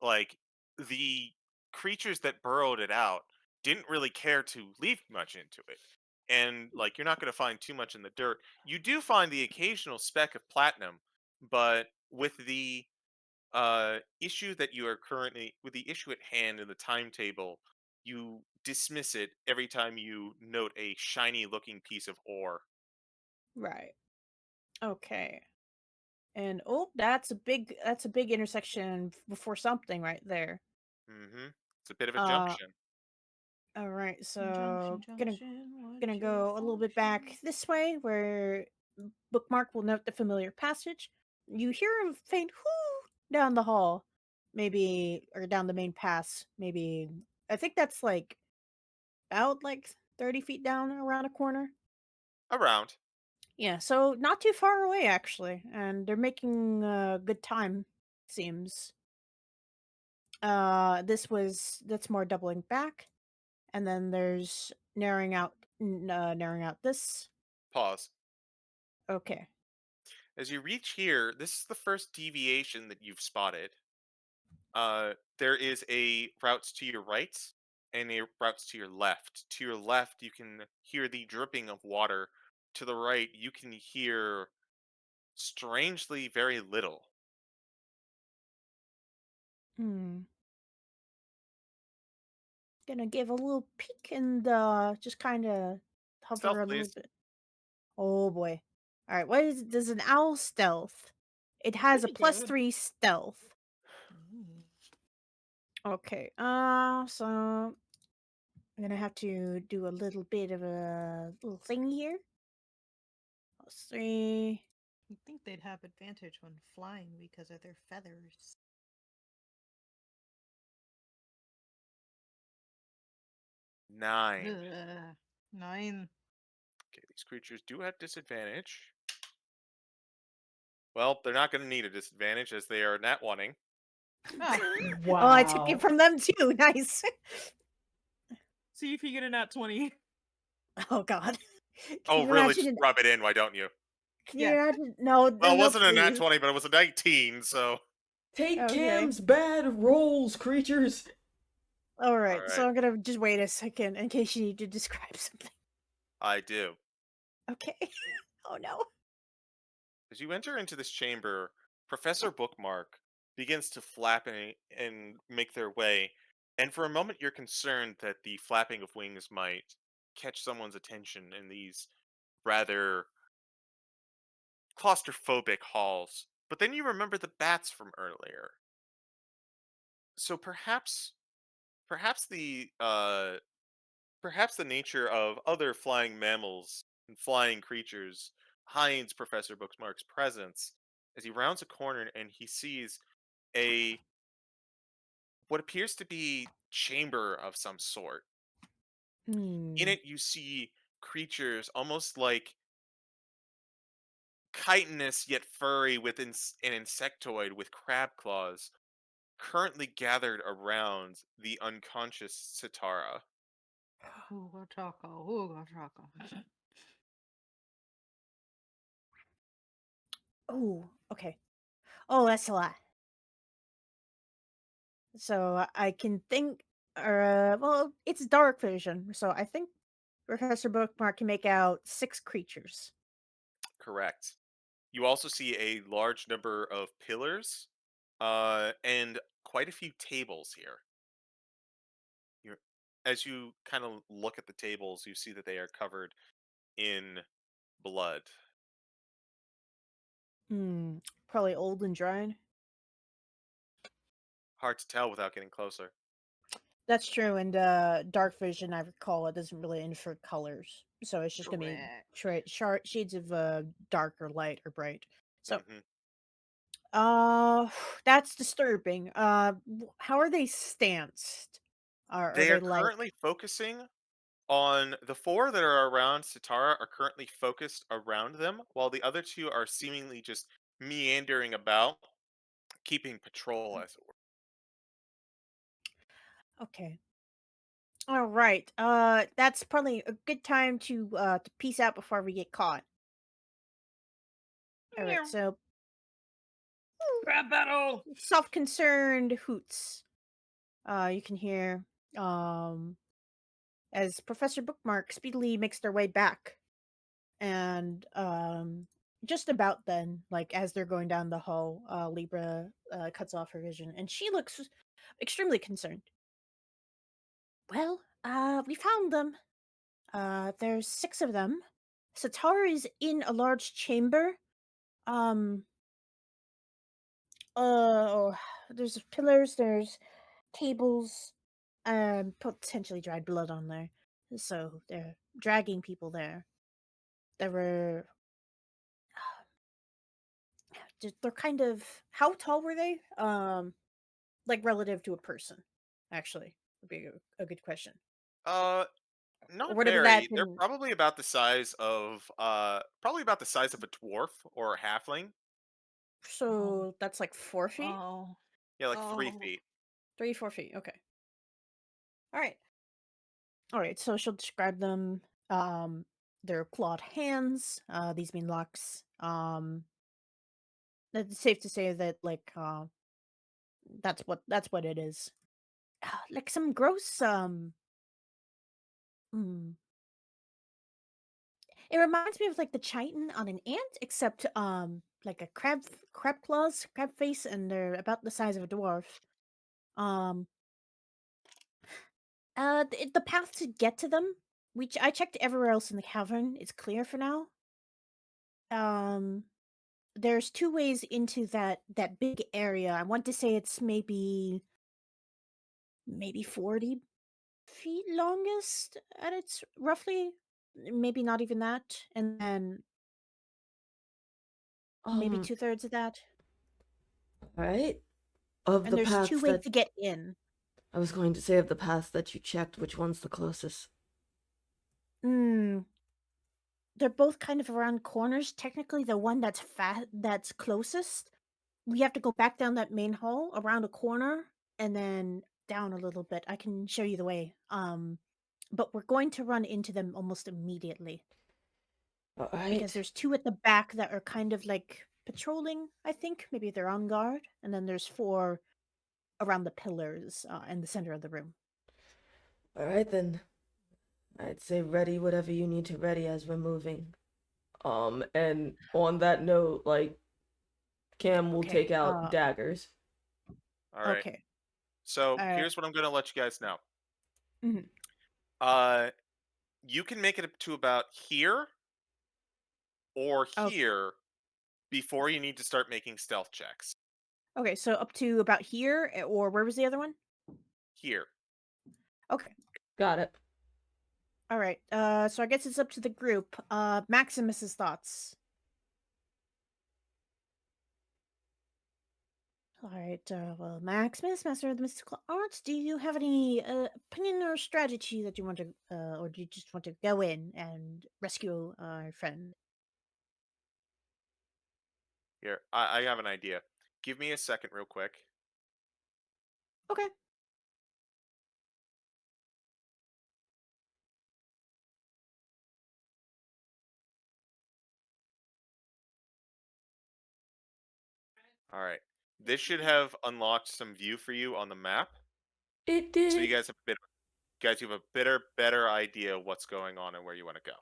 like, the creatures that burrowed it out didn't really care to leave much into it. And like you're not going to find too much in the dirt. You do find the occasional speck of platinum, but with the issue at hand in the timetable, you dismiss it every time you note a shiny looking piece of ore. Right. Okay. And oh, that's a big intersection before something right there. It's a bit of a Uh junction. all right. Junction, So junction, gonna what's your go a little bit back function? this way where bookmark will note the familiar passage. You hear a faint whoo down the hall. Maybe or down the main pass. Maybe I think that's like about like 30 feet down around a corner. Around. Yeah, so not too far away actually, and they're making good time. Seems. That's more doubling back, and then there's narrowing out this. Pause. Okay. As you reach here, this is the first deviation that you've spotted. There is a route to your right and a route to your left. To your left, you can hear the dripping of water. To the right, you can hear strangely very little. Hmm. Gonna give a little peek and just kind of Stealth, hover a little please. bit. Oh boy. All right. What is does an owl stealth? It has a Pretty plus good. 3 stealth. Mm. Okay. So I'm gonna have to do a little bit of a little thing here. Plus 3. You'd think they'd have advantage when flying because of their feathers. 9. Ugh. 9. Okay, these creatures do have disadvantage. Well, they're not going to need a disadvantage as they are nat oneing. Ah, Oh, I took it Wow. from them too. Nice. see if you get a nat 20. Oh God. Can Oh, you really? Just imagine? rub it in, why don't you? Can you Yeah. imagine? No, Well, it no, wasn't a nat please. 20, but it was a 19, so. Take Okay. Cam's bad rolls, creatures. All right. Alright, So I'm gonna just wait a second in case you need to describe something. I do. Okay. Oh no. As you enter into this chamber, Professor Bookmark begins to flap and make their way, and for a moment you're concerned that the flapping of wings might catch someone's attention in these rather claustrophobic halls. But then you remember the bats from earlier. So perhaps perhaps the nature of other flying mammals and flying creatures hides Professor Bookmark's presence as he rounds a corner and he sees a what appears to be chamber of some sort. In Hmm. it you see creatures almost like chitinous yet furry with an insectoid with crab claws currently gathered around the unconscious Sitara. Ooga chaka, ooga chaka. Oh. Okay. Oh, that's a lot. So I can think. Well, it's dark vision, so I think Professor Bookmark can make out 6 creatures. Correct. You also see a large number of pillars and quite a few tables here. You're, as you kind of look at the tables, you see that they are covered in blood. Hmm. Probably old and dried. Hard to tell without getting closer. That's true, and dark vision, I recall, it doesn't really infer colors, so it's just gonna be shades of dark or light or bright. So, Hmm. that's disturbing. How are they stanced? Are They they are like currently focusing on the four that are around Sitara are currently focused around them, while the other two are seemingly just meandering about, keeping patrol, as it were. okay? All right. That's probably a good time to peace out before we get caught. All right. So Crab battle! self-concerned hoots. You can hear as Professor Bookmark speedily makes their way back, and just about then, like as they're going down the hall, Libra cuts off her vision, and she looks extremely concerned. Well, we found them. There's 6 of them. Sitara is in a large chamber. Um, oh, there's pillars, there's tables, potentially dried blood on there. So they're dragging people there. There were, they're kind of, how tall were they? Like relative to a person, actually, would be a good question. Uh, Or not whatever that very. They're can, probably about the size of a dwarf or a halfling. Oh. so that's like 4 feet? Oh. Yeah, like three Oh. feet. 3, 4 feet, okay. All right. All right, so she'll describe them. Their clawed hands. These mean locks. It's safe to say that like that's what it is. Like some gross. Mm, it reminds me of like the chitin on an ant, except like a crab claws, crab face, and they're about the size of a dwarf. Um, the path to get to them, which I checked everywhere else in the cavern, is clear for now. Um, there's 2 ways into that big area. I want to say it's maybe 40 feet longest at its roughly, maybe not even that, and then maybe Um, 2/3 of that. all right. Of And the there's 2 paths ways that to get in. I was going to say, of the paths that you checked, which one's the closest? Hmm. They're both kind of around corners. Technically, the one that's closest, we have to go back down that main hall around a corner and then down a little bit. I can show you the way. But we're going to run into them almost immediately All because right. there's 2 at the back that are kind of like patrolling, I think. Maybe they're on guard, and then there's 4 around the pillars in the center of the room. All right then. I'd say ready whatever you need to ready as we're moving. And on that note, like Cam will Okay. take out daggers. All right. Okay. So Uh here's what I'm gonna let you guys know. mhm. Uh, you can make it up to about here or Oh, here before you need to start making stealth checks. okay, so up to about here, or where was the other one? Here. Okay. Got it. All right. So I guess it's up to the group. Maximus's thoughts. All right. Well, Maximus, master of the mystical arts, do you have any opinion or strategy that you want to, or do you just want to go in and rescue our friend? Here. I have an idea. Give me a second, real quick. Okay. All right. This should have unlocked some view for you on the map, It so you did. guys have a bit. You have a better idea of what's going on and where you want to go.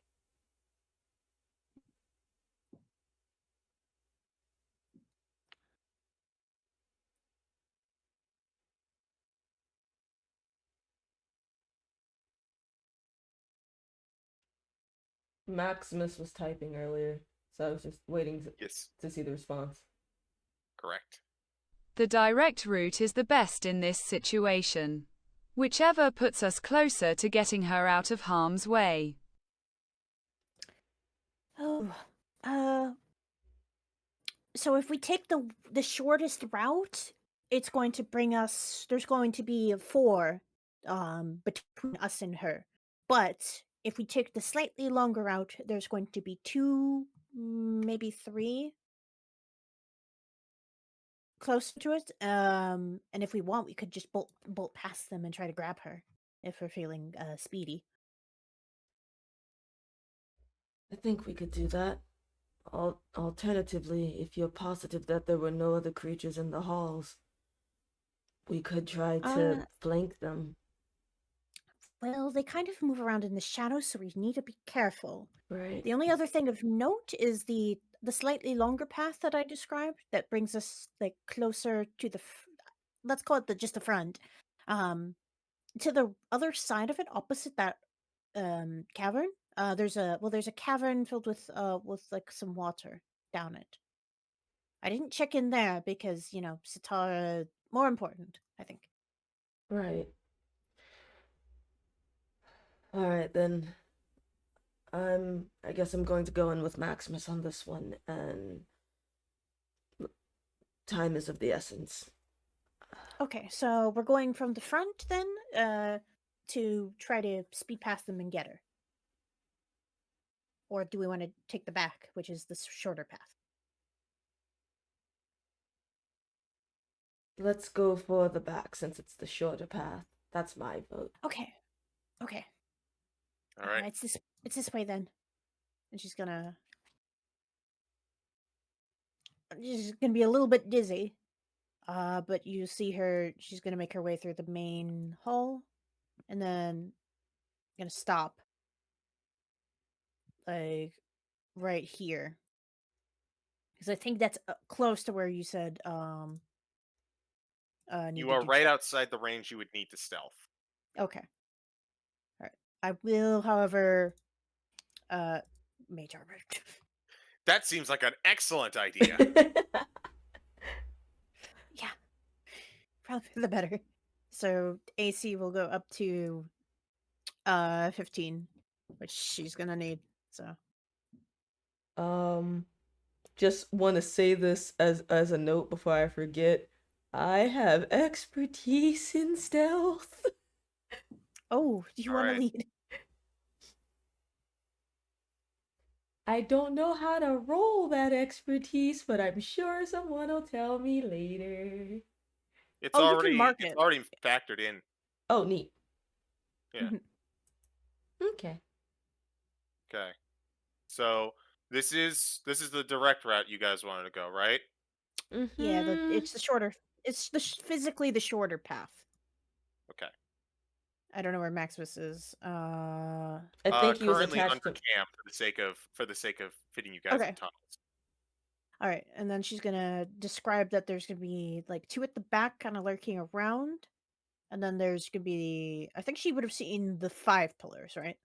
Maximus was typing earlier, so I was just waiting Yes, to see the response. correct. The direct route is the best in this situation. Whichever puts us closer to getting her out of harm's way. Oh, so if we take the shortest route, it's going to bring us. There's going to be 4, between us and her. But if we take the slightly longer route, there's going to be 2, maybe 3 close to it. And if we want, we could just bolt past them and try to grab her if we're feeling speedy. I think we could do that. Alternatively, if you're positive that there were no other creatures in the halls, we could try to flank them. Well, they kind of move around in the shadows, so we need to be careful. Right. The only other thing of note is the slightly longer path that I described that brings us like closer to the let's call it just the front. To the other side of it, opposite that cavern, there's a cavern filled with like some water down it. I didn't check in there because, Sitara more important, I think. Right. All right, then. I guess I'm going to go in with Maximus on this one, and time is of the essence. Okay, so we're going from the front then, to try to speed past them and get her. Or do we want to take the back, which is the shorter path? Let's go for the back since it's the shorter path. That's my vote. Okay. All right. It's this way then. And she's gonna be a little bit dizzy. But you see her, she's gonna make her way through the main hall and then gonna stop like right here. Because I think that's close to where you said You are right outside the range you would need to stealth. Okay. All right. I will, however, mage armor. That seems like an excellent idea. Yeah. Probably for the better. So AC will go up to 15, which she's gonna need. So just want to say this as a note before I forget. I have expertise in stealth. do you want to lead? I don't know how to roll that expertise, but I'm sure someone will tell me later. It's you already can mark it's it. already factored in. Oh, neat. Yeah. Okay. Okay. So this is the direct route you guys wanted to go, right? Yeah, it's the shorter. It's physically the shorter path. Okay. I don't know where Maximus is. I think he was currently attached under to... camp for the sake of fitting you guys in tunnels. All right, and then she's gonna describe that there's gonna be like 2 at the back, kind of lurking around, and then there's gonna be. I think she would have seen the 5 pillars, right?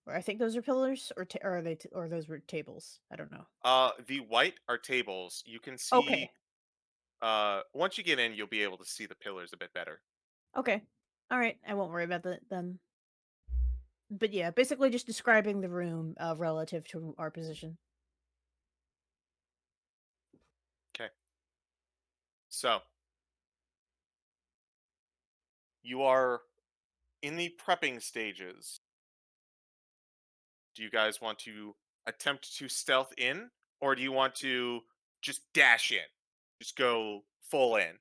Or I think those are pillars, or are they, or those were tables? I don't know. The white are tables. You can see. Okay. Once you get in, you'll be able to see the pillars a bit better. Okay. All right. I won't worry about that then. But yeah, basically just describing the room relative to our position. Okay. So you are in the prepping stages. Do you guys want to attempt to stealth in, or do you want to just dash in? Just go full in.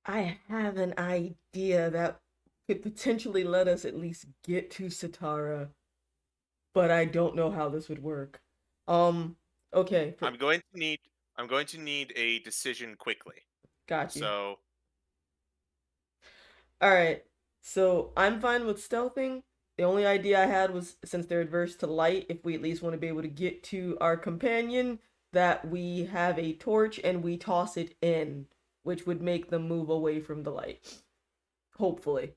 I have an idea that could potentially let us at least get to Sitara, but I don't know how this would work. Okay. I'm going to need a decision quickly. Got you. So all right. So I'm fine with stealthing. The only idea I had was, since they're adverse to light, if we at least want to be able to get to our companion, that we have a torch and we toss it in, which would make them move away from the light. Hopefully.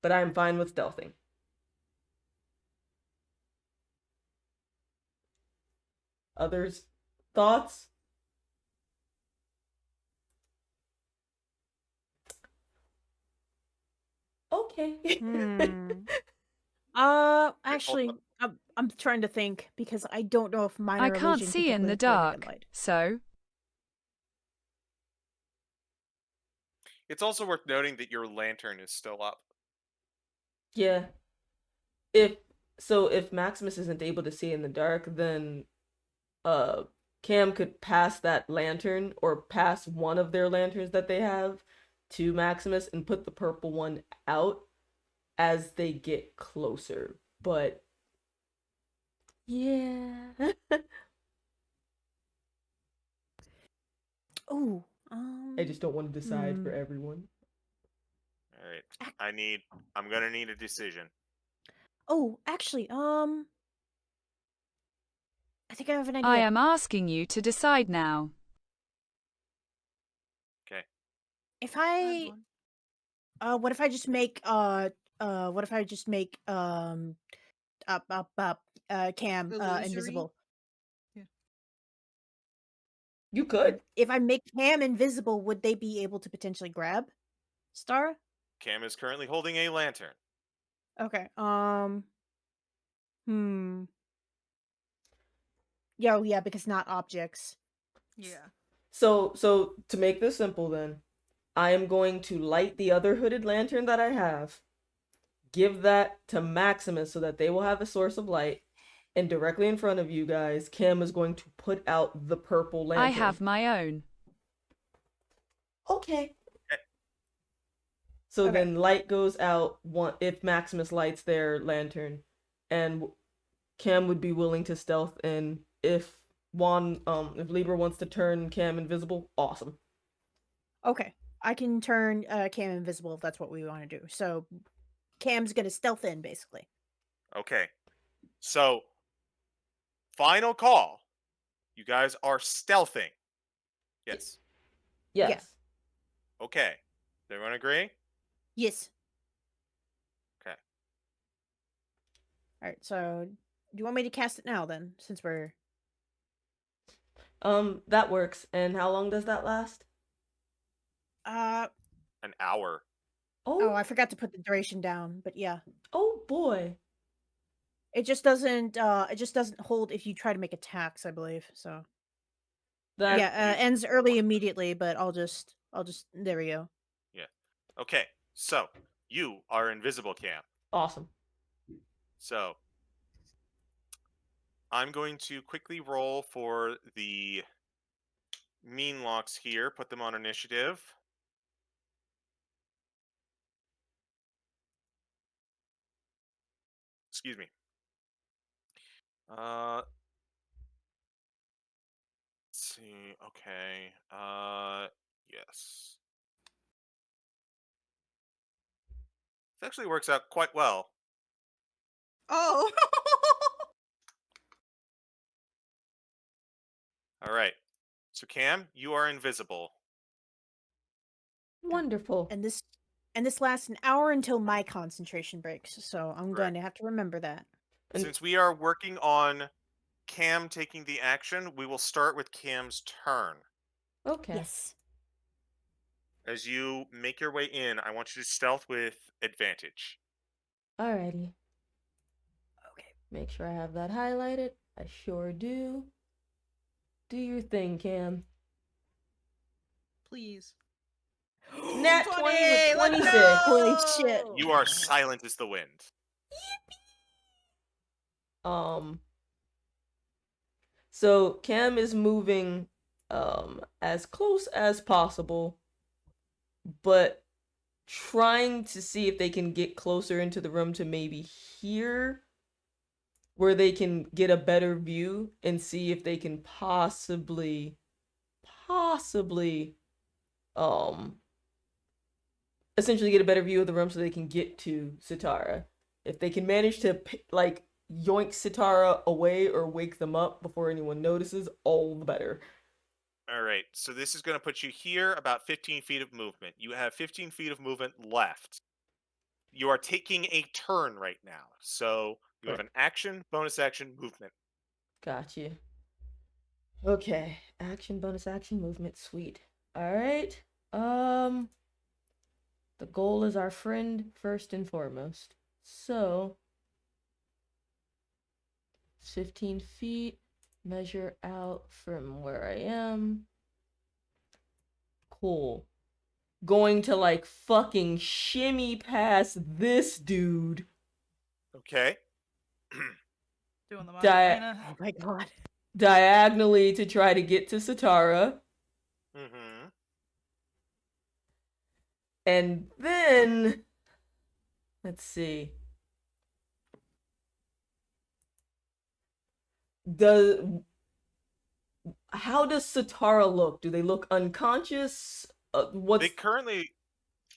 but I'm fine with stealthing. Others' thoughts? Okay. Hmm. Hold Actually, on. I'm trying to think because I don't know if I minor can't illusion can see get in the lit greater than dark, light. so It's also worth noting that your lantern is still up. Yeah. If Maximus isn't able to see in the dark, then uh Cam could pass that lantern or pass one of their lanterns that they have to Maximus and put the purple one out as they get closer. But yeah. Oh, I just don't want to decide for hmm. everyone. All right. I'm gonna need a decision. Oh, actually, I think I have an I idea. am asking you to decide now. Okay. If Good I, one. what if I just make, what if I just make, Cam, Illusory? invisible? You could. If I make Cam invisible, would they be able to potentially grab Star? Cam is currently holding a lantern. Okay. Hmm. Yeah, yeah, because not objects. Yeah. So to make this simple then, I am going to light the other hooded lantern that I have, give that to Maximus so that they will have a source of light, and directly in front of you guys, Cam is going to put out the purple lantern. I have my own. Okay. Okay. So Okay. then light goes out if Maximus lights their lantern, and Cam would be willing to stealth in if if Libra wants to turn Cam invisible, awesome. Okay. I can turn Cam invisible if that's what we want to do. So Cam's gonna stealth in, basically. Okay. So, final call. You guys are stealthing. Yes. Yes. Yeah. Okay. Does everyone agree? Yes. Okay. All right. So, do you want me to cast it now then, since we're That works. And how long does that last? An hour. Oh, I Oh, forgot to put the duration down, but yeah. oh boy. It just doesn't hold if you try to make attacks, I believe. So, That yeah, You ends early immediately, but I'll just there we go. Yeah. Okay. So, you are invisible, Cam. awesome. So, I'm going to quickly roll for the mean locks here, put them on initiative. Excuse me. Let's see. Okay. Yes. This actually works out quite well. Oh! All right. So, Cam, you are invisible. Wonderful. And this lasts an hour until my concentration breaks. So, I'm going Correct. to have to remember that. And Since we are working on Cam taking the action, we will start with Cam's turn. okay. Yes. As you make your way in, I want you to stealth with advantage. Alrighty. Okay. Make sure I have that highlighted. I sure do. Do your thing, Cam. Please. Nat 20 with 26. Holy shit. You are silent as the wind. Um so Cam is moving as close as possible, but trying to see if they can get closer into the room to maybe hear where they can get a better view and see if they can possibly um essentially get a better view of the room so they can get to Sitara. If they can manage to like yoink Sitara away or wake them up before anyone notices, all the better. All right, so this is going to put you here about 15 feet of movement. You have 15 feet of movement left. You are taking a turn right now. So you have Right. an action, bonus action, movement. Got you. Okay. Action, bonus action, movement. Sweet. All right. Um, the goal is our friend first and foremost. So, 15 feet. Measure out from where I am. Cool. Going to like fucking shimmy past this dude. Okay. Doing the Di- Macarena. Oh my god. diagonally to try to get to Sitara. Mm-hmm. And then, let's see. How does Sitara look? Do they look unconscious? What's They currently.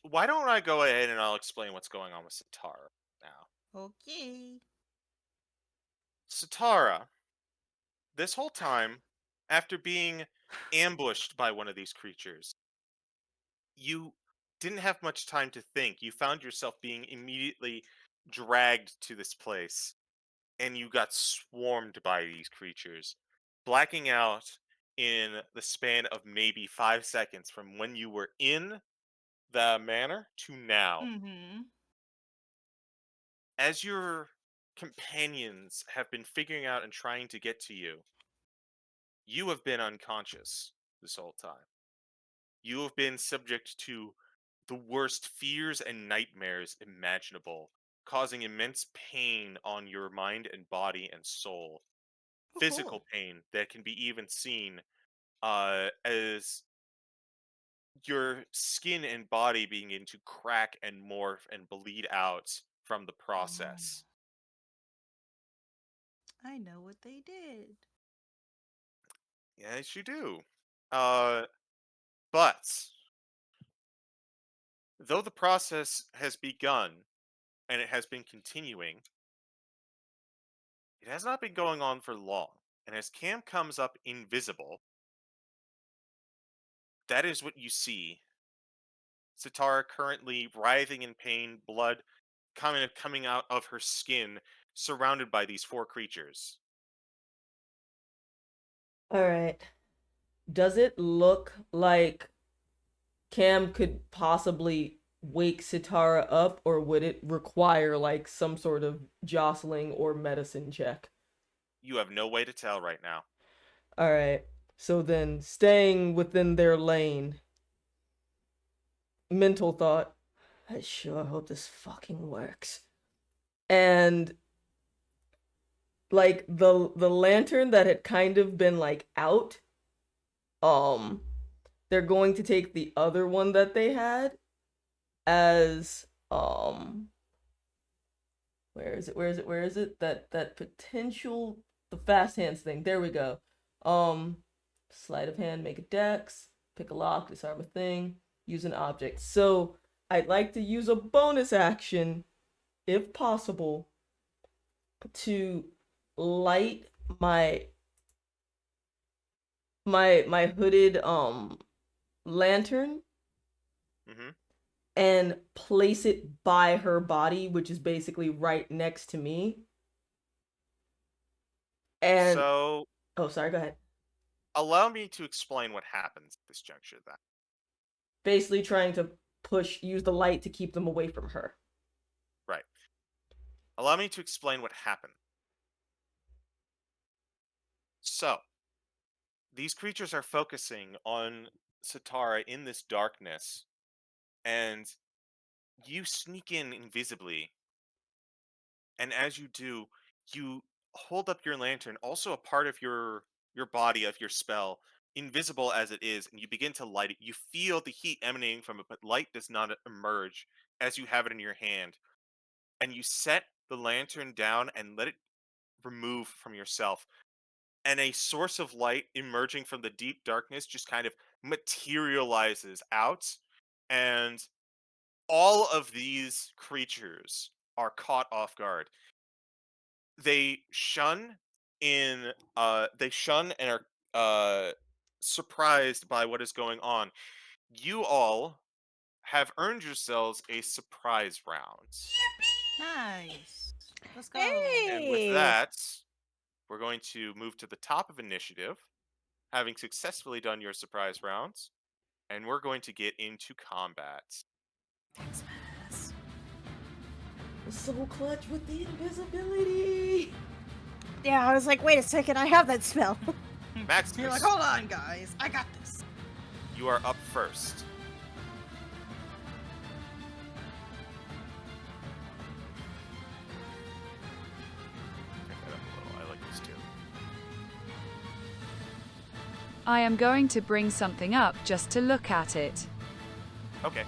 Why don't I go ahead and I'll explain what's going on with Sitara now. Okay. Sitara, this whole time, after being ambushed by one of these creatures, you didn't have much time to think. You found yourself being immediately dragged to this place, and you got swarmed by these creatures, blacking out in the span of maybe 5 seconds from when you were in the manor to now. Mm-hmm. As your companions have been figuring out and trying to get to you, you have been unconscious this whole time. You have been subject to the worst fears and nightmares imaginable, causing immense pain on your mind and body and soul. Oh, Physical cool. pain that can be even seen as your skin and body begin to crack and morph and bleed out from the process. I know what they did. Yes, you do. Uh, but though the process has begun and it has been continuing, it has not been going on for long. And as Cam comes up invisible, that is what you see. Sitara currently writhing in pain, blood coming out of her skin, surrounded by these four creatures. all right? Does it look like Cam could possibly wake Sitara up, or would it require like some sort of jostling or medicine check? You have no way to tell right now. All right. So then, staying within their lane, mental thought, I sure hope this fucking works. And like the lantern that had kind of been like out, um they're going to take the other one that they had as where is it that potential, the fast hands thing, there we go. um Sleight of hand, make a dex, pick a lock, disarm a thing, use an object. So I'd like to use a bonus action, if possible, to light my hooded lantern Hmm. and place it by her body, which is basically right next to me. And So, oh, sorry, go ahead. allow me to explain what happens at this juncture then. Basically trying to use the light to keep them away from her. Right. Allow me to explain what happened. So, these creatures are focusing on Sitara in this darkness, and you sneak in invisibly, and as you do, you hold up your lantern, also a part of your body, of your spell, invisible as it is, and you begin to light it. You feel the heat emanating from it, but light does not emerge as you have it in your hand. And you set the lantern down and let it remove from yourself. And a source of light emerging from the deep darkness just kind of materializes out, and all of these creatures are caught off guard. They shun and are surprised by what is going on. You all have earned yourselves a surprise round. Nice. Let's go. And with Hey! that, we're going to move to the top of initiative, having successfully done your surprise rounds, and we're going to get into combat. Maximus. So clutch with the invisibility. Yeah, I was like, wait a second, I have that spell. Maximus, You're like, hold on, guys. I got this. you are up first. Turn that up a little. I like this too. I am going to bring something up just to look at it. Okay.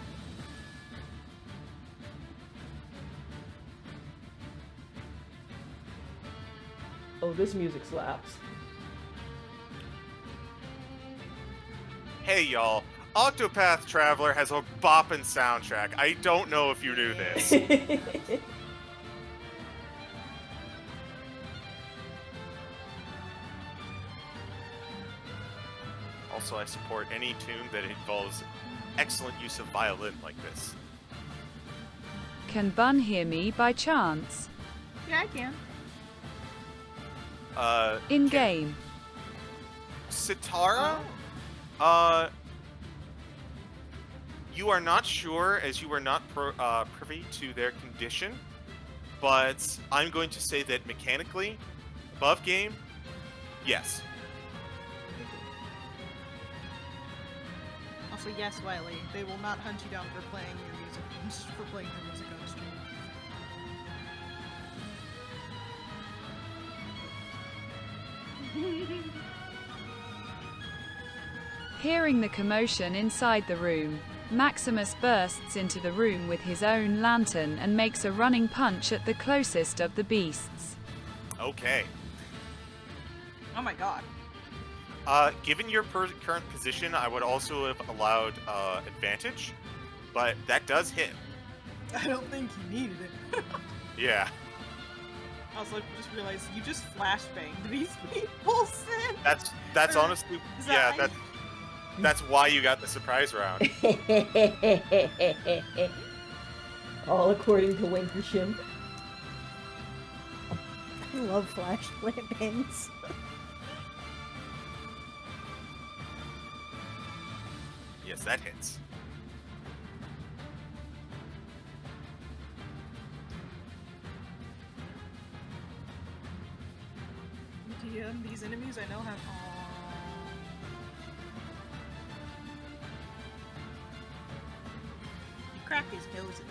Oh, this music slaps. Hey y'all, Octopath Traveler has a boppin' soundtrack. I don't know if you knew this. Also, I support any tune that involves excellent use of violin like this. Can Bun hear me by chance? Yeah, I can. In Can- game. Sitara? Oh. You are not sure, as you are not privy to their condition, but I'm going to say that mechanically, above game, yes. Also, yes, Wiley. They will not hunt you down for playing your music. For playing your music on stream. Hearing the commotion inside the room, Maximus bursts into the room with his own lantern and makes a running punch at the closest of the beasts. Okay. Oh my god. Given your current position, I would also have allowed advantage, but that does hit. I don't think you needed it. Yeah. Also, I just realized you just flashbanged these people, Sin. That's Or honestly, yeah, Xai. that's why you got the surprise round. All according to Winkershim. I love flash bangs. Yes, that hits. DM, these enemies I know have. You crack his nose.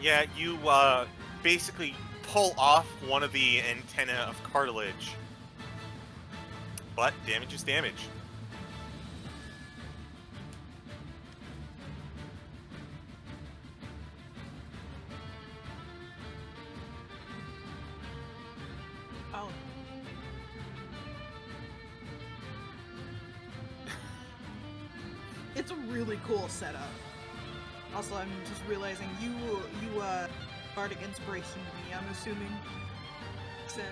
Yeah, you basically pull off one of the antenna of cartilage, but damage is damage. Oh. It's a really cool setup. Also, I'm just realizing you bardic inspiration to me, I'm assuming. Sin.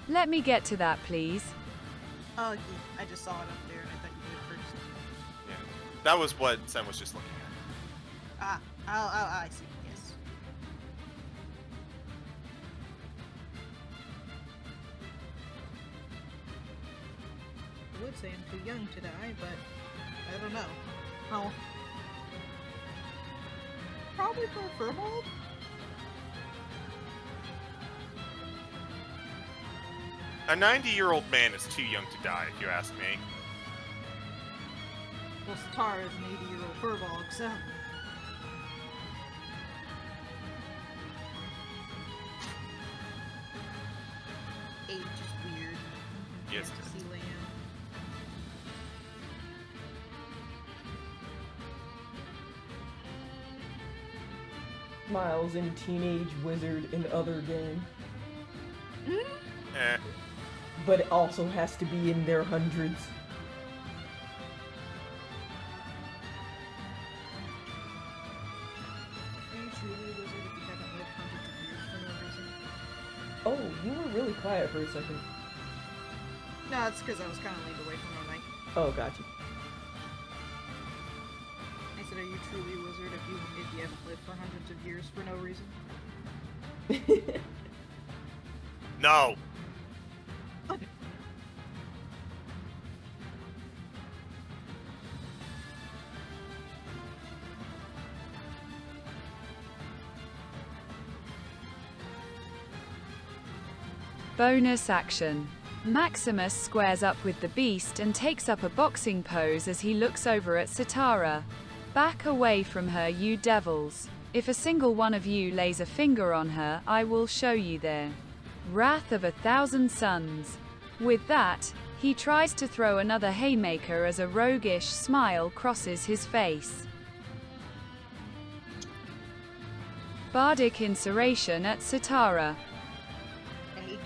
Let me get to that, please. Oh, yeah, I just saw it up there and I thought you did first. Yeah, that was what Sam was just looking at. I see, yes. I would say I'm too young to die, but I don't know. How? Probably for a Furbold? A 90-year-old man is too young to die, if you ask me. Well, Sitara is an 80-year-old Furbolg, so... Age is weird. Yes, To see land. Miles in Teenage Wizard in other game. Eh. But it also has to be in their hundreds. Are you truly a wizard if you haven't lived hundreds of years for no reason? Oh, you were really quiet for a second. No, that's because I was kind of leaned away from my mic. Oh, gotcha. I said, are you truly a wizard if you haven't lived for hundreds of years for no reason? No. Bonus action. Maximus squares up with the beast and takes up a boxing pose as he looks over at Sitara. Back away from her, you devils. If a single one of you lays a finger on her, I will show you their wrath of 1,000 suns. With that, he tries to throw another haymaker as a roguish smile crosses his face. Bardic inspiration at Sitara. Eight.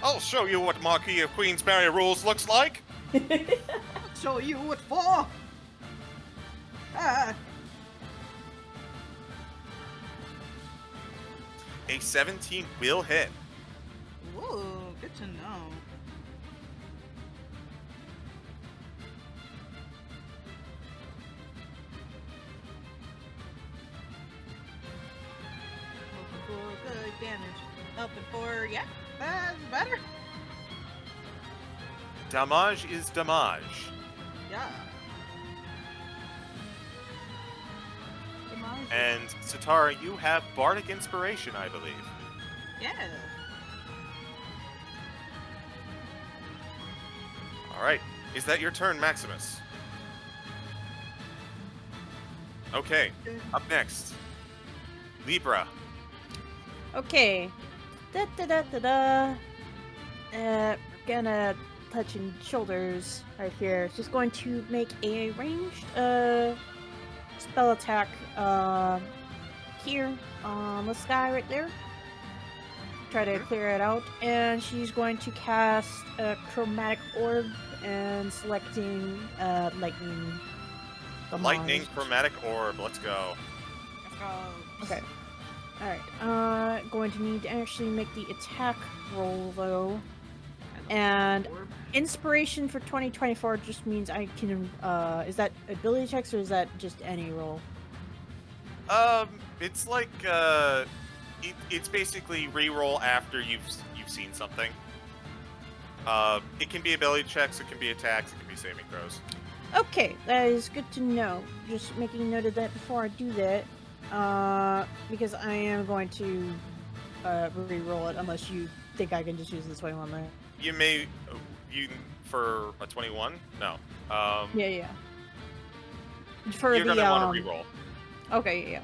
I'll show you what Marquis of Queensberry rules looks like. I'll show you what for! Ah! A 17 will hit. Ooh, good to know. Hoping for good damage. Hoping for, yeah, that's better. Damage is damage. Yeah. Demise. And Sitara, you have Bardic Inspiration, I believe. Yeah. Alright. Is that your turn, Maximus? Okay. Up next. Libra. Okay. Da da da da da. We're gonna touching shoulders right here. Just going to make a ranged spell attack here on this guy right there. Try to clear it out, and she's going to cast a chromatic orb and selecting lightning. Lightning Chromatic Orb. Let's go. Let's go. Okay. Alright, going to need to actually make the attack roll though. And inspiration for 2024 just means I can, is that ability checks or is that just any roll? It's like, it's basically reroll after you've seen something. It can be ability checks, it can be attacks, it can be saving throws. Okay, that is good to know. Just making note of that before I do that. Because I am going to re-roll it unless you think I can just use this way one there. You may, for a 21? No. Yeah. For you're the gonna want to reroll. Okay, yeah.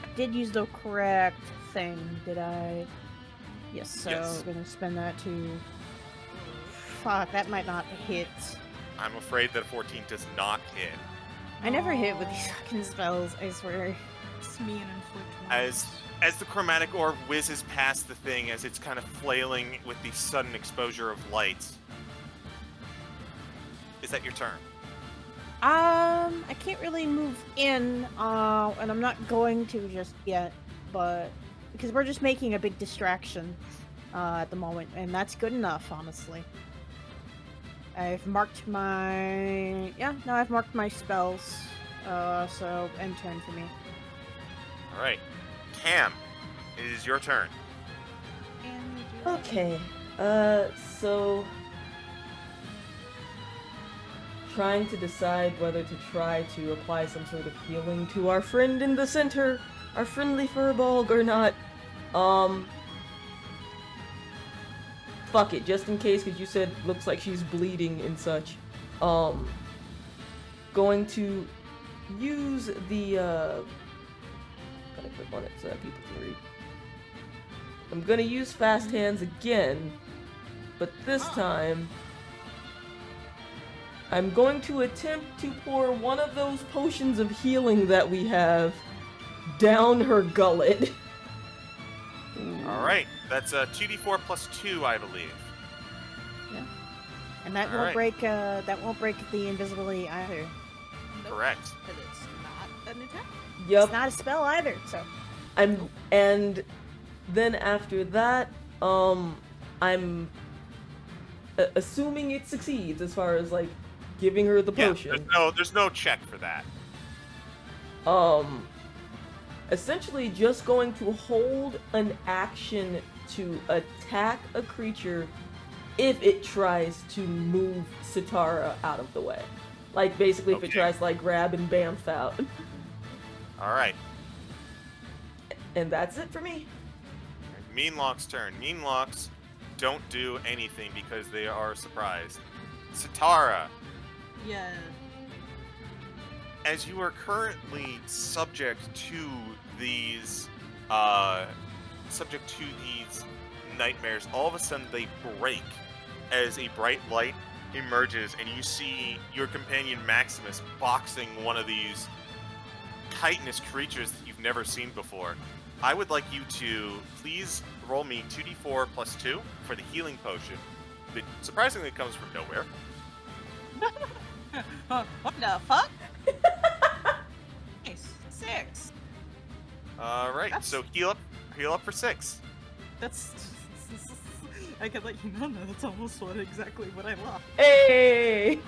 I did use the correct thing, did I? Yes, so Yes. I'm gonna spend that to... Fuck, that might not hit. I'm afraid that 14 does not hit. I never hit with these fucking spells, I swear. It's me and inflict As the chromatic orb whizzes past the thing, as it's kind of flailing with the sudden exposure of light. Is that your turn? I can't really move in, and I'm not going to just yet, but because we're just making a big distraction at the moment, and that's good enough, honestly. I've marked my I've marked my spells, so end turn for me. All right, Cam, it is your turn. Okay, so trying to decide whether to try to apply some sort of healing to our friend in the center, our friendly Furbolg, or not. Fuck it, just in case, because you said looks like she's bleeding and such. Going to use the, gotta click on it so that people can read. I'm gonna use Fast Hands again, but this time, I'm going to attempt to pour one of those potions of healing that we have down her gullet. All right, that's a 2d4 plus 2, I believe. Yeah, and that All won't right. break. That won't break the invisibility either. Nope. Correct. Because it's not an attack. Yep. It's not a spell either, so. And then after that, I'm assuming it succeeds as far as like giving her the Yeah, potion. there's no check for that. Essentially just going to hold an action to attack a creature if it tries to move Sitara out of the way. Like, basically, if it Okay. tries to, like, grab and bamf out. All right. And that's it for me. Meanlock's turn. Meanlocks don't do anything because they are surprised. Sitara, Yeah. as you are currently subject to these nightmares, all of a sudden they break as a bright light emerges and you see your companion Maximus boxing one of these chitinous creatures that you've never seen before. I would like you to please roll me 2d4 plus 2 for the healing potion that surprisingly comes from nowhere. What the fuck? Nice. 6. Alright, That's- so heal up for 6. That's. I can let you know that that's almost exactly what I lost. Hey!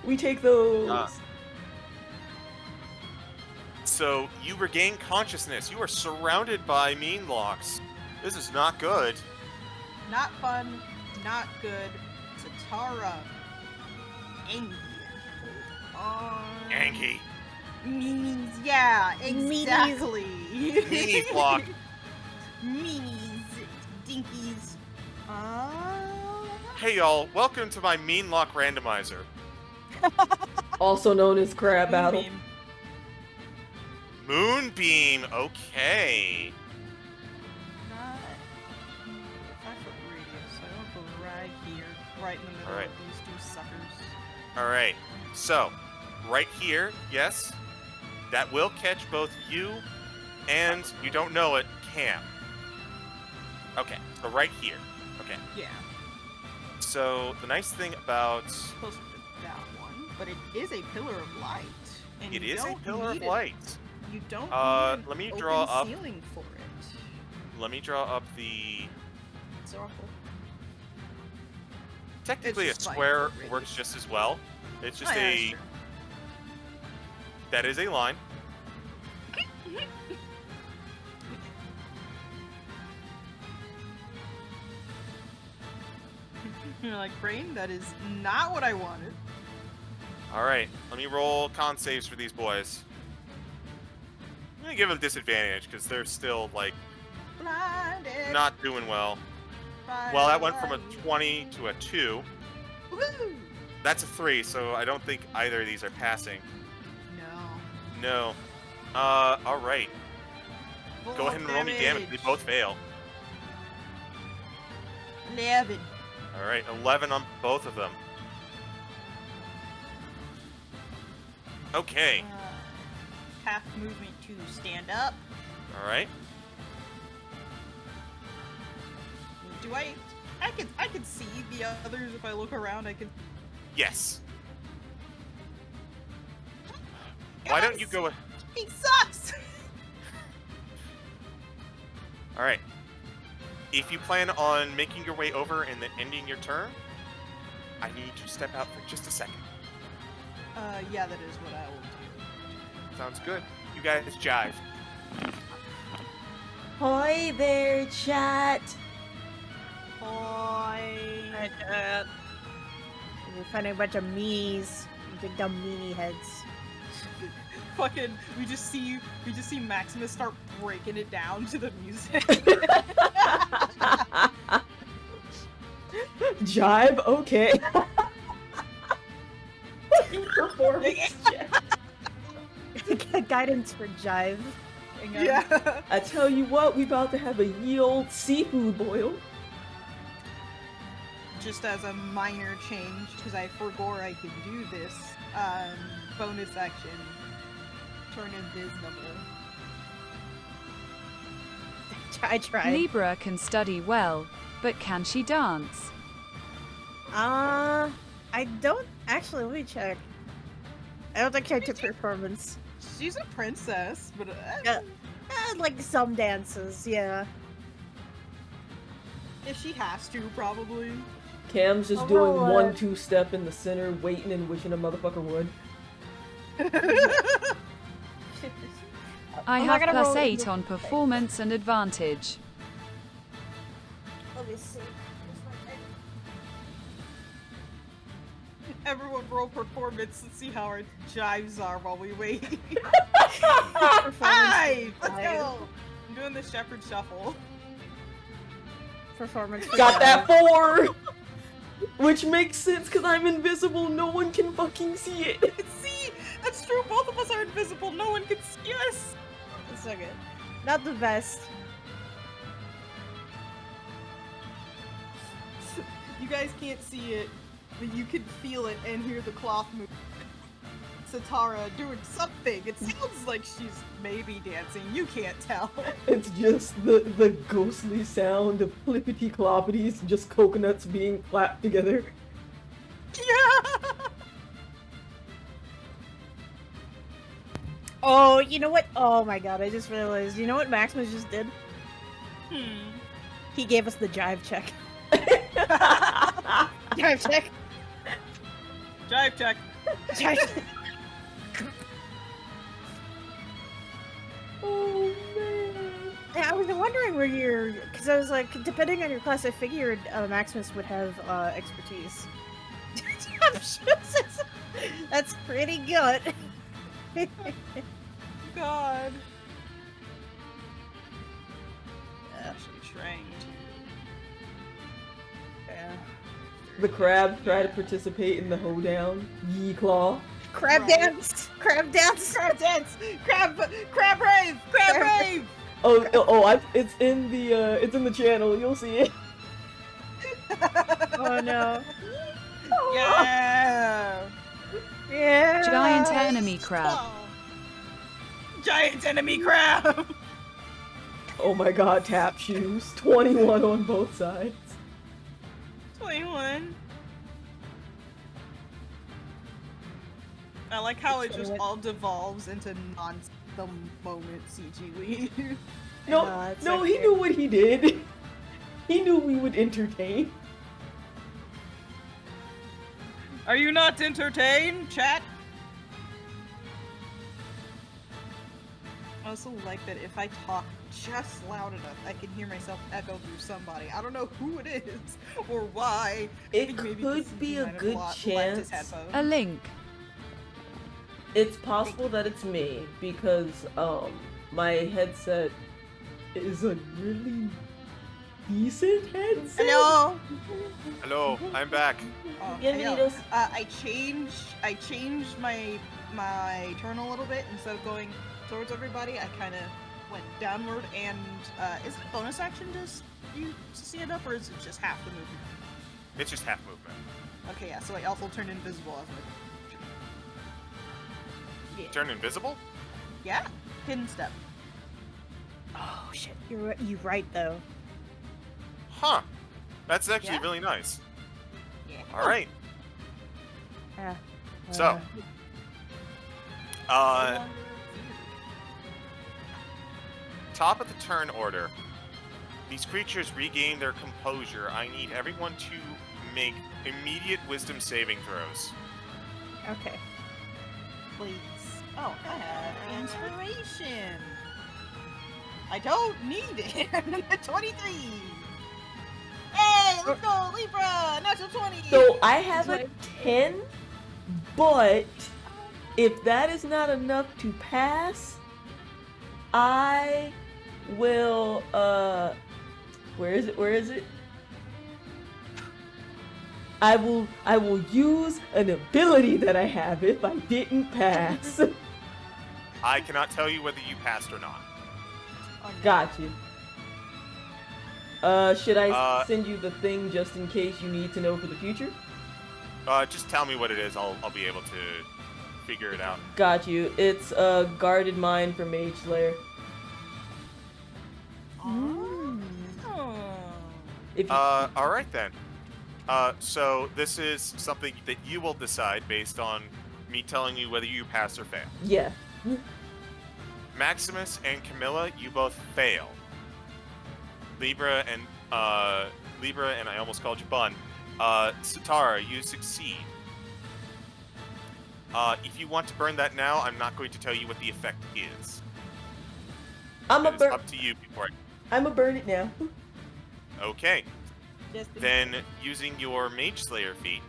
We take those. So you regain consciousness. You are surrounded by Meanlocks. This is not good. Not fun. Not good. Sitara. Angry. Anky. Meanies, yeah, Meanies. exactly. Meanie block. Meanies, dinkies. Hey y'all, welcome to my Meanlock randomizer. Also known as Crab Battle. Moonbeam. Moonbeam, okay. Not 5-foot radius, so I don't go right here, right in the middle Alright. of these two suckers. Alright, so, right here, yes, that will catch both you and, you don't know it, Cam. Okay, so right here. Okay, Yeah, so the nice thing about closer to that one, but it is a pillar of light. And it you is a don't pillar of need it. light. You don't Uh, need an let me open draw up- ceiling for it. Let me draw up the... It's awful. Technically, a just like square radius. works just as well. It's just Oh, yeah, that's a... true. That is a line. You're like, brain, that is not what I wanted. Alright, let me roll con saves for these boys. I'm gonna give them disadvantage, because they're still, like, Blinded. not doing well. by Well, that the went from a light. 20 to a 2. Woo! That's a 3, so I don't think either of these are passing. No. No. Alright. Go ahead and roll me damage. They both fail. 11. Alright, 11 on both of them. Okay. Half movement to stand up. Alright. Do I? I could see the others if I look around. I can. Yes. Why don't you go... He sucks. Alright. If you plan on making your way over and then ending your turn, I need you to step out for just a second. Yeah, that is what I will do. Sounds good. You guys jive. Hi there, chat. Hi. We're finding a bunch of meanies. Big dumb meanie heads. Fucking, we just see Maximus start breaking it down to the music. Jibe, okay. Performance check. Guidance for jive. Hang on. Yeah. I tell you what, we about to have a ye old seafood boil. Just as a minor change, because I forgot I could do this, bonus action, turn invisible. I tried. Libra can study well, but can she dance? I don't actually. Let me check. I don't think I took performance. She's a princess, but Like some dances, yeah. if she has to, probably. Cam's just I'll doing roll 1-2 step in the center, waiting and wishing a motherfucker would. I I'm have not gonna roll +8 it. on performance and advantage. Let me see. Everyone roll performance and see how our jives are while we wait. Performance. Five! Let's go! I'm doing the shepherd shuffle. Performance. Got that 4! Which makes sense because I'm invisible. No one can fucking see it. See? That's true. Both of us are invisible. No one can see us. It's so good. Not the best. You guys can't see it, but you can feel it and hear the cloth move. Sitara doing something. It sounds like she's maybe dancing. You can't tell. It's just the ghostly sound of flippity cloppities, just coconuts being clapped together. Yeah. Oh, you know what? Oh my god, I just realized. You know what Maximus just did? He gave us the jive check. Jive check. Jive check. Jive check. Oh man. Yeah, I was wondering where you're, because I was like, depending on your class, I figured Maximus would have expertise. I'm sure that's pretty good. God. Actually trying to. Yeah. The crab try to participate in the hoedown. Yee claw. Crab Right. dance. Crab dance. Crab dance! Crab rave! Crab rave! It's in the channel. You'll see it. Oh no. Yeah! Yeah. Giant enemy crab. Oh. Giant enemy crab! Oh my god, tap shoes. 21 on both sides. 21. I like how it just 21. all devolves into the moment CG lead. No, know, it's no, so he weird. knew what he did. He knew we would entertain. Are you not entertained, chat? I also like that if I talk just loud enough, I can hear myself echo through somebody. I don't know who it is or why. I It think maybe could the CG be a might have good left chance. his headphones. A link. It's possible that it's me because my headset is a really decent headset. Hello. Hello, I'm back. Oh, Bienvenidos. hello. I changed my turn a little bit. Instead of going towards everybody, I kind of went downward. And is it a bonus action to stand up, or is it just half the movement? It's just half movement. Okay, yeah. So I also turned invisible as yeah. Turn invisible? Yeah, hidden step. Oh shit, you're right though. Huh. That's actually Yeah. really nice. Yeah. Alright. Yeah. So, top of the turn order. These creatures regain their composure. I need everyone to make immediate wisdom saving throws. Okay. Please. Oh, I have inspiration. I don't need it. 23. Hey, let's go, Libra. Natural 20. So I have a 10, but if that is not enough to pass, I will where is it? I will use an ability that I have if I didn't pass. I cannot tell you whether you passed or not. Oh, no. Got you. Should I Uh, send you the thing just in case you need to know for the future? Just tell me what it is. I'll be able to figure it out. Got you. It's a guarded mind for Mage Slayer. Oh. If you, Alright then. So this is something that you will decide based on me telling you whether you pass or fail. Yeah. Maximus and Camilla, you both fail. Libra and I almost called you Bun. Sitara, you succeed. If you want to burn that now, I'm not going to tell you what the effect is. I'm a It's burn. up to you before I'm a burn it now. Okay. Just in Then, case. using your Mage Slayer feat,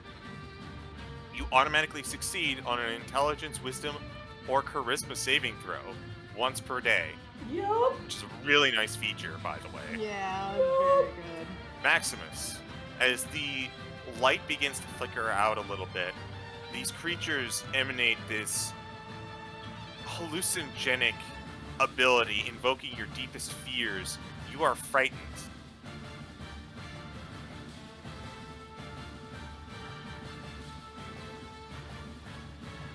you automatically succeed on an Intelligence, Wisdom, or Charisma saving throw once per day, Yup. which is a really nice feature, by the way. Yeah, very good. Maximus, as the light begins to flicker out a little bit, these creatures emanate this hallucinogenic ability, invoking your deepest fears. You are frightened.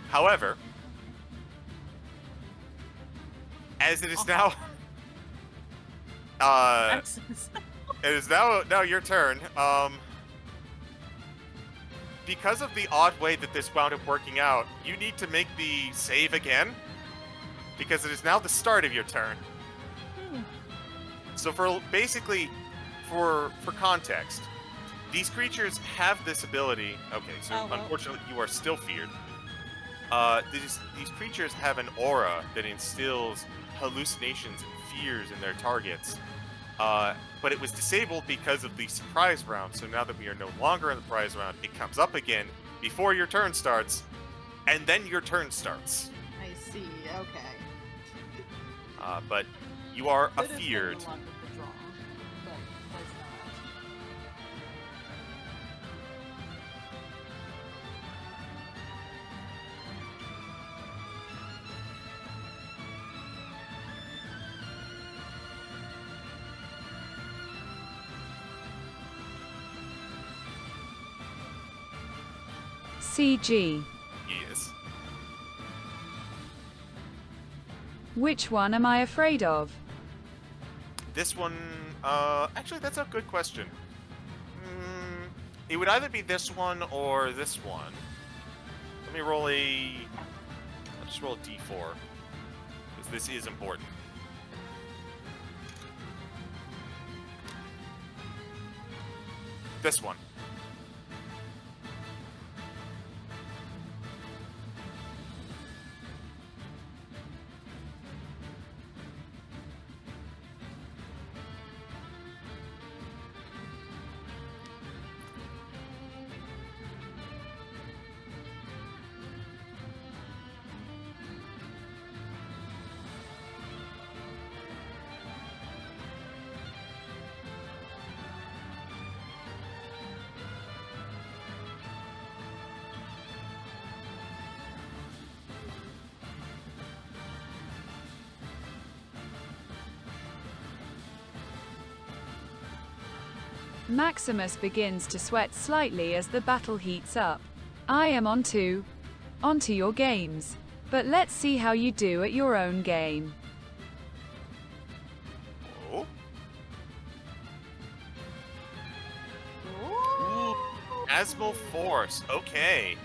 However, as it is now, it is now your turn. Because of the odd way that this wound up working out, you need to make the save again, because it is now the start of your turn. So for context, these creatures have this ability. Okay, so Oh, well. unfortunately you are still feared. These creatures have an aura that instills hallucinations and fears in their targets. But it was disabled because of the surprise round, so now that we are no longer in the prize round, it comes up again before your turn starts, and then your turn starts. I see. Okay. But you are Could have been afeared. the luck of the draw, but was not. CG. Yes. Which one am I afraid of? This one, actually, that's a good question. It would either be this one or this one. Let me roll I'll just roll a d4, because this is important. This one. Maximus begins to sweat slightly as the battle heats up. I am onto your games. But let's see how you do at your own game. Oh. Ooh. Asmal Force. Okay.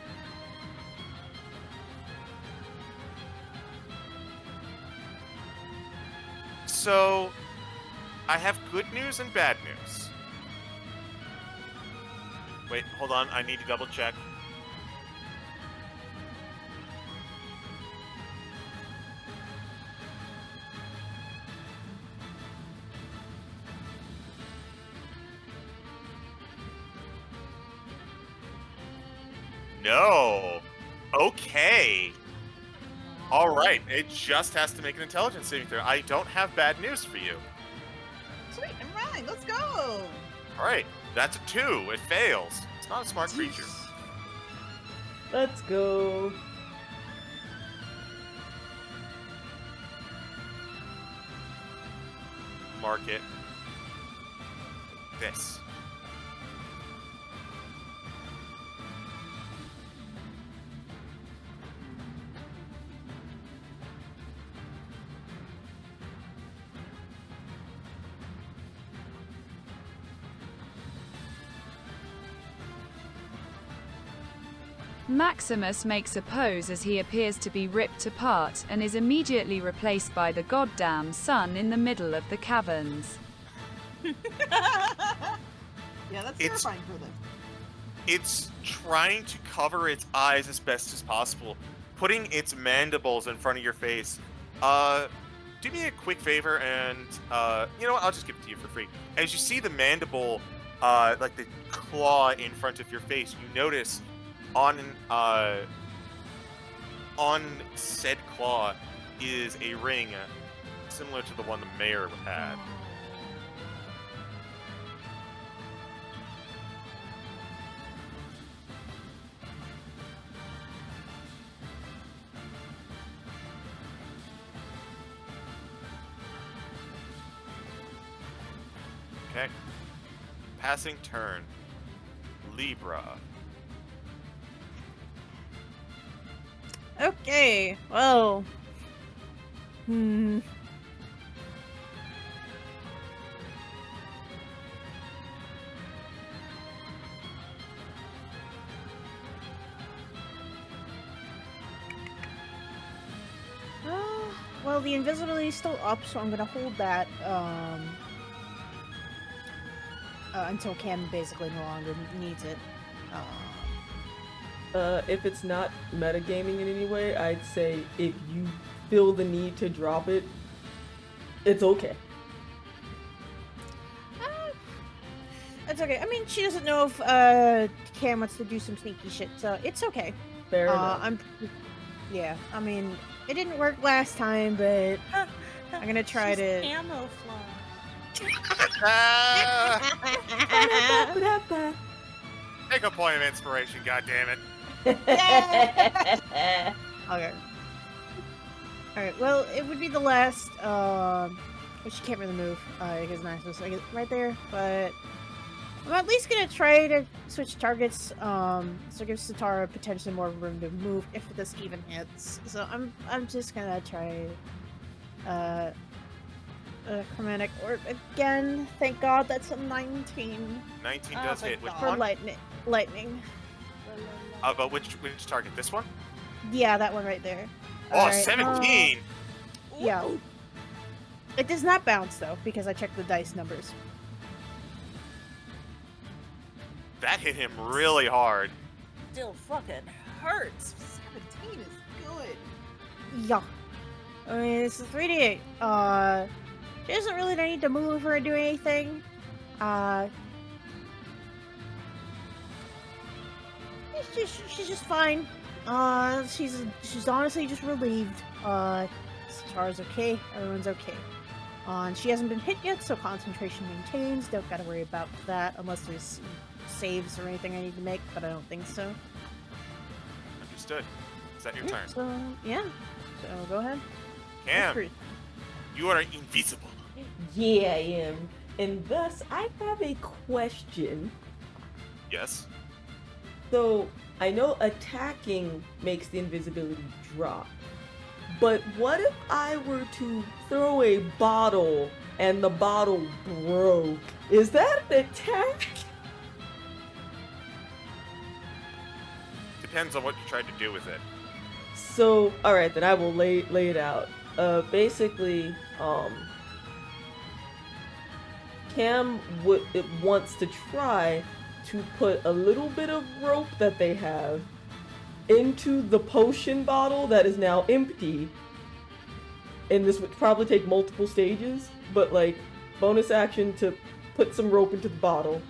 So, I have good news and bad news. Wait, hold on. I need to double check. No. Okay. All right. It just has to make an intelligence saving throw. I don't have bad news for you. Sweet, I'm right. Let's go. All right. That's a 2. It fails. It's not a smart creature. Let's go. Mark it. This. Maximus makes a pose as he appears to be ripped apart and is immediately replaced by the goddamn sun in the middle of the caverns. Yeah, that's It's- terrifying for them. It's trying to cover its eyes as best as possible, putting its mandibles in front of your face. Do me a quick favor, and you know what? I'll just give it to you for free. As you see the mandible, like the claw in front of your face, you notice on said claw is a ring similar to the one the mayor had. Okay. Passing turn. Libra. Okay, well. Well, the invisibility is still up, so I'm gonna hold that until Cam basically no longer needs it. If it's not metagaming in any way, I'd say if you feel the need to drop it, it's okay. That's okay. I mean, she doesn't know if Cam wants to do some sneaky shit, so it's okay. Fair enough. Yeah, I mean, it didn't work last time, but I'm gonna try She's to. camouflage. Take a point of inspiration, goddammit. Okay. Alright, well, it would be the last, which she can't really move, because Maximus is right there, but I'm at least gonna try to switch targets, so give Sitara potentially more room to move if this even hits. So I'm just gonna try, chromatic orb again. Thank God that's a 19 19 does hit. Which for one? lightning. But which target? This one? Yeah, that one right there. Oh, Alright, 17! Yeah. It does not bounce though, because I checked the dice numbers. That hit him really hard. Still fucking hurts. 17 is good. Yeah. I mean, it's a 3d8. She doesn't really need to move or do anything. She's just fine. She's honestly just relieved. Sitara's okay. Everyone's okay. And she hasn't been hit yet, so concentration maintains. Don't gotta worry about that unless there's saves or anything I need to make, but I don't think so. Understood. Is that your turn? So yeah. So go ahead. Cam, you are invisible. Yeah, I am. And thus, I have a question. Yes. So, I know attacking makes the invisibility drop. But what if I were to throw a bottle and the bottle broke? Is that an attack? Depends on what you tried to do with it. So, alright, then I will lay it out. Basically, Cam wants to try to put a little bit of rope that they have into the potion bottle that is now empty. And this would probably take multiple stages, but like, bonus action to put some rope into the bottle.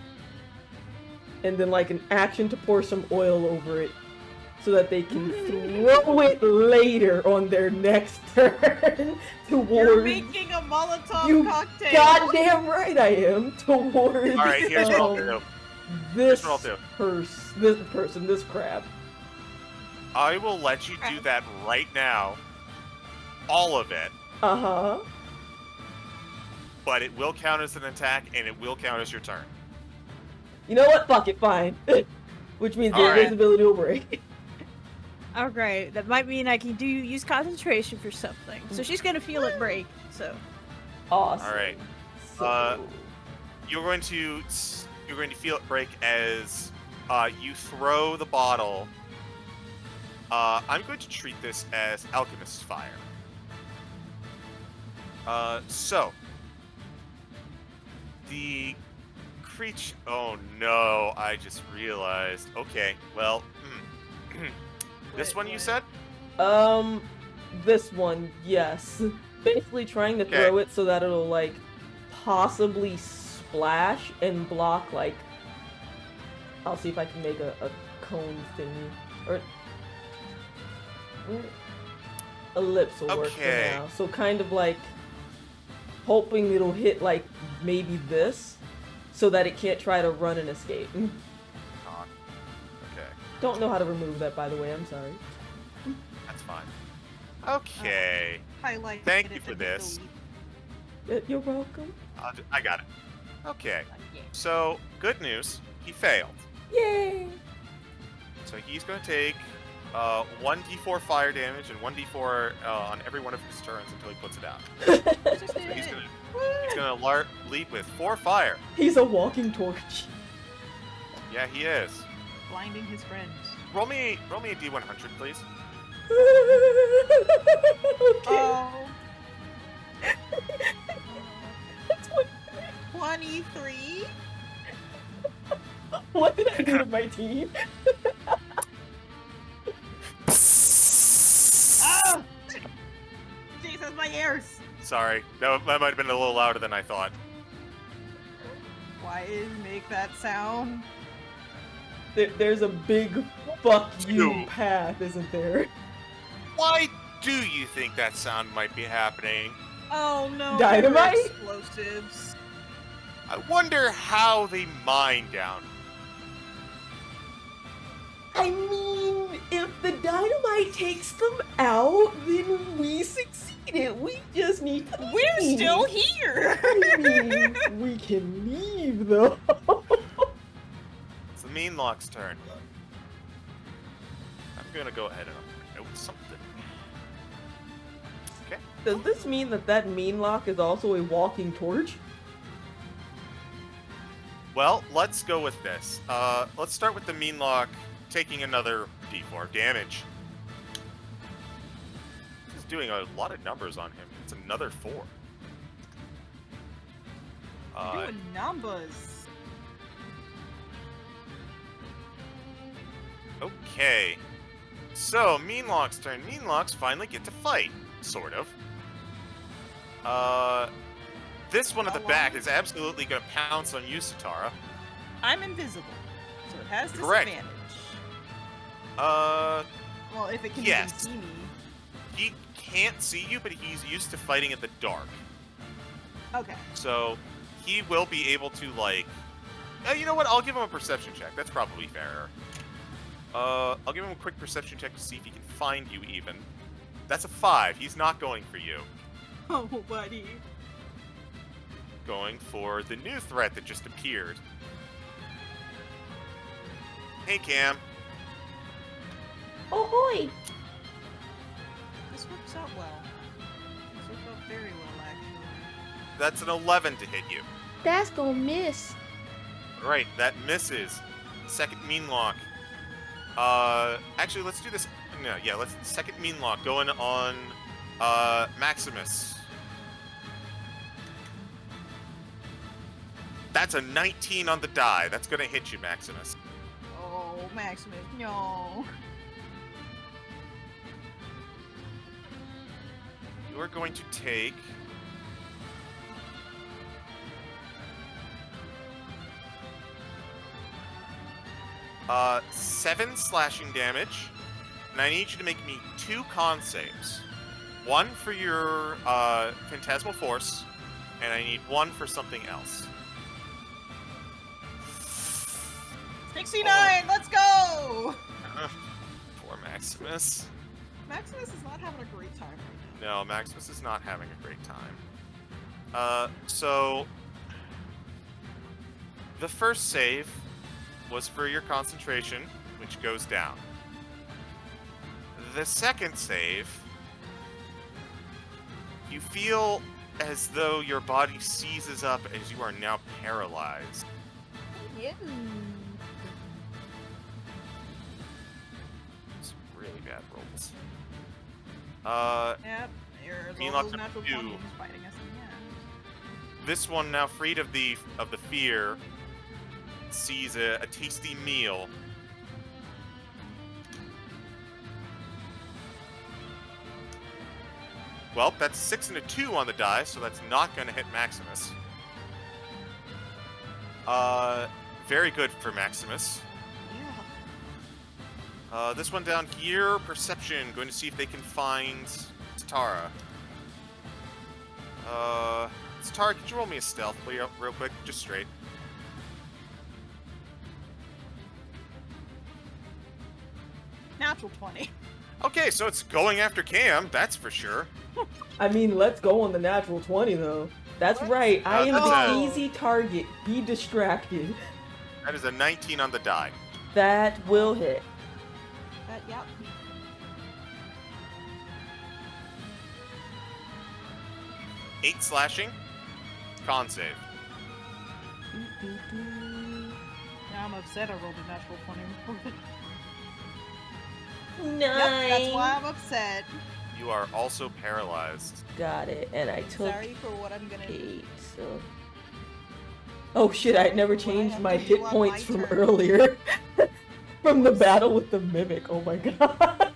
And then like an action to pour some oil over it. So that they can throw it later on their next turn towards. You're making a Molotov cocktail. Goddamn right I am. Towards. All right, here's what I'll do. This Here's what I'll do. this crab. I will let you do that right now. All of it. Uh-huh. But it will count as an attack, and it will count as your turn. You know what? Fuck it, fine. Which means the All right. invisibility will break. Okay, that might mean I can use concentration for something. So she's gonna feel it break. So Awesome. All right. So, You're going to feel it break as you throw the bottle I'm going to treat this as Alchemist's Fire. So the creature. Oh no! I just realized. Okay, well, this one you said. This one, yes. Basically trying to Okay. throw it so that it'll, like, possibly splash and block, like... I'll see if I can make a cone thingy. Or... ellipse will work for Okay. now. So kind of like... hoping it'll hit, like, maybe this, so that it can't try to run and escape. Okay. Don't know how to remove that, by the way, I'm sorry. That's fine. Okay. Highlight. Thank it you for and this. delete. You're welcome. I got it. Okay. Yeah. So, good news. He failed. Yay! So he's going to take 1d4 fire damage and 1d4 on every one of his turns until he puts it out. So he's gonna lead with 4 fire. He's a walking torch. Yeah, he is. Blinding his friends. Roll me a d100, please. Okay. Oh. That's what... 23. What did I do to my team? Oh! Jesus, my ears! Sorry, that might have been a little louder than I thought. Why did you make that sound? There's a big fuck you Ew. path, isn't there? Why do you think that sound might be happening? Oh no! Dynamite? there were Explosives. I wonder how they mine down. I mean, if the dynamite takes them out, then we succeeded. We just need to We're leave. still here. I mean, we can leave though. It's the Meanlock's turn. I'm gonna go ahead and note something. Okay. Does this mean that that Meanlock is also a walking torch? Well, let's go with this. Let's start with the Meanlock taking another d4 damage. He's doing a lot of numbers on him. It's another 4. You're doing numbers. Okay. So, Meanlock's turn. Meanlocks finally get to fight. Sort of. This one at the back is absolutely going to pounce on you, Sitara. I'm invisible, so it has Correct. disadvantage. Well, if it can Yes. even see me. He can't see you, but he's used to fighting in the dark. Okay. So, he will be able to, like... you know what? I'll give him a perception check. That's probably fairer. I'll give him a quick perception check to see if he can find you, even. That's a 5. He's not going for you. Oh, buddy. Going for the new threat that just appeared. Hey, Cam. Ahoy! This works out well. This worked out very well, actually. That's an 11 to hit you. That's gonna miss. Right, that misses. Second Meanlock. Actually, let's do this. No, yeah, let's second Meanlock going on Maximus. That's a 19 on the die. That's gonna hit you, Maximus. Oh, Maximus, no. You're going to take 7 slashing damage, and I need you to make me 2 con saves. 1 for your Phantasmal Force, and I need 1 for something else. 69, let's go! Poor Maximus. Maximus is not having a great time right No, Maximus is not having a great time. So the first save was for your concentration, which goes down. The second save, you feel as though your body seizes up as you are now paralyzed. now. It's really bad rolls. Yep. There's Being all locked those up natural to 20s fighting us in the end. this one, now freed of the fear, sees a tasty meal. Well, that's 6 and a 2 on the die, so that's not going to hit Maximus. Very good for Maximus. Yeah. This one down here, Perception, going to see if they can find Sitara. Sitara, could you roll me a stealth, please, real quick? Just straight. Natural 20. Okay, so it's going after Cam, that's for sure. I mean, let's go on the natural 20, though. That's right, I am that's the a- easy target. Be distracted. That is a 19 on the die. That will hit. Yep. 8 slashing. Con save. Now I'm upset I rolled a natural 20. Nice. Yep, that's why I'm upset. You are also paralyzed. Got it, and I took Sorry for what I'm gonna do. 8, so... Oh shit, I had never What I changed have my to do hit on points my from turn. earlier. From the battle with the Mimic, oh my god.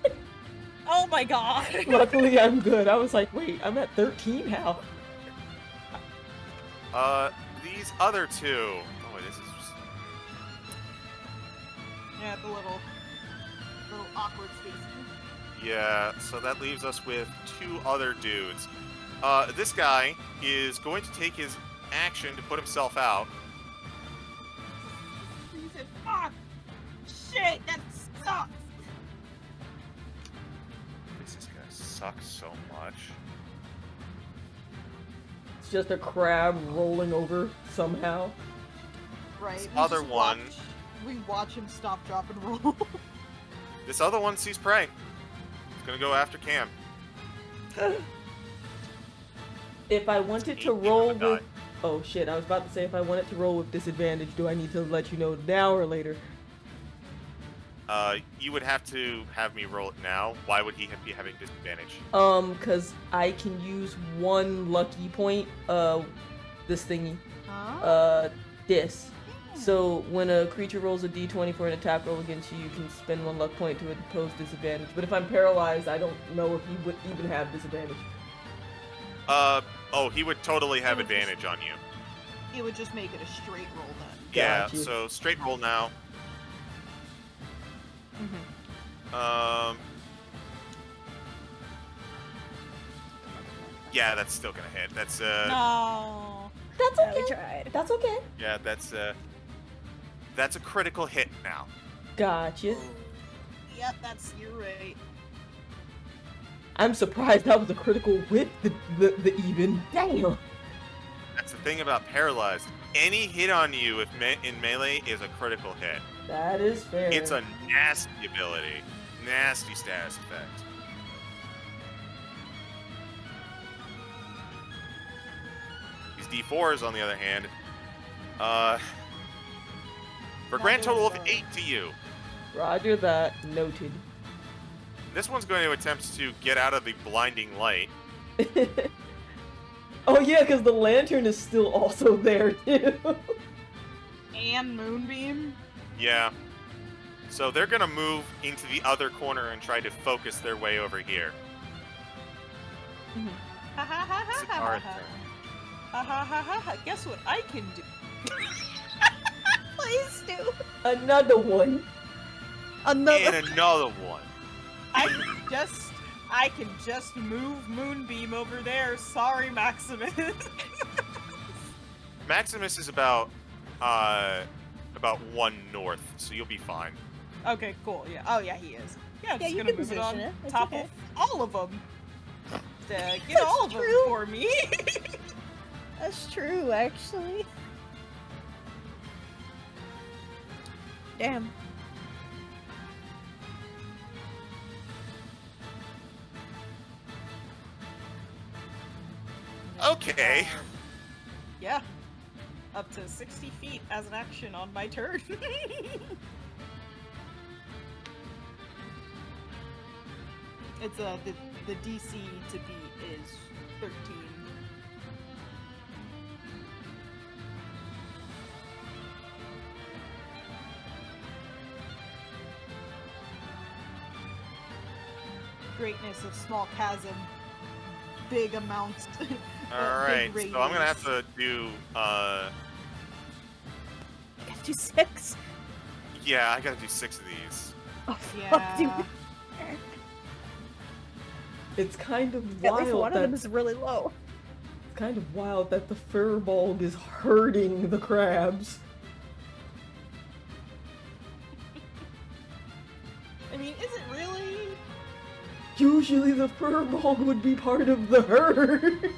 Oh my god! Luckily I'm good. I was like, wait, I'm at 13 now. These other two. Oh, wait, this is just... Yeah, the little awkward spaces. Yeah, so that leaves us with 2 other dudes. This guy is going to take his action to put himself out. He said, fuck! Shit, that sucks! This is gonna suck so much. It's just a crab rolling over somehow. Right. This we other just one- we watch him stop, drop, and roll. This other one sees prey. It's gonna go after Cam. If I wanted to 18 roll on the with... Oh shit, I was about to say if I wanted to roll with disadvantage, do I need to let you know now or later? You would have to have me roll it now. Why would he be having disadvantage? Cause I can use 1 lucky point, this thingy, Huh? this. So when a creature rolls a d20 for an attack roll against you, you can spend 1 luck point to impose disadvantage. But if I'm paralyzed, I don't know if he would even have disadvantage. Oh, he would totally have advantage on you. It would just make it a straight roll then. Yeah, Gotcha. so straight roll now. Mm-hmm. Yeah, that's still gonna hit. That's No. That's Yeah, okay. we tried. That's okay. yeah, that's a critical hit now. Gotcha. Yep, you're right. I'm surprised that was a critical with the even. Damn. That's the thing about paralyzed. Any hit on you in melee is a critical hit. That is fair. It's a nasty ability. Nasty status effect. These D4s, on the other hand, for a grand total of 8 to you. Roger that. Noted. This one's going to attempt to get out of the blinding light. Oh yeah, because the lantern is still also there too. And Moonbeam? Yeah. So they're going to move into the other corner and try to focus their way over here. Ha ha ha ha ha Sitara's ha. turn. Ha ha ha ha ha. Guess what I can do? Please do. Another one. And another one. I can just move Moonbeam over there. Sorry, Maximus. Maximus is about 1 north, so you'll be fine. Okay, cool. Yeah. Oh yeah, he is. Yeah, I'm Yeah, just you gonna can move it on position it. It's top okay. of all of them. Get That's all of them true. for me. That's true, actually. Damn. Okay. Yeah. Up to 60 feet as an action on my turn. It's the DC to beat is 13. Greatness of small chasm, big amounts. Alright, big so I'm gonna have radius. to do, I gotta do 6. yeah, I gotta do 6 of these. Oh, fuck, Yeah. dude. It's kind of At least wild one of them that is really low. it's kind of wild that the furball is hurting the crabs. I mean, is it really? Usually the furball would be part of the herd.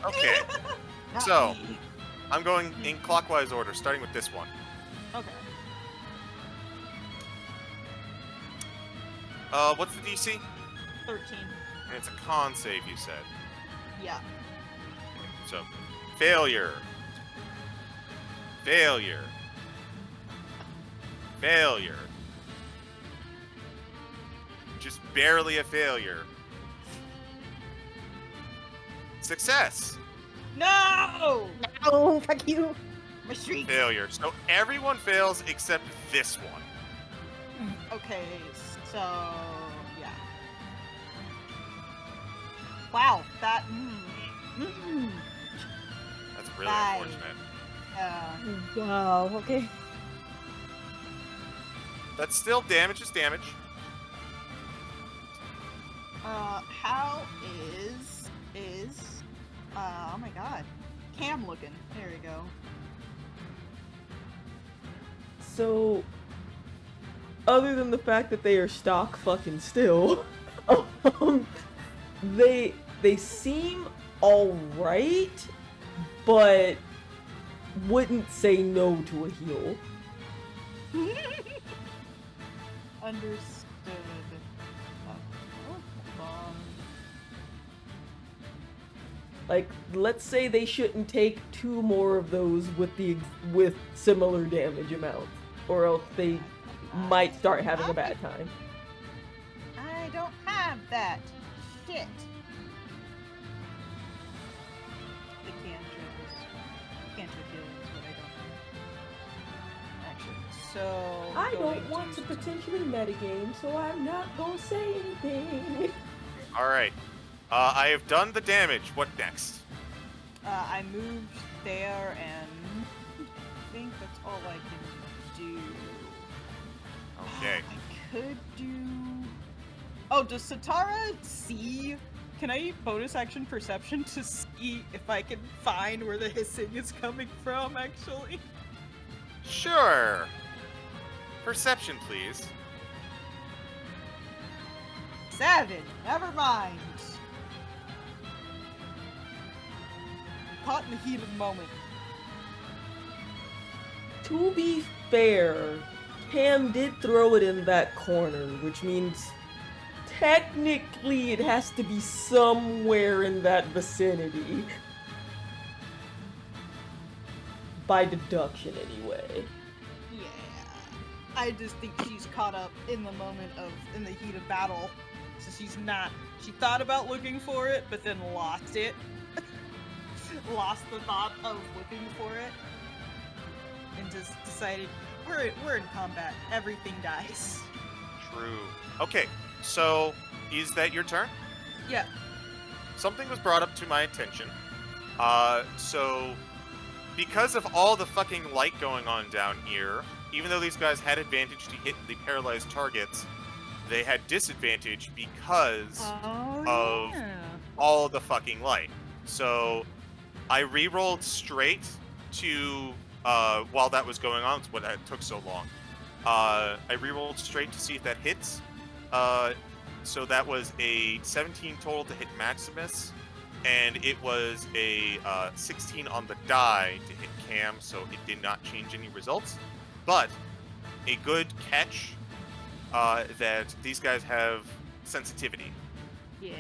Okay, Not So- me. I'm going in clockwise order, starting with this one. Okay. What's the DC? 13. And it's a con save, you said. Yeah. So, failure. Failure. Failure. Just barely a failure. Success. No! Oh, fuck you. My shriek. Failure. So everyone fails except this one. Okay, so yeah. Wow, that. That's really Bye. unfortunate. Wow, okay. That's still damage is damage. How is oh my god, Cam looking? There we go. So, other than the fact that they are stock fucking still, they seem alright, but wouldn't say no to a heal. Understood. Hold on. Like, let's say they shouldn't take 2 more of those with similar damage amounts, or else they might start having a bad time. I don't have that. Shit. The cantrip healing is what I don't have. Actually, so I going don't want to use- potentially metagame, so I'm not gonna say anything. Alright. I have done the damage. What next? I moved there, and I think that's all I can do. Okay. I could do. Oh, does Sitara see? Can I bonus action perception to see if I can find where the hissing is coming from? Actually. Sure. Perception, please. 7. Never mind. Caught in the heat of the moment. To be fair, Cam did throw it in that corner, which means technically it has to be somewhere in that vicinity. By deduction, anyway. Yeah. I just think she's caught up in the moment in the heat of battle. So she's not. She thought about looking for it, but then lost it. Lost the thought of looking for it. And just decided, we're in combat. Everything dies. True. Okay, so is that your turn? Yeah. Something was brought up to my attention. So because of all the fucking light going on down here, even though these guys had advantage to hit the paralyzed targets, they had disadvantage because Oh, of all the fucking light. So I re-rolled straight to while that was going on. It's what took so long. I re-rolled straight to see if that hits. So that was a 17 total to hit Maximus, and it was a 16 on the die to hit Cam. So it did not change any results, but a good catch that these guys have sensitivity. yes.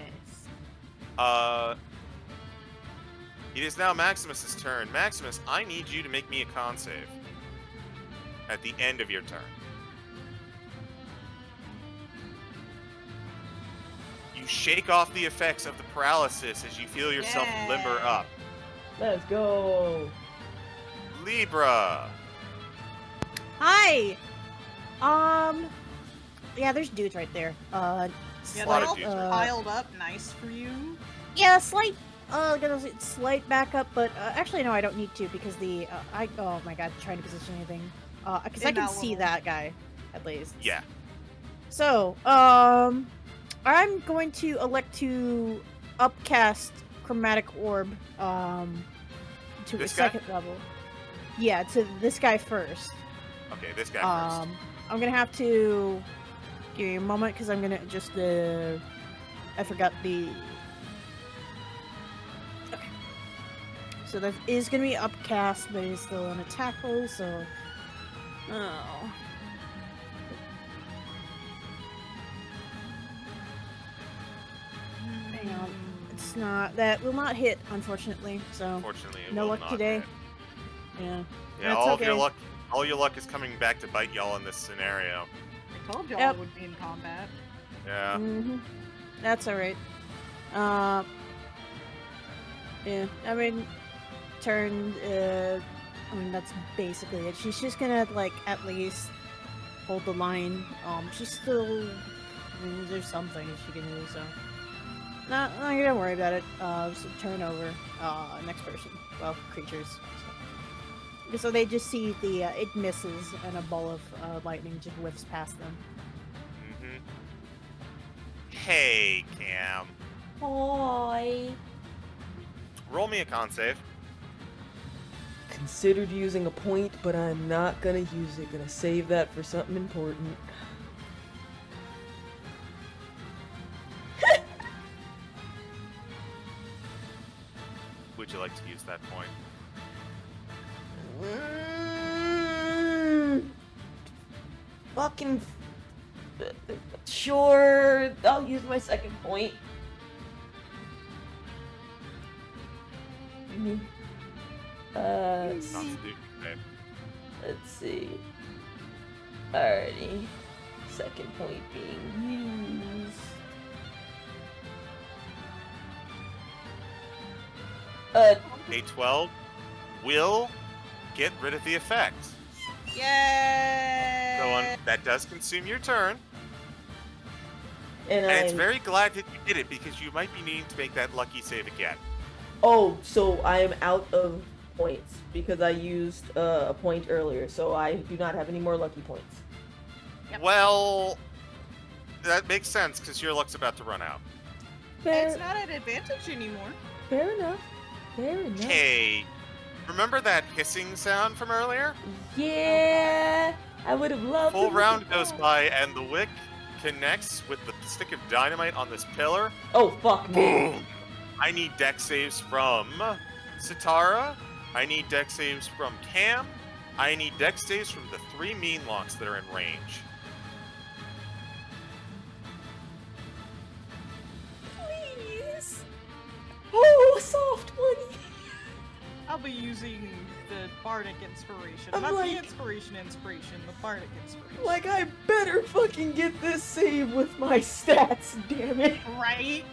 It is now Maximus's turn. Maximus, I need you to make me a con save at the end of your turn. shake off the effects of the paralysis as you feel yourself limber Yeah. up. Let's go. Libra. Hi. Yeah, there's dudes right there. Yeah, A lot they're of all dudes piled up nice for you. Yeah, slight. Slight backup, but actually no, I don't need to because the oh my god, trying to position anything. Because I In can that see little- that guy, at least. Yeah. So, I'm going to elect to upcast chromatic orb, to This a guy? second level. Yeah, to this guy first. Okay, this guy first. I'm gonna have to give me a moment because I'm gonna just I forgot the. Okay. So that is gonna be upcast, but it's still an attack roll. So, oh. Hang on. It's not. That will not hit, unfortunately. So, Unfortunately, it no will luck not today. hit. Yeah. Yeah, That's all of your okay. luck. All your luck is coming back to bite y'all in this scenario. I told y'all Yep. it would be in combat. Yeah. That's alright. Yeah, I mean, turn, I mean, that's basically it. She's just gonna, like, at least hold the line. She's still, I mean, there's something she can do, so. No, don't worry about it. So turn over, next person. Well, creatures. So they just see the, it misses, and a ball of, lightning just whiffs past them. Hey, Cam. Hi. Roll me a con save. Considered using a point, but I'm not gonna use it. Gonna save that for something important. Would you like to use that point? Fucking. Sure. I'll use my second point. Constitution save. Let's see. Alrighty. Second point being used. A 12 will get rid of the effect. Yay! So that does consume your turn. And And it's very glad that you did it because you might be needing to make that lucky save again. Oh, so I am out of points because I used a point earlier, so I do not have any more lucky points. Yep. Well, that makes sense because your luck's about to run out. It's not an advantage anymore. Fair enough. Fair enough. Hey, remember that hissing sound from earlier? Yeah, I would have loved. Full to round look at goes that. by and the wick connects with the stick of dynamite on this pillar. Oh fuck me. Boom! I need deck saves from Sitara. I need deck saves from Cam. I need deck saves from the 3 mean locks that are in range. Please. Oh, a soft one. I'll be using the bardic inspiration. I'm Not like- the inspiration, the bardic inspiration. Like I better fucking get this save with my stats. Damn it. Right?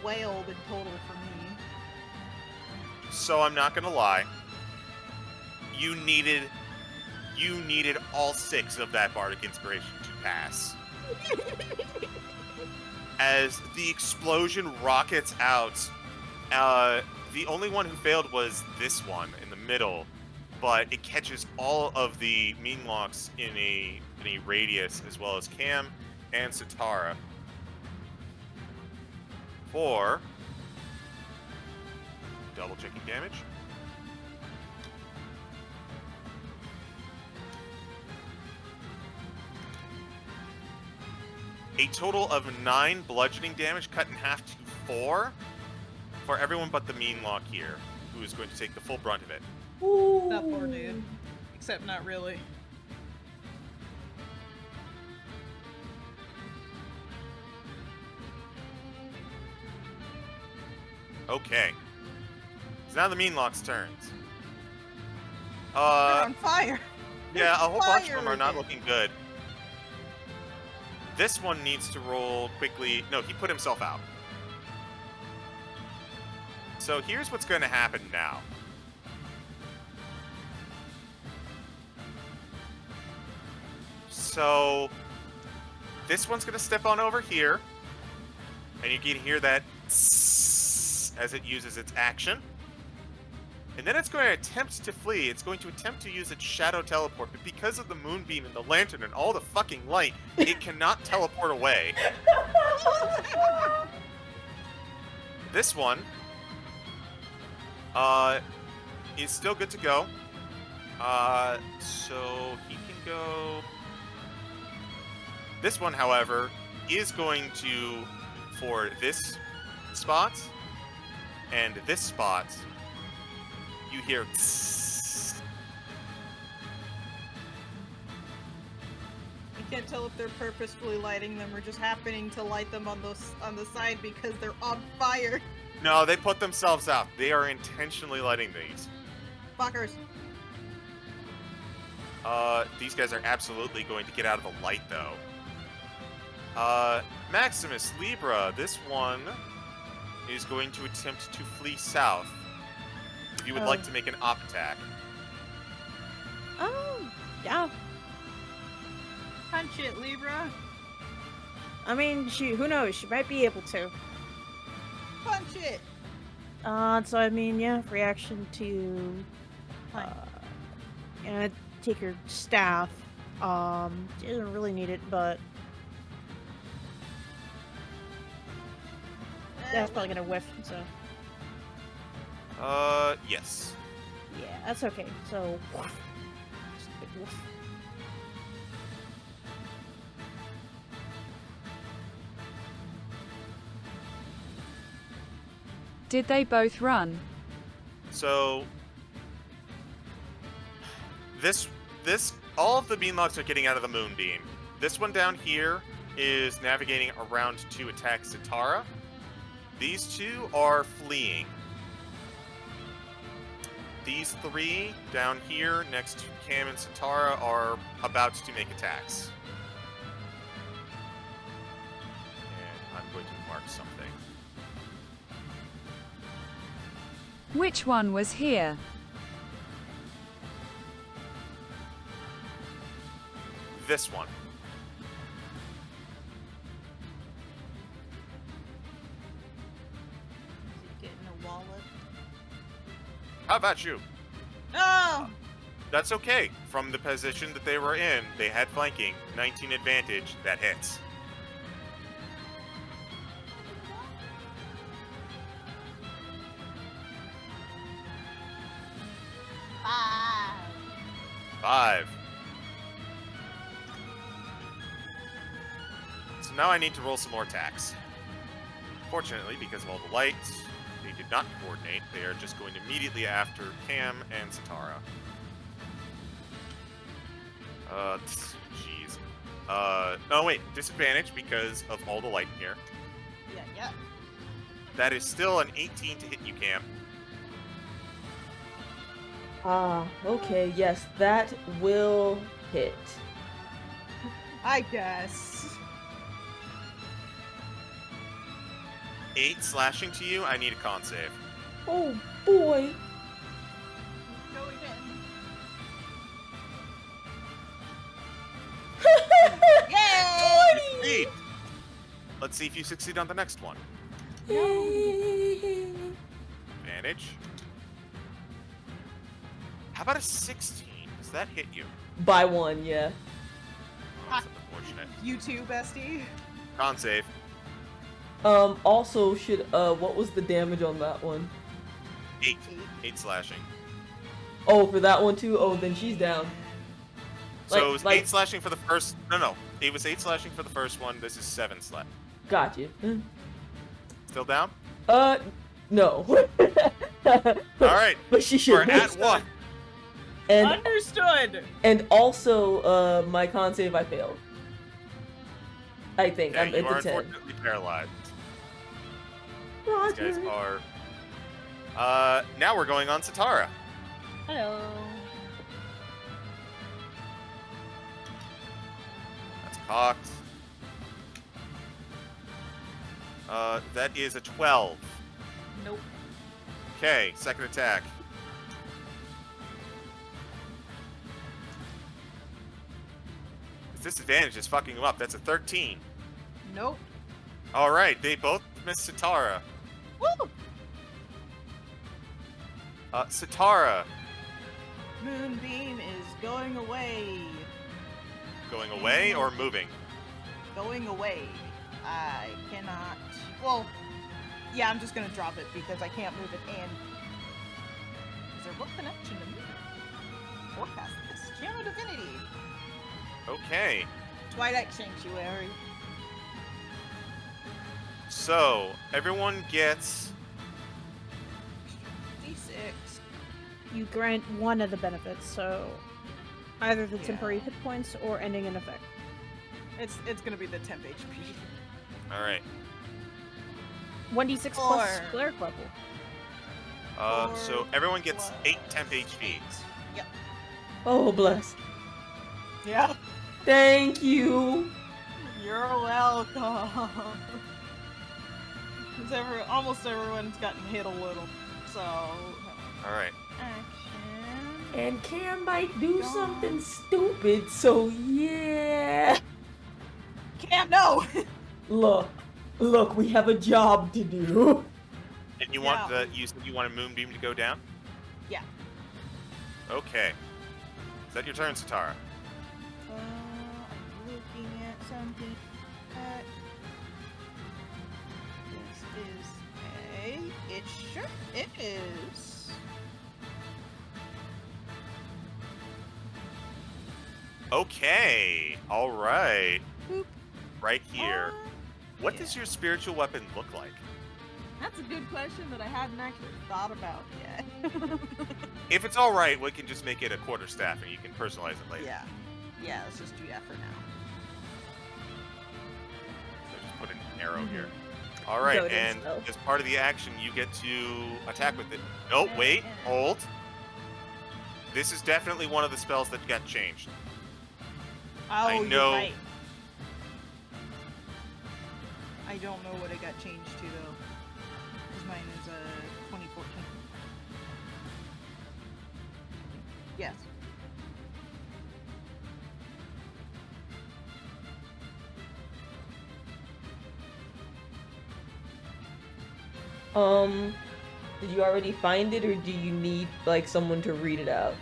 Wailed in total for me. So I'm not gonna lie. You needed all 6 of that bardic inspiration to pass. As the explosion rockets out, the only one who failed was this one in the middle, but it catches all of the mean locks in a radius, as well as Cam and Sitara. For double checking damage. A total of 9 bludgeoning damage, cut in half to 4 for everyone but the mean lock here, who is going to take the full brunt of it. Ooh. That poor dude. Except not really. Okay. So now the mean lock's turns. They're on fire. Yeah, a whole bunch of Fire them are not again. looking good. This one needs to roll quickly. No, he put himself out. So here's what's going to happen now. So this one's going to step on over here. And you can hear that as it uses its action. And then it's going to attempt to flee. It's going to attempt to use its shadow teleport. But because of the moonbeam and the lantern and all the fucking light, it cannot teleport away. This one is still good to go. So he can go... This one, however, is going to, for this spot and this spot, you hear... You can't tell if they're purposefully lighting them or just happening to light them on the side because they're on fire. No, they put themselves out. They are intentionally lighting these. Fuckers. These guys are absolutely going to get out of the light, though. Maximus, Libra, this one is going to attempt to flee south. If you would like to make an op attack. Oh, yeah. Punch it, Libra. I mean, who knows? She might be able to. Punch it. So I mean, yeah, reaction to, and take your staff. She doesn't really need it, but that's probably gonna whiff. So. Yes. Yeah, that's okay. So. Just a big woof. Did they both run? So all of the beanlogs are getting out of the moonbeam. This one down here is navigating around to attack Sitara. These two are fleeing. These three down here next to Cam and Sitara are about to make attacks. And I'm going to mark something. Which one was here? This one. Is he getting a wallet? How about you? No! That's okay. From the position that they were in, they had flanking. 19 advantage. That hits. Five. So now I need to roll some more attacks. Fortunately, because of all the lights, they did not coordinate. They are just going immediately after Cam and Sitara. Jeez. Oh wait, disadvantage because of all the light in here. Yeah. That is still an 18 to hit you, Cam. Okay, yes, that will hit. I guess. 8 slashing to you. I need a con save. Oh boy. Go again. Yay! Succeed. Let's see if you succeed on the next one. Yay. Advantage. How about a 16? Does that hit you? By one, yeah. Oh, that's unfortunate. You too, bestie. Con save. Also should, what was the damage on that one? 8. 8 slashing. Oh, for that one too? Oh, then she's down. So it was like- 8 slashing for the first... No. It was 8 slashing for the first one. This is 7 slash. Gotcha. Still down? No. Alright. But she should. We're at 1. And, Understood! and also, my con save I failed. I think. Yeah, I'm you at are the 10. unfortunately paralyzed. Roger. These guys are... now we're going on Sitara. Hello. That's cocked. That is a 12. Nope. Okay, second attack. His disadvantage is fucking him up. That's a 13. Nope. All right, they both miss Sitara. Woo! Sitara Moonbeam is going away. going away or moving? Going away. I cannot. Well, yeah, I'm just gonna drop it because I can't move it and. Is there both connection to move? Forecast this. Channel Divinity. Okay, Twilight Sanctuary. so everyone gets. D6. You grant one of the benefits, so either the Yeah. temporary hit points or ending an effect. It's gonna be the temp HP. All right. 1d6 plus Four. cleric level. So everyone gets 8 temp HP. Yep. Oh, bless. Yeah. Thank you. You're welcome. Almost everyone's gotten hit a little. So All right. action. And Cam might do something stupid, so yeah. Cam, no! Look, we have a job to do. And you Yeah. want you said you want a moonbeam to go down? Yeah. Okay. Is that your turn, Sitara? I'm looking at something. It is. Okay. All right. Boop. Right here. What Yeah. does your spiritual weapon look like? That's a good question that I hadn't actually thought about yet. If it's all right, we can just make it a quarterstaff, and you can personalize it later. Yeah. Yeah, let's just do that for now. So just put an arrow here. All right, Goaded and spell. as part of the action, you get to attack with it. No, wait, hold. This is definitely one of the spells that got changed. Oh, know- you're right. I don't know what it got changed to though, because mine is 2014. Yes. Did you already find it, or do you need like someone to read it out?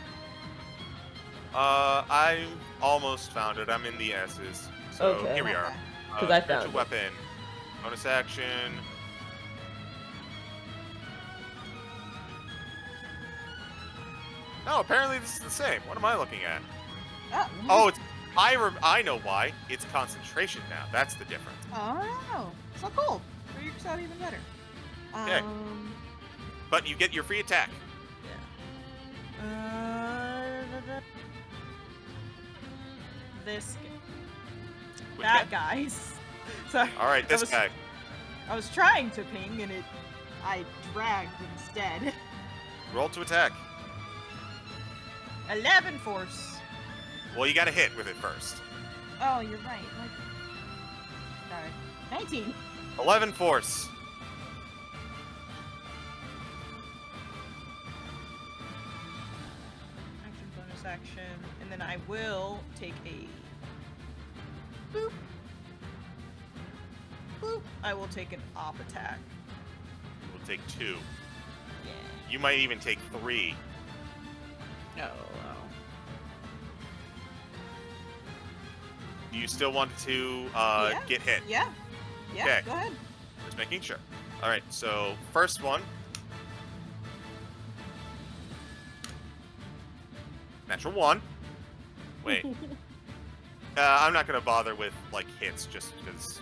I almost found it. I'm in the S's. So Okay. here we are. Okay. 'Cause I spiritual found it. weapon. Bonus action. Oh, apparently this is the same. What am I looking at? Oh, it's I know why. It's concentration now. That's the difference. Oh, so cool. Works out even better. Okay. But you get your free attack. This Which that guy? guy's. Sorry. All right, this was- guy. I was trying to ping and I dragged instead. Roll to attack. 11 force. Well, you got to hit with it first. Oh, you're right. Sorry. 19. 11 force. Action, bonus action, and then I will take a boop. Boop. I will take an op attack. We'll take 2. Yeah. You might even take 3. No. Do you still want to Yeah. get hit? Yeah. Yeah. Okay. Go ahead. Just making sure. All right, so first one. Natural 1. Wait. I'm not going to bother with, like, hits just because,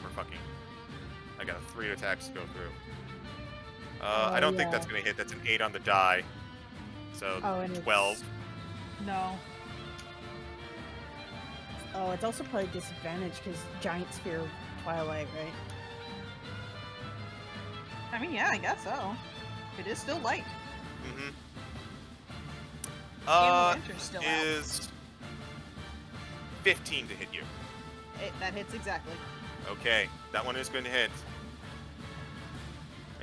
we're fucking... I got 3 attacks to go through. I don't think that's yeah. going to hit. That's an 8 on the die. So, Oh, and 12. it's, No. it's also probably disadvantage because giant sphere of twilight, right? I mean, yeah, I guess so. It is still light. Mm-hmm. Winter's still out. Is 15 to hit you. That hits exactly. Okay, that one is going to hit.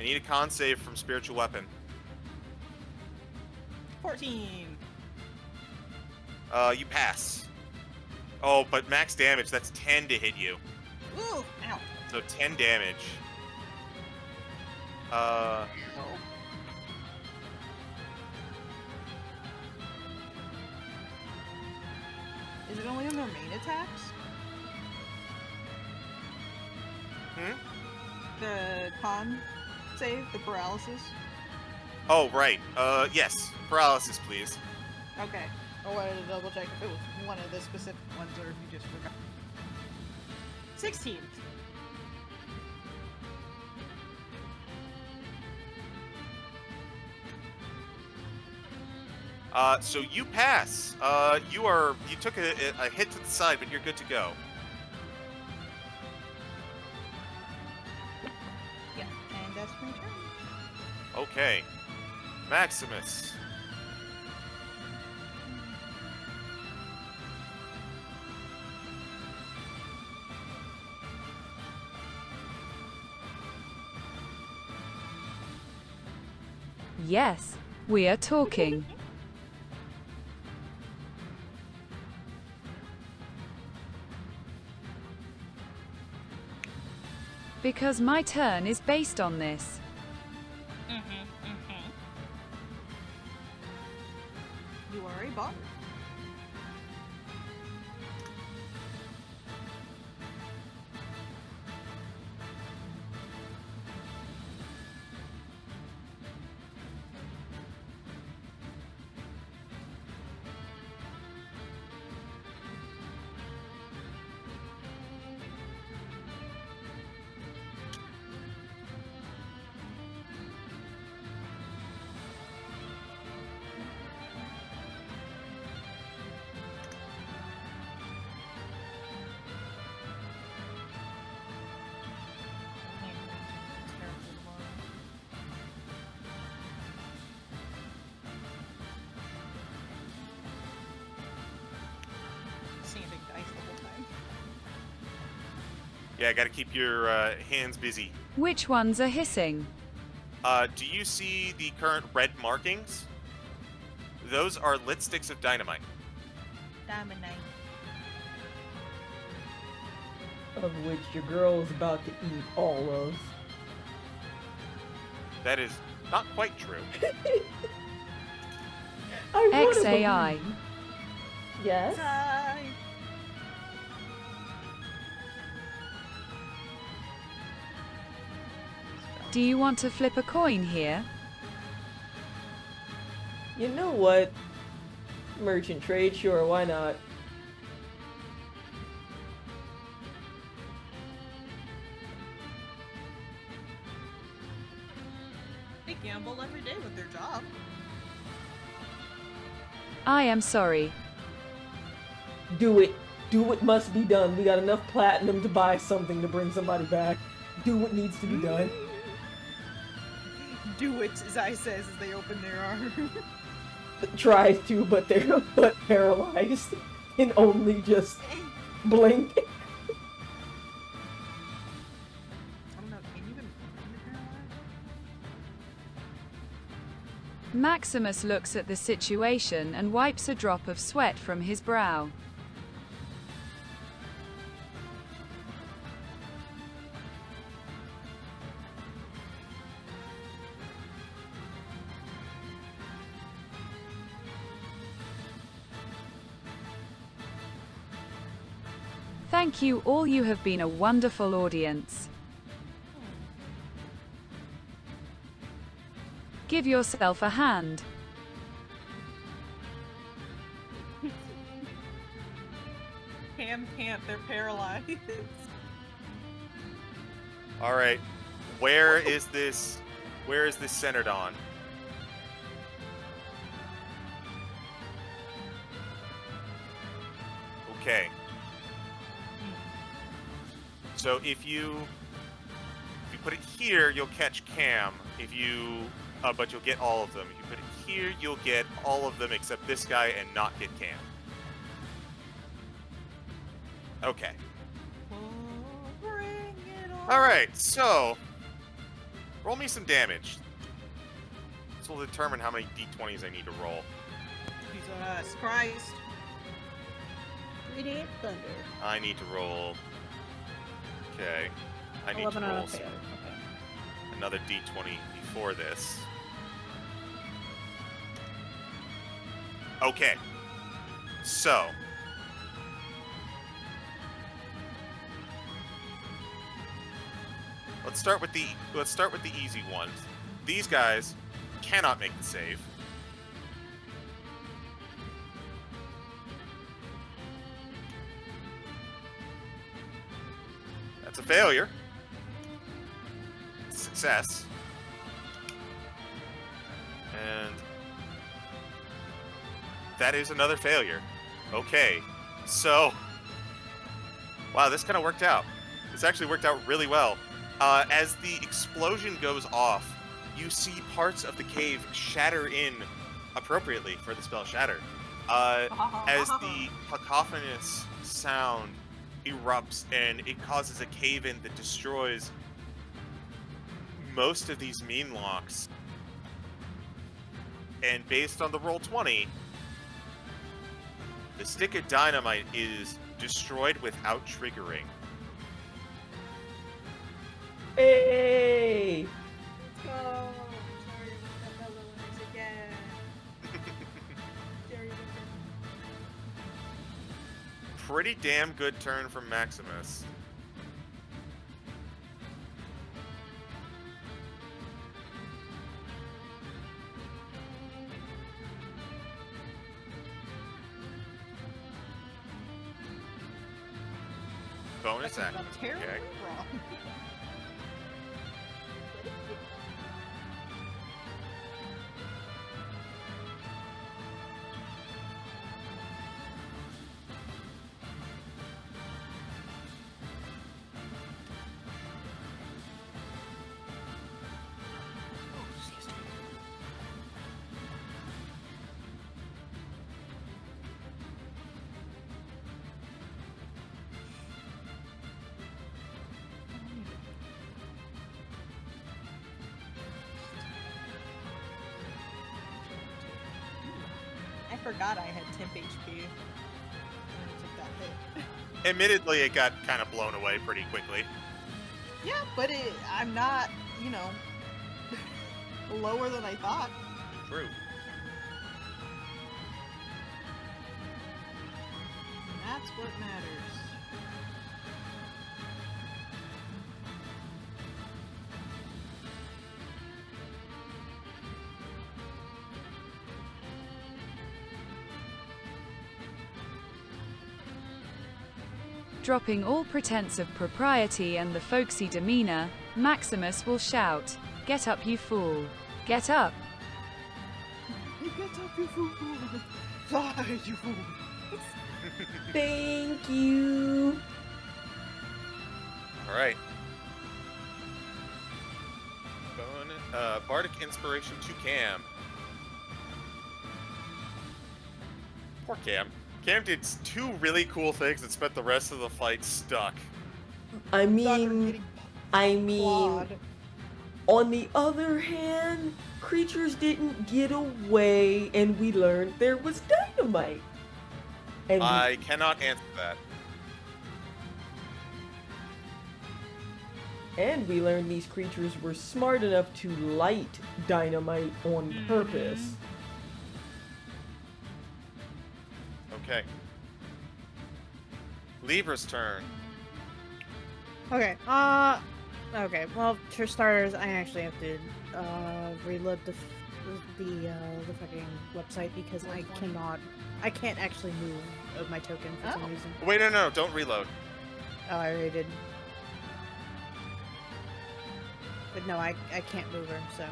I need a con save from spiritual weapon. 14. You pass. Oh, but max damage, that's 10 to hit you. Ooh, ow. So 10 damage. Oh. Is it only on their main attacks? The con save, the paralysis? Oh, right. Yes. Paralysis, please. Okay. I wanted to double check if it was one of the specific ones or if you just forgot. 16. So you pass. You took a hit to the side, but you're good to go. Yeah, and that's my turn. Okay. Maximus. Yes, we are talking. Because my turn is based on this. You are a bard. Sanding dice the whole time. Yeah, I gotta keep your hands busy. Which ones are hissing? Do you see the current red markings? Those are lit sticks of dynamite. Diamond. Of which your girl is about to eat all of. That is not quite true. I wanna XAI. believe. Yes? Do you want to flip a coin here? You know what? Merchant trade, sure, why not? They gamble every day with their job. I am sorry. Do it. Do what must be done. We got enough platinum to buy something to bring somebody back. Do what needs to be done. Do it, Zai says as they open their arms. Tries to, but they're paralyzed and only just blink. I don't know, can you even paralyze? Maximus looks at the situation and wipes a drop of sweat from his brow. Thank you all, you have been a wonderful audience. Give yourself a hand. Cam can't, they're paralyzed. All right. Where is this centered on? Okay. So if you put it here, you'll catch Cam. But you'll get all of them. If you put it here, you'll get all of them except this guy and not get Cam. Okay. Bring it on. All right. So Roll me some damage. This will determine how many d20s I need to roll. Jesus Christ. 3d8 thunder. I need to roll. Okay. I need to 11 on a roll fail. Okay. another d20 before this. Okay. So. Let's start with the easy ones. These guys cannot make the save. That's a failure. Success. And that is another failure. Okay. So, wow, this kind of worked out. This actually worked out really well. As the explosion goes off, you see parts of the cave shatter in appropriately for the spell Shatter. As the cacophonous sound erupts and it causes a cave-in that destroys most of these mean locks. And based on the roll 20, the stick of dynamite is destroyed without triggering. Hey! Let's go. Sorry about that noise again. Jerry, Pretty damn good turn from Maximus. Bonus that action. could have gone terribly Okay. wrong. I forgot I had temp HP when I took that hit. Admittedly, it got kind of blown away pretty quickly. Yeah, but I'm not, lower than I thought. True. And that's what matters. Dropping all pretense of propriety and the folksy demeanor, Maximus will shout, "Get up, you fool! Get up!" Get up, you fool! Fly, you fool! Thank you. All right. Bardic Inspiration to Cam. Poor Cam. Cam did two really cool things and spent the rest of the fight stuck. I Doctor mean, getting clawed. on the other hand, creatures didn't get away, and we learned there was dynamite. And I cannot answer that. we learned these creatures were smart enough to light dynamite on purpose. Okay. Libra's turn. Okay. Okay. Well, for starters, I actually have to reload the fucking website because I can't actually move my token for some reason. Wait, no, don't reload. Oh, I already did. But no, I can't move her, so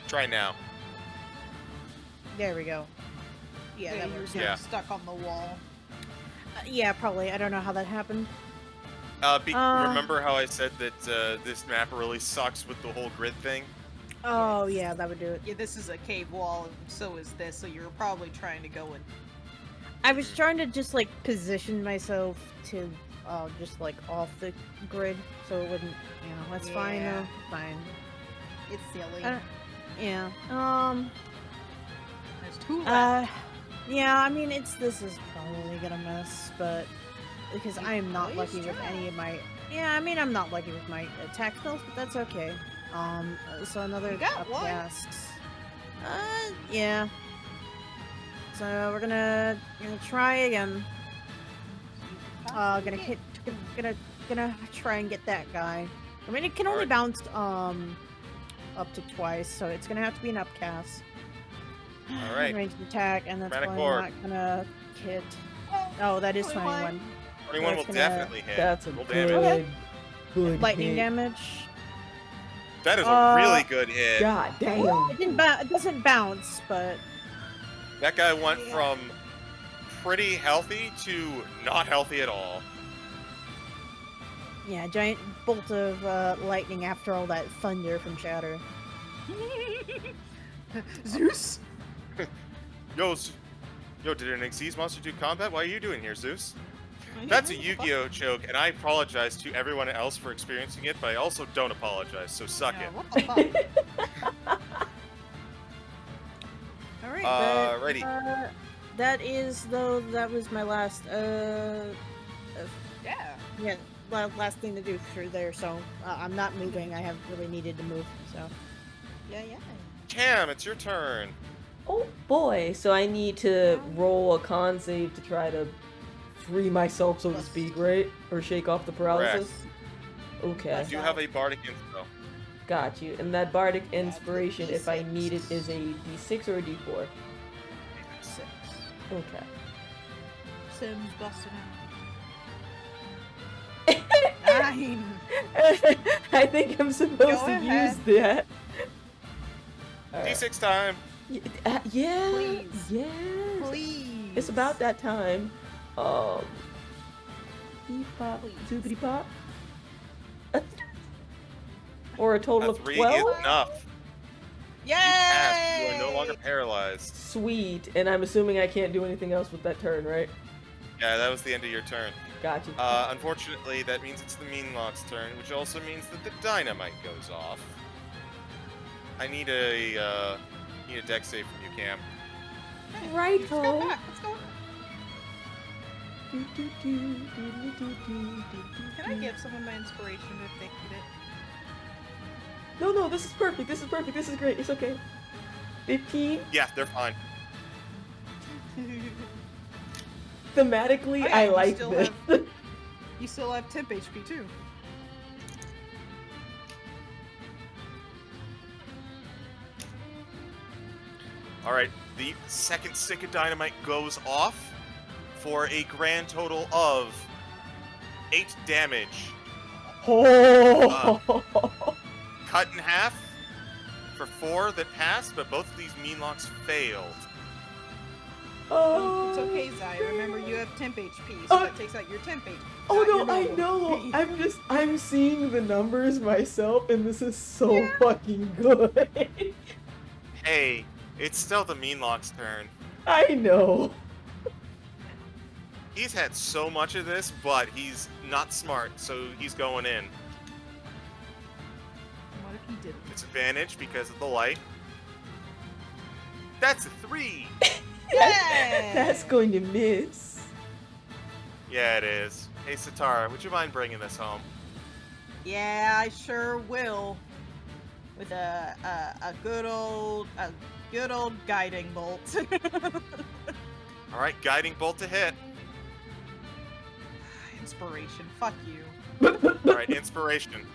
Try now. there we go. Yeah, that you were works. getting Yeah. stuck on the wall. Yeah, probably. I don't know how that happened. Remember how I said that this map really sucks with the whole grid thing? Oh, yeah, that would do it. Yeah, this is a cave wall, and so is this, so you're probably trying to go in. I was trying to just, like, position myself to just, like, off the grid so it wouldn't, that's fine, Yeah. though. Fine. It's silly. Yeah. There's 2 left. Yeah. I mean, this is probably gonna miss, but because You I am not always lucky with try. any of my. Yeah, I mean, I'm not lucky with my attack spells, but that's okay. So another You got one. upcast. Yeah. So we're gonna try again. Gonna hit. Gonna try and get that guy. I mean, it can only Alright. bounce up to twice, so it's gonna have to be an upcast. Alright. Ranged attack, and that's Dramatic probably orb. not gonna hit. Oh, that is 21. 21 will That's gonna- definitely hit. That's a Roll good, damage. good Lightning hit. damage. That is a really good hit. God damn. It doesn't bounce, but That guy went Yeah. from pretty healthy to not healthy at all. yeah, giant bolt of lightning after all that thunder from Shatter. Zeus? Yo, did an Xyz monster do combat? Why are you doing here, Zeus? That's a Yu-Gi-Oh joke, and I apologize to everyone else for experiencing it, but I also don't apologize, so suck Yeah, it. what the fuck? Alright. Ready. That was my last Yeah. last thing to do through there, so I'm not moving. I haven't really needed to move, so. Yeah. Cam, it's your turn. Oh boy, so I need to roll a con save to try to free myself, so to speak, right? Or shake off the paralysis? Okay, I do have a bardic inspo. got you. And that bardic inspiration, if I need it, is a d6 or a d4? 6. Okay. Sims busting out. 9. I think I'm supposed Go to ahead. use that. Alright. D6 time. Yeah, Please. yes. Please. It's about that time. Beep pop, Please. zoopity pop. Or a total A of 3 12? is enough. Yay! Pass. You are no longer paralyzed. Sweet. And I'm assuming I can't do anything else with that turn, right? Yeah, that was the end of your turn. Gotcha. Unfortunately, that means it's the Meanlock's turn, which also means that the dynamite goes off. I need a dex save from you, Cam. Right, Let's go back. Let's go. Can I give someone my inspiration if they need it? No, this is perfect. This is perfect. This is great. It's okay. 15. Yeah, they're fine. Thematically, Oh, yeah, I you like still this. You still have temp HP too. Alright, the second stick of dynamite goes off for a grand total of 8 damage. Oh. Cut in half for 4 that passed, but both of these Meanlocks failed. Oh, it's okay, Zai. Remember, you have temp HP, so that takes out your temp HP. Oh not your no, I normal know. HP. I'm seeing the numbers myself, and this is so fucking good. Hey, it's still the Meanlock's turn. I know. He's had so much of this, but he's not smart, so he's going in. What if he didn't? It's advantage because of the light. That's a 3! That's going to miss. Yeah, it is. Hey, Sitara, would you mind bringing this home? Yeah, I sure will. With a good old guiding bolt. Alright, guiding bolt to hit. Inspiration. Fuck you. Alright, inspiration.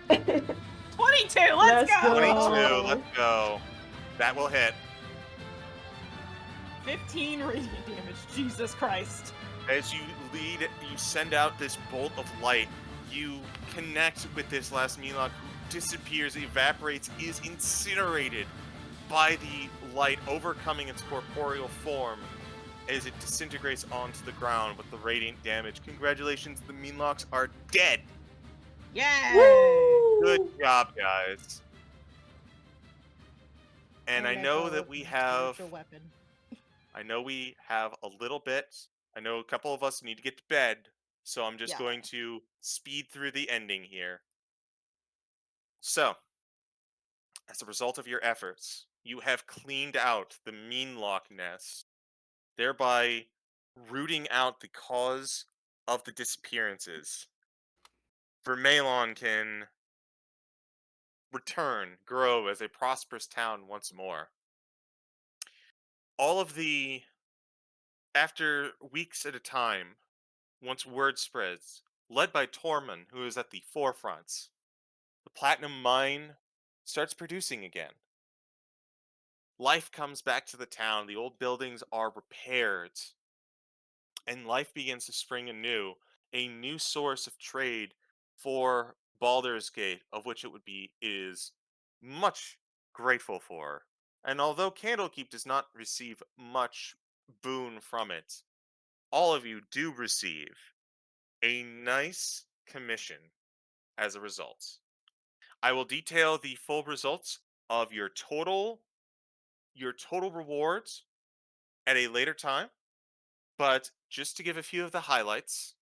22. Let's Let's go. go. 22, let's go. That will hit. 15 radiant damage. Jesus Christ. As you send out this bolt of light, you connect with this last Meanlock who disappears, evaporates, is incinerated by the light, overcoming its corporeal form as it disintegrates onto the ground with the radiant damage. Congratulations, the Meanlocks are dead! Yay! Woo! Good job, guys. And I my know bow that with we my have... spiritual weapon. I know we have a little bit. I know a couple of us need to get to bed, so I'm just Yeah. going to speed through the ending here. So, As a result of your efforts, you have cleaned out the mean loch nest, thereby rooting out the cause of the disappearances. Vermeillon can return, grow as a prosperous town once more. All of the, after weeks at a time, once word spreads, led by Tormund, who is at the forefront, the platinum mine starts producing again. Life comes back to the town, the old buildings are repaired, and life begins to spring anew. A new source of trade for Baldur's Gate, of which it would be is much grateful for. And although Candlekeep does not receive much boon from it, all of you do receive a nice commission as a result. I will detail the full results of your total rewards at a later time, but just to give a few of the highlights,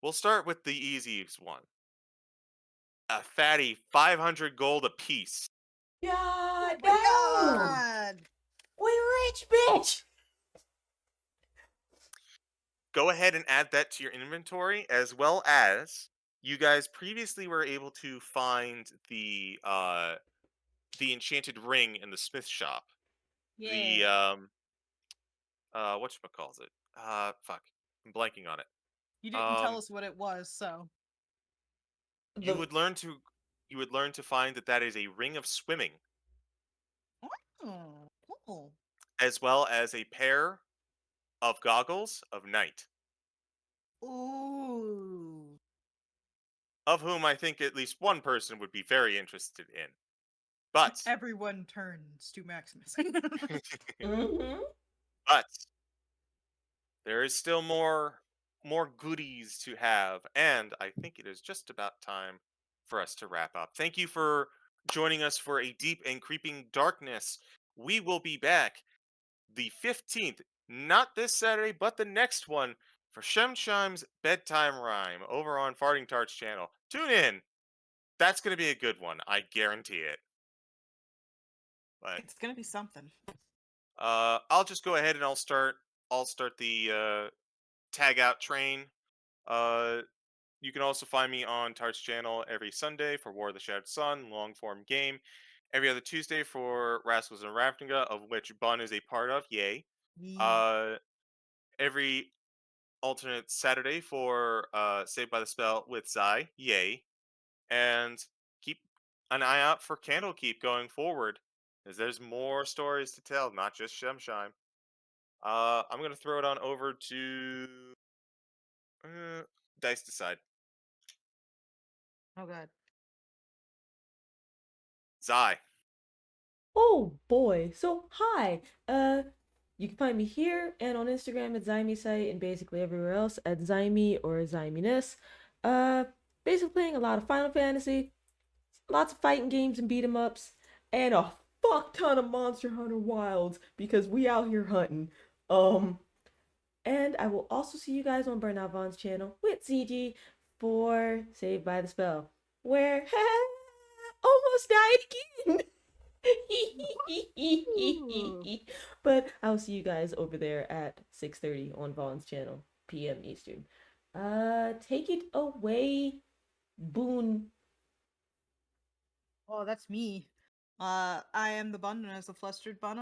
we'll start with the easiest one. A fatty 500 gold apiece. God Oh my damn! god! We rich, bitch! Go ahead and add that to your inventory, as well as you guys previously were able to find the enchanted ring in the smith shop. The Yeah. whatchamacallit? Fuck. I'm blanking on it. You didn't tell us what it was, so. You The would learn to find that is a ring of swimming, Oh, cool. as well as a pair of goggles of night, Ooh. of whom I think at least one person would be very interested in. But Everyone turns to Maximus. mm-hmm. but there is still more goodies to have, and I think it is just about time for us to wrap up. Thank you for joining us for a deep and creeping darkness. We will be back the 15th, not this Saturday, but the next one, for Shemshime's bedtime rhyme over on Farting Tarts channel. Tune in. That's going to be a good one. I guarantee it. But It's gonna be something. I'll just go ahead and I'll start the tag out train. Uh, you can also find me on Tarts channel every Sunday for War of the Shattered Sun, long form game. Every other Tuesday for Rascals and Ravnica, of which Bun is a part of. Yay. Yee. Uh, every alternate Saturday for Saved by the Spell with Zai. Yay. And keep an eye out for Candlekeep going forward, as there's more stories to tell, not just Shemshime. I'm going to throw it on over to Dice Decide. Oh god. Zai. Oh boy. So hi. You can find me here and on Instagram at Xaimi site and basically everywhere else at Xaimi or Xaiminess. Uh, basically playing a lot of Final Fantasy, lots of fighting games and beat 'em ups, and a fuck ton of Monster Hunter Wilds because we out here hunting. Um, and I will also see you guys on Burnout Vaughn's channel with CG for Saved by the Spell, where almost died again. Ooh. But I'll see you guys over there at 6:30 on Vaughn's channel, PM Eastern. Take it away, Boone. Oh, that's me. I am the bun known as the FlusteredBun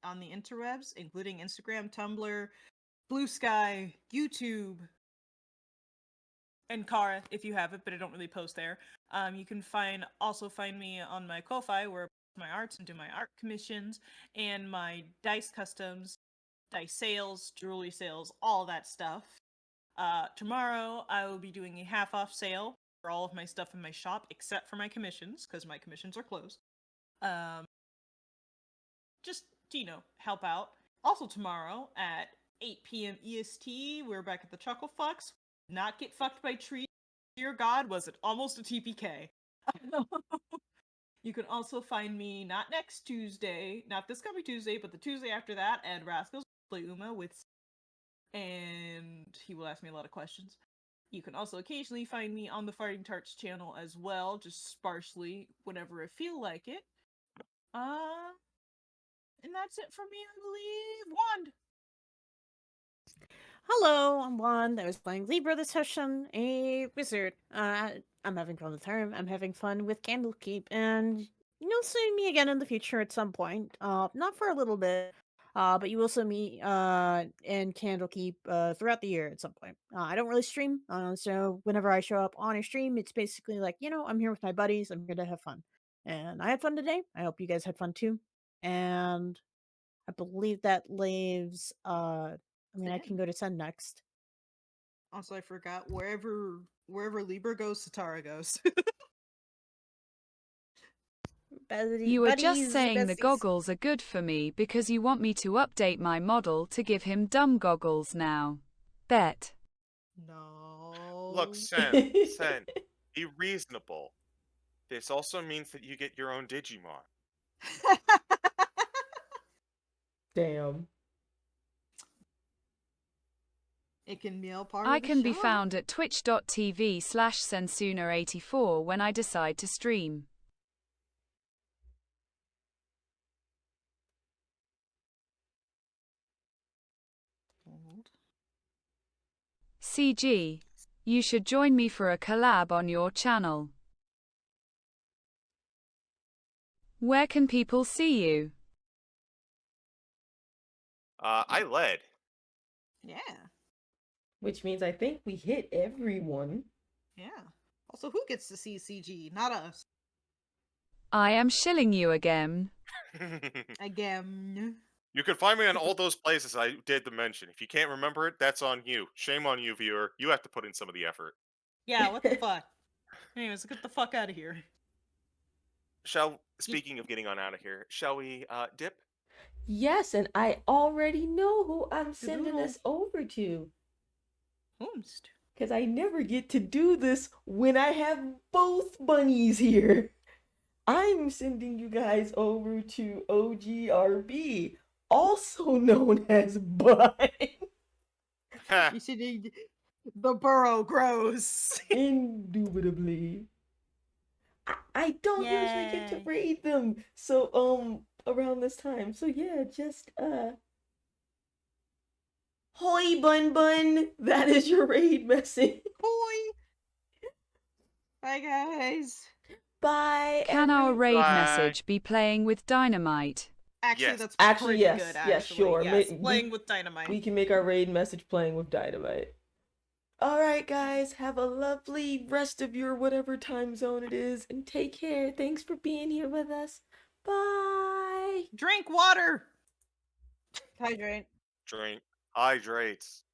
on the interwebs, including Instagram, Tumblr, Blue Sky, YouTube, and Kara if you have it, but I don't really post there. You can also find me on my Ko-fi where I post my arts and do my art commissions and my dice customs, dice sales, jewelry sales, all that stuff. Tomorrow I will be doing a half off sale for all of my stuff in my shop except for my commissions because my commissions are closed. Um, just to, help out. Also tomorrow at 8 p.m. EST, we're back at the Chuckle Fox. Not get fucked by trees. Dear God, was it almost a TPK? You can also find me not next Tuesday, not this coming Tuesday, but the Tuesday after that at Rascals Play Uma with, and he will ask me a lot of questions. You can also occasionally find me on the Fighting Tarts channel as well, just sparsely whenever I feel like it. And that's it for me, I believe. Wand! Hello, I'm Wand. I was playing Libra this session, a wizard. I'm having fun with her. I'm having fun with Candlekeep, and you'll see me again in the future at some point. Not for a little bit, but you will see me in Candlekeep throughout the year at some point. I don't really stream, so whenever I show up on a stream, it's basically like, I'm here with my buddies. I'm here to have fun, and I had fun today. I hope you guys had fun too. And I believe that leaves. I can go to Send next. Also, I forgot, wherever Libra goes, Sitara goes. You were just Buddies, saying the besties. goggles are good for me because you want me to update my model to give him dumb goggles now. Bet. No. Look, Sen, be reasonable. This also means that you get your own Digimon. Damn. It can be all part I of the can be show. found at twitch.tv/Sensuna84 when I decide to stream. Hold. CG, you should join me for a collab on your channel. Where can people see you? I led. Yeah. Which means I think we hit everyone. Yeah. Also, who gets to see CG? Not us. I am shilling you again. Again. You can find me on all those places I did the mention. If you can't remember it, that's on you. Shame on you, viewer. You have to put in some of the effort. Yeah, what the fuck? Anyways, get the fuck out of here. Speaking of getting on out of here, shall we dip? Yes, and I already know who I'm sending Doodle. this over to. Whomst? Because I never get to do this when I have both bunnies here. I'm sending you guys over to OGRB, also known as Bun. You should. The burrow grows. Indubitably. I don't usually get to Yay. raid them, so around this time. So yeah, just Hoi Bun Bun! That is your raid message. Boy. Bye, guys. Bye. Can our raid Bye. message be playing with dynamite? Actually, Yes. that's Actually, pretty yes. good. Yes, sure. Yes, We- playing with dynamite. We can make our raid message playing with dynamite. Alright, guys, have a lovely rest of your whatever time zone it is, and take care. Thanks for being here with us. Bye. Drink water. Hydrate. Drink. Hydrates.